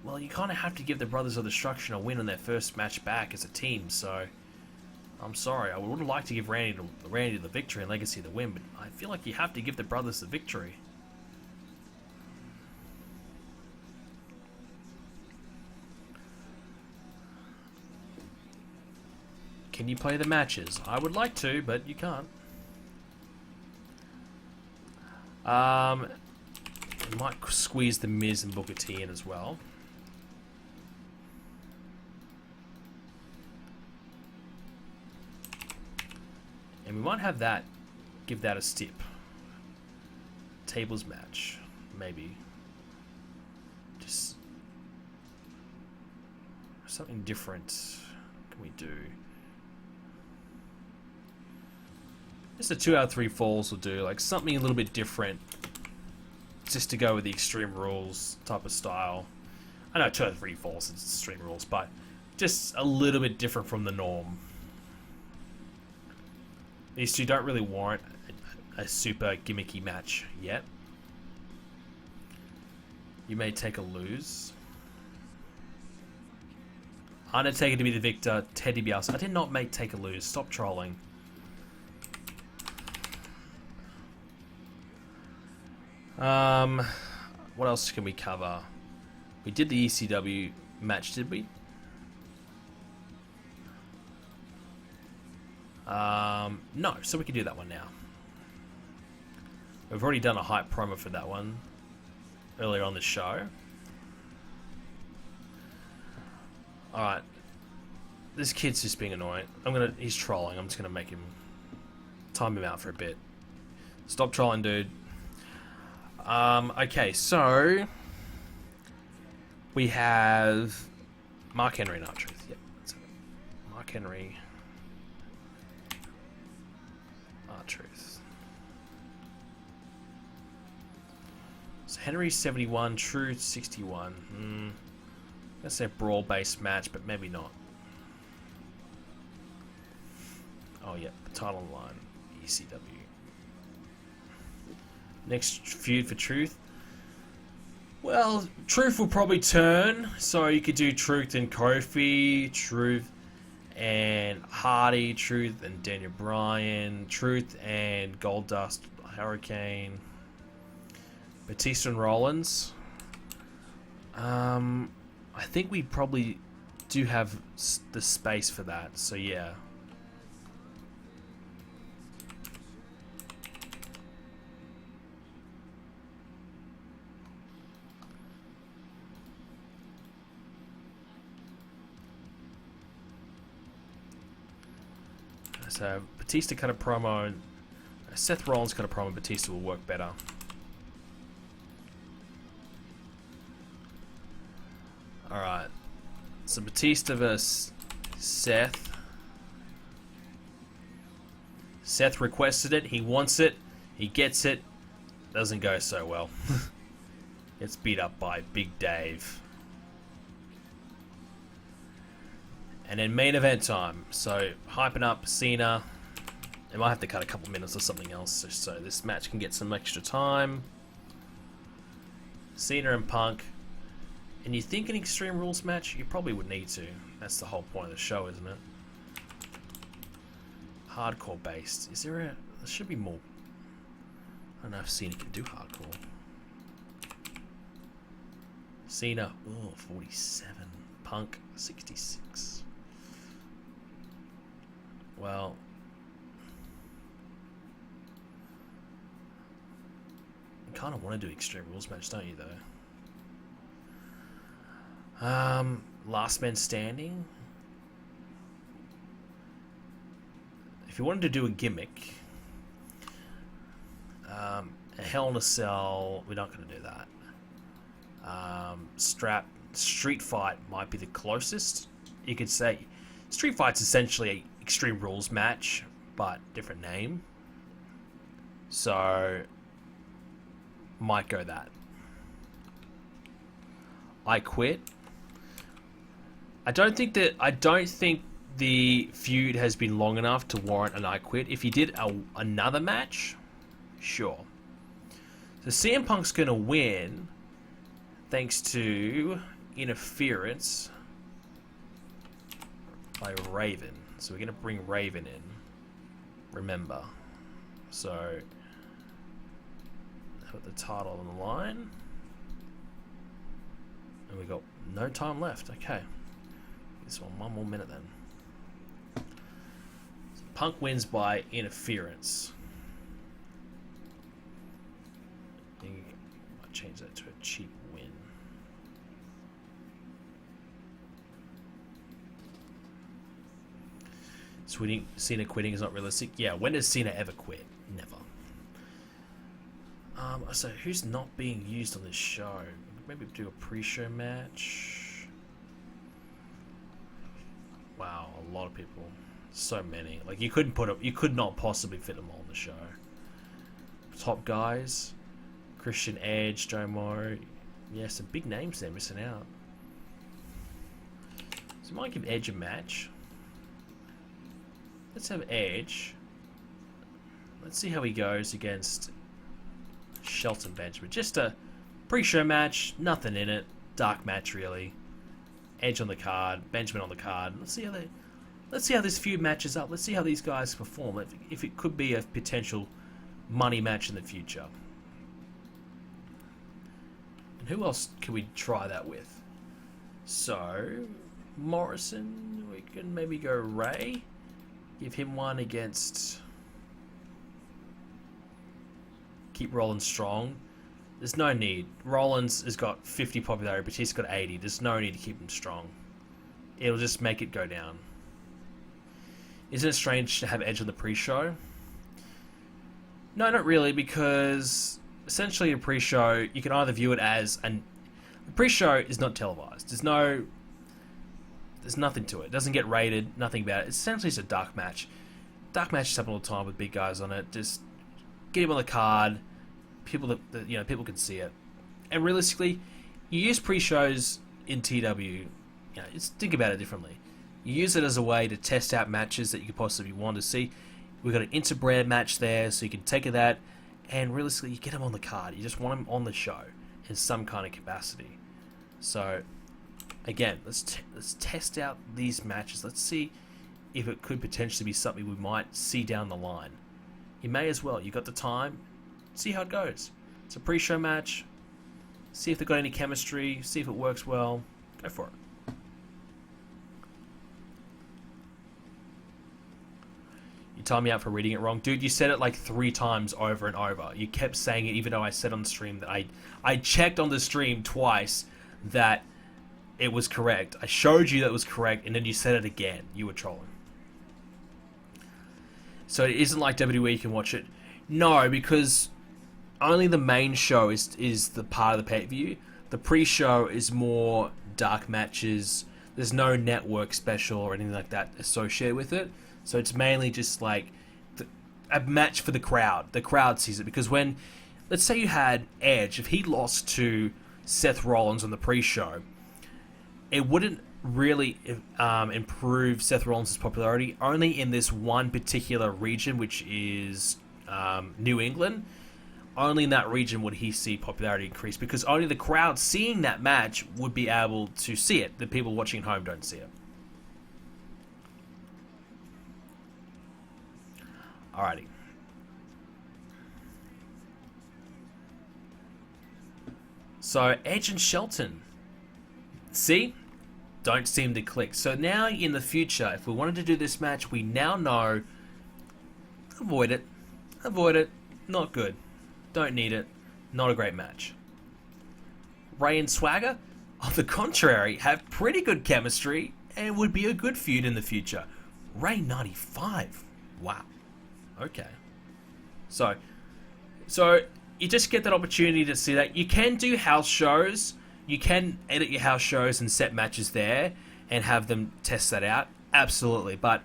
Well, you kind of have to give the Brothers of Destruction a win on their first match back as a team, so I'm sorry. I would like to give Randy the victory and Legacy the win, but I feel like you have to give the Brothers the victory. Can you play the matches? I would like to, but you can't. You might squeeze the Miz and Booker T in as well. And we might have that, give that a stip. Tables match, maybe. Just something different can we do? Just a 2-out-3 falls will do, like something a little bit different. Just to go with the Extreme Rules type of style. I know 2-out-3 falls is Extreme Rules, but just a little bit different from the norm. These two don't really warrant a super gimmicky match yet. You may take a lose. Undertaker to be the victor, Teddy Bias. I did not make take a lose. Stop trolling. What else can we cover? We did the ECW match, did we? No, so we can do that one now. We've already done a hype promo for that one earlier on the show. Alright. This kid's just being annoying. He's trolling. I'm just gonna make him time him out for a bit. Stop trolling, dude. Okay, so we have Mark Henry and R-Truth. Yep, that's it. Mark Henry, R-Truth. So Henry 71, Truth 61. I'm gonna say brawl-based match, but maybe not. Oh yeah, title line, ECW. Next feud for Truth. Well, Truth will probably turn, so you could do Truth and Kofi, Truth and Hardy, Truth and Daniel Bryan, Truth and Goldust Hurricane, Batista and Rollins. I think we probably do have the space for that, so yeah. So Batista cut a promo, and Seth Rollins cut a promo. Batista will work better. All right. So Batista versus Seth. Seth requested it. He wants it. He gets it. Doesn't go so well. Gets beat up by Big Dave. And then main event time. So hyping up Cena. They might have to cut a couple minutes or something else so this match can get some extra time. Cena and Punk. And you think an Extreme Rules match? You probably would need to. That's the whole point of the show, isn't it? Hardcore based. Is there a... There should be more... I don't know if Cena can do hardcore. Cena, oh, 47. Punk, 66. Well... You kind of want to do Extreme Rules match, don't you, though? Last man standing. If you wanted to do a gimmick, a Hell in a Cell, we're not going to do that. Street Fight might be the closest. You could say Street Fight's essentially a Extreme Rules match, but different name. So, might go that. I Quit. I don't think the feud has been long enough to warrant an I Quit. If you did another match, sure. So CM Punk's going to win thanks to interference by Raven. So we're going to bring Raven in. Remember. So put the title on the line. And we got no time left. Okay. This one more minute then. So Punk wins by interference. I think I might change that to a cheap win. Cena quitting is not realistic. Yeah, when does Cena ever quit? Never. So who's not being used on this show? Maybe do a pre-show match. Wow, a lot of people. So many. Like you could not possibly fit them all on the show. Top guys. Christian Edge, Joe Moore. Yeah, some big names there missing out. So we might give Edge a match. Let's have Edge. Let's see how he goes against Shelton Benjamin. Just a pre-show match, nothing in it. Dark match, really. Edge on the card, Benjamin on the card. Let's see how this feud matches up. Let's see how these guys perform. If it could be a potential money match in the future. And who else can we try that with? So, Morrison. We can maybe go Ray. Give him one against... Keep Rollins strong. There's no need. Rollins has got 50 popularity, but he's got 80. There's no need to keep him strong. It'll just make it go down. Isn't it strange to have Edge on the pre-show? No, not really, because essentially a pre-show, you can either view it as a pre-show is not televised. There's nothing to it. It doesn't get rated, nothing about it. It's essentially just a dark match. Dark matches happen all the time with big guys on it. Just get him on the card. People people can see it. And realistically, you use pre-shows in TW. Just think about it differently. You use it as a way to test out matches that you could possibly want to see. We've got an inter-brand match there, so you can take that, and realistically, you get them on the card. You just want them on the show in some kind of capacity. So, again, let's test out these matches. Let's see if it could potentially be something we might see down the line. You may as well. You got the time. See how it goes. It's a pre-show match. See if they've got any chemistry. See if it works well. Go for it. You timed me out for reading it wrong. Dude, you said it like 3 times over and over. You kept saying it even though I said on the stream that I checked on the stream twice that it was correct. I showed you that it was correct, and then you said it again. You were trolling. So it isn't like WWE, you can watch it. No, because only the main show is the part of the pay-per-view. The pre-show is more dark matches. There's no network special or anything like that associated with it. So it's mainly just like a match for the crowd. The crowd sees it. Because when, let's say you had Edge, if he lost to Seth Rollins on the pre-show, it wouldn't really improve Seth Rollins' popularity. Only in this one particular region, which is New England. Only in that region would he see popularity increase, because only the crowd seeing that match would be able to see it. The people watching at home don't see it. Alrighty. So, Edge and Shelton. See? Don't seem to click. So now, in the future, if we wanted to do this match, we now know... Avoid it. Avoid it. Not good. Don't need it. Not a great match. Ray and Swagger, on the contrary, have pretty good chemistry and would be a good feud in the future. Ray 95. Wow. Okay. So you just get that opportunity to see that. You can do house shows. You can edit your house shows and set matches there and have them test that out. Absolutely. But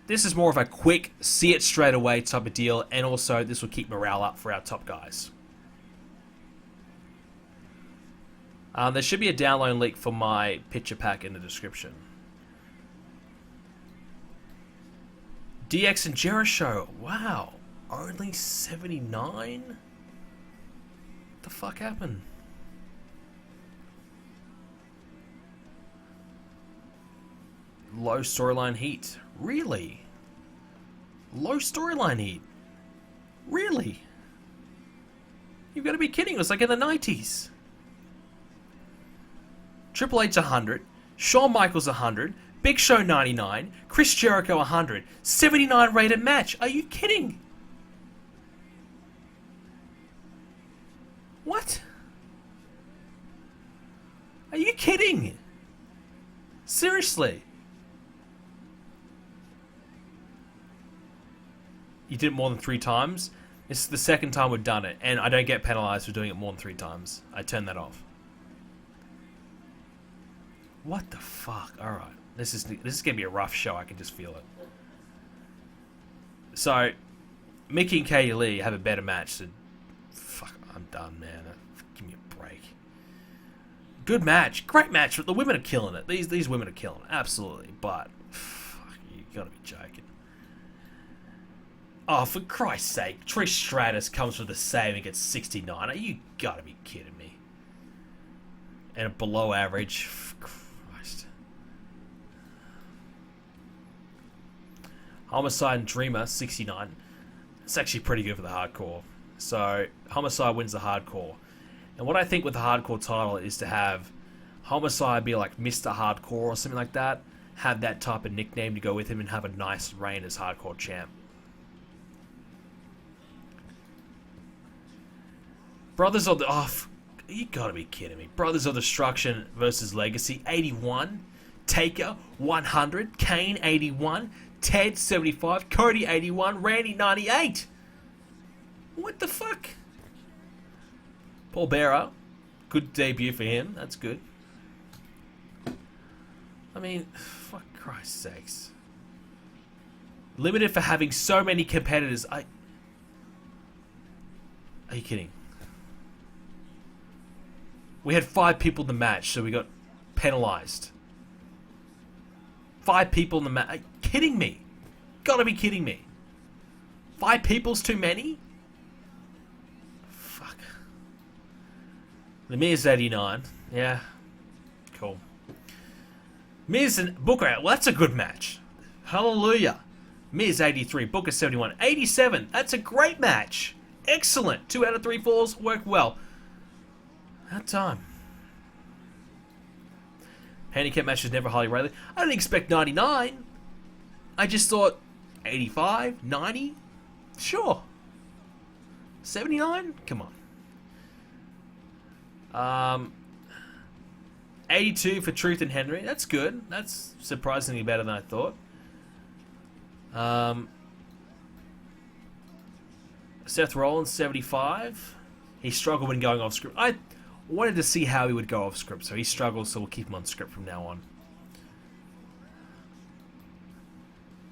this is more of a quick, see it straight away type of deal. And also, this will keep morale up for our top guys. There should be a download link for my picture pack in the description. DX and Jericho. Wow. Only 79? What the fuck happened? Low storyline heat. Really? Low storyline heat. Really? You've got to be kidding. It was like in the 90s. Triple H 100. Shawn Michaels 100. Big Show 99. Chris Jericho 100. 79 rated match. Are you kidding? What? Are you kidding? Seriously? You did it more than 3 times? This is the second time we've done it, and I don't get penalized for doing it more than 3 times. I turn that off. What the fuck? Alright. This is going to be a rough show, I can just feel it. So, Mickey and Katie Lee have a better match, so... Fuck, I'm done, man. Give me a break. Good match. Great match. The women are killing it. These women are killing it. Absolutely. But, fuck, you gotta be joking. Oh, for Christ's sake. Trish Stratus comes with a save and gets 69. Are you gotta be kidding me? And a below average. Christ. Homicide and Dreamer, 69. It's actually pretty good for the hardcore. So, Homicide wins the hardcore. And what I think with the hardcore title is to have Homicide be like Mr. Hardcore or something like that. Have that type of nickname to go with him and have a nice reign as hardcore champ. Brothers of the... Oh, you gotta be kidding me. Brothers of Destruction versus Legacy, 81. Taker, 100. Kane, 81. Ted, 75. Cody, 81. Randy, 98. What the fuck? Paul Bearer. Good debut for him. That's good. I mean, fuck Christ's sakes. Limited for having so many competitors. Are you kidding? We had 5 people in the match, so we got penalized. 5 people in the match. Are you kidding me? Gotta be kidding me. 5 people's too many? Fuck. The Miz 89. Yeah. Cool. Miz and Booker. Well, that's a good match. Hallelujah. Miz 83. Booker 71. 87. That's a great match. Excellent. 2 out of 3 falls worked well. That time. Handicap matches never highly rated. I didn't expect 99. I just thought 85, 90. Sure. 79? Come on. 82 for Truth and Henry. That's good. That's surprisingly better than I thought. Seth Rollins, 75. He struggled when going off script. I wanted to see how he would go off script, so he struggled, so we'll keep him on script from now on.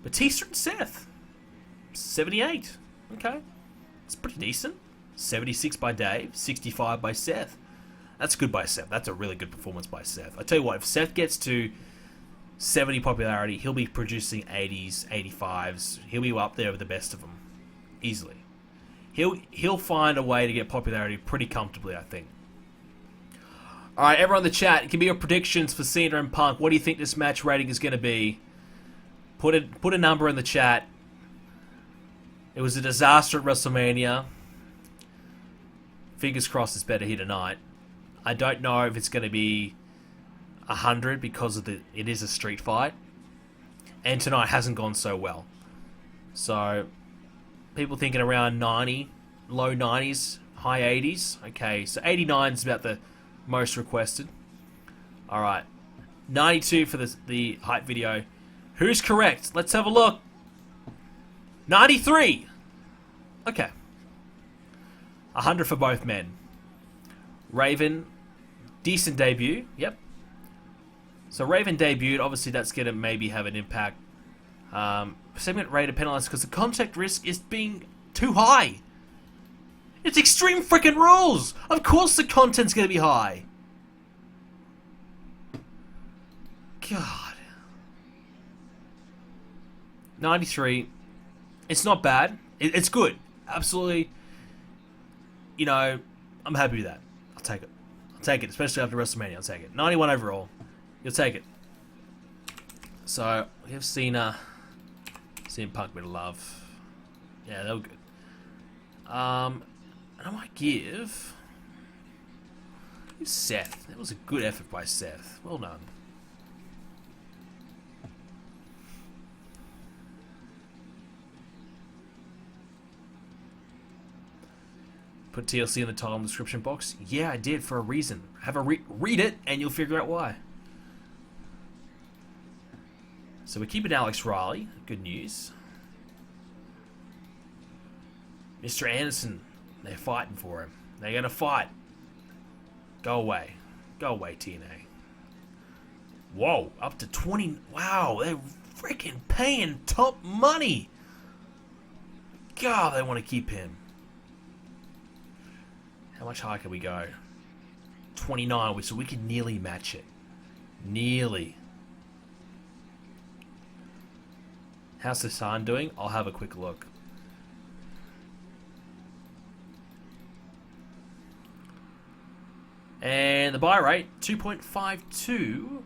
Batista and Seth, 78. Okay. It's pretty decent. 76 by Dave, 65 by Seth. That's good by Seth. That's a really good performance by Seth. I tell you what, if Seth gets to 70 popularity, he'll be producing 80s, 85s. He'll be up there with the best of them. Easily. He'll find a way to get popularity pretty comfortably, I think. Alright, everyone in the chat, give me your predictions for Cena and Punk. What do you think this match rating is going to be? Put a number in the chat. It was a disaster at WrestleMania. Fingers crossed it's better here tonight. I don't know if it's going to be 100 because of it is a street fight. And tonight hasn't gone so well. So, people thinking around 90, low 90s, high 80s. Okay, so 89 is about the most requested. Alright. 92 for the hype video. Who's correct? Let's have a look. 93. Okay. 100 for both men. Raven, decent debut. Yep. So Raven debuted. Obviously, that's going to maybe have an impact. Segment rated penalized because the contact risk is being too high. It's Extreme freaking Rules. Of course, the content's going to be high. God. 93. It's not bad. It's good. Absolutely. You know, I'm happy with that. I'll take it. I'll take it, especially after WrestleMania. I'll take it. 91 overall. You'll take it. So, we have Cena. CM Punk, bit of love. Yeah, they were good. And I might give Seth. That was a good effort by Seth. Well done. Put TLC in the title and description box? Yeah, I did, for a reason. Have a read it, and you'll figure out why. So we're keeping Alex Riley. Good news. Mr. Anderson, they're fighting for him. They're going to fight. Go away. Go away, TNA. Whoa, up to 20. Wow, they're freaking paying top money. God, they want to keep him. How much higher can we go? 29, so we can nearly match it. Nearly. How's Hassan doing? I'll have a quick look. And the buy rate, 2.52.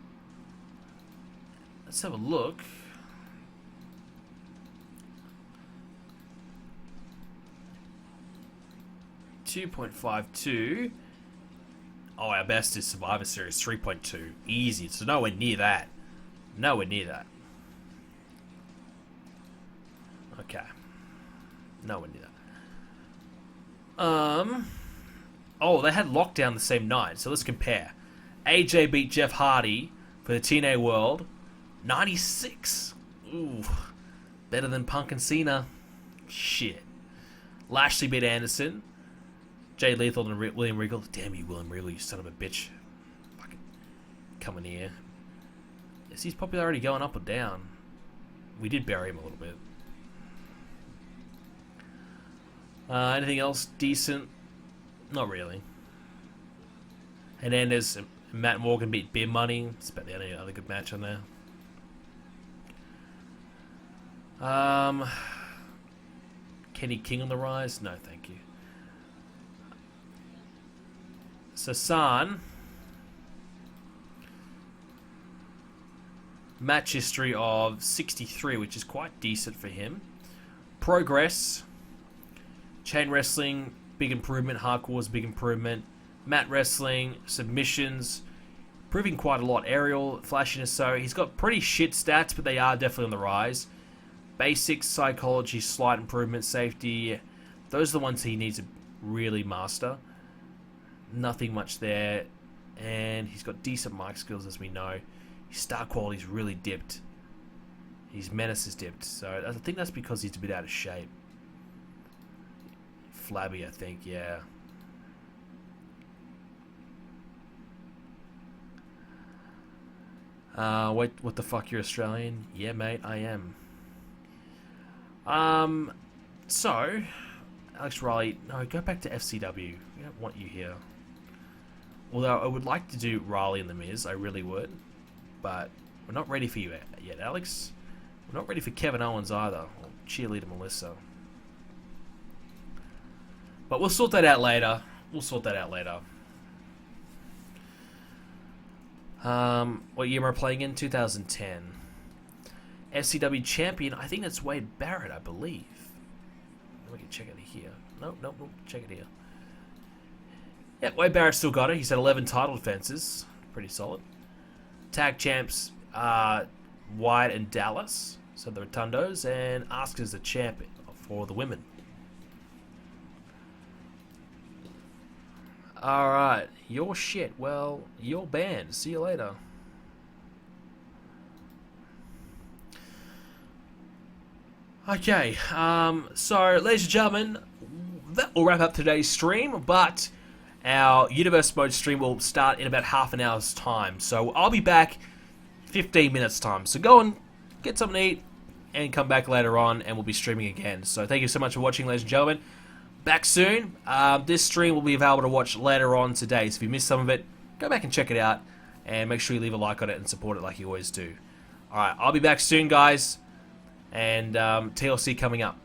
Let's have a look. .52. Oh, our best is Survivor Series 3.2. Easy. So nowhere near that. Nowhere near that. Okay. Nowhere near that. Oh, they had Lockdown the same night. So let's compare. AJ beat Jeff Hardy for the TNA World. 96. Ooh. Better than Punk and Cena. Shit. Lashley beat Anderson. Jay Lethal and William Regal. Damn you, William Regal, you son of a bitch. Fucking coming here. Is his popularity going up or down? We did bury him a little bit. Anything else decent? Not really. And then there's Matt Morgan beat Beer Money. It's about the only other good match on there. Kenny King on the rise? No, thank you. Sasan. Match history of 63, which is quite decent for him. Progress. Chain wrestling, big improvement. Hardcore's big improvement. Mat wrestling, submissions, improving quite a lot. Aerial, flashiness, so he's got pretty shit stats, but they are definitely on the rise. Basics, psychology, slight improvement, safety, those are the ones he needs to really master. Nothing much there. And he's got decent mic skills, as we know. His star quality's really dipped. His menace is dipped, so I think that's because he's a bit out of shape. Flabby, I think, yeah. Wait, what the fuck, you're Australian? Yeah, mate, I am. So, Alex Riley, no, go back to FCW. We don't want you here. Although, I would like to do Riley and The Miz, I really would. But, we're not ready for you yet, Alex. We're not ready for Kevin Owens either, or Cheerleader Melissa. But we'll sort that out later. What year am I playing in? 2010. FCW champion, I think that's Wade Barrett, I believe. We can check it here. Nope, check it here. Yeah, Wade Barrett still got it. He's had 11 title defenses. Pretty solid. Tag champs, Wyatt and Dallas, so the Rotundos, and Asuka's the champion for the women. Alright, your shit. Well, you're banned. See you later. Okay, so, ladies and gentlemen, that will wrap up today's stream, but our Universe Mode stream will start in about half an hour's time. So, I'll be back 15 minutes time. So, go and get something to eat and come back later on, and we'll be streaming again. So, thank you so much for watching, ladies and gentlemen. Back soon. This stream will be available to watch later on today, so if you missed some of it, go back and check it out, and make sure you leave a like on it and support it like you always do. Alright, I'll be back soon, guys, and TLC coming up.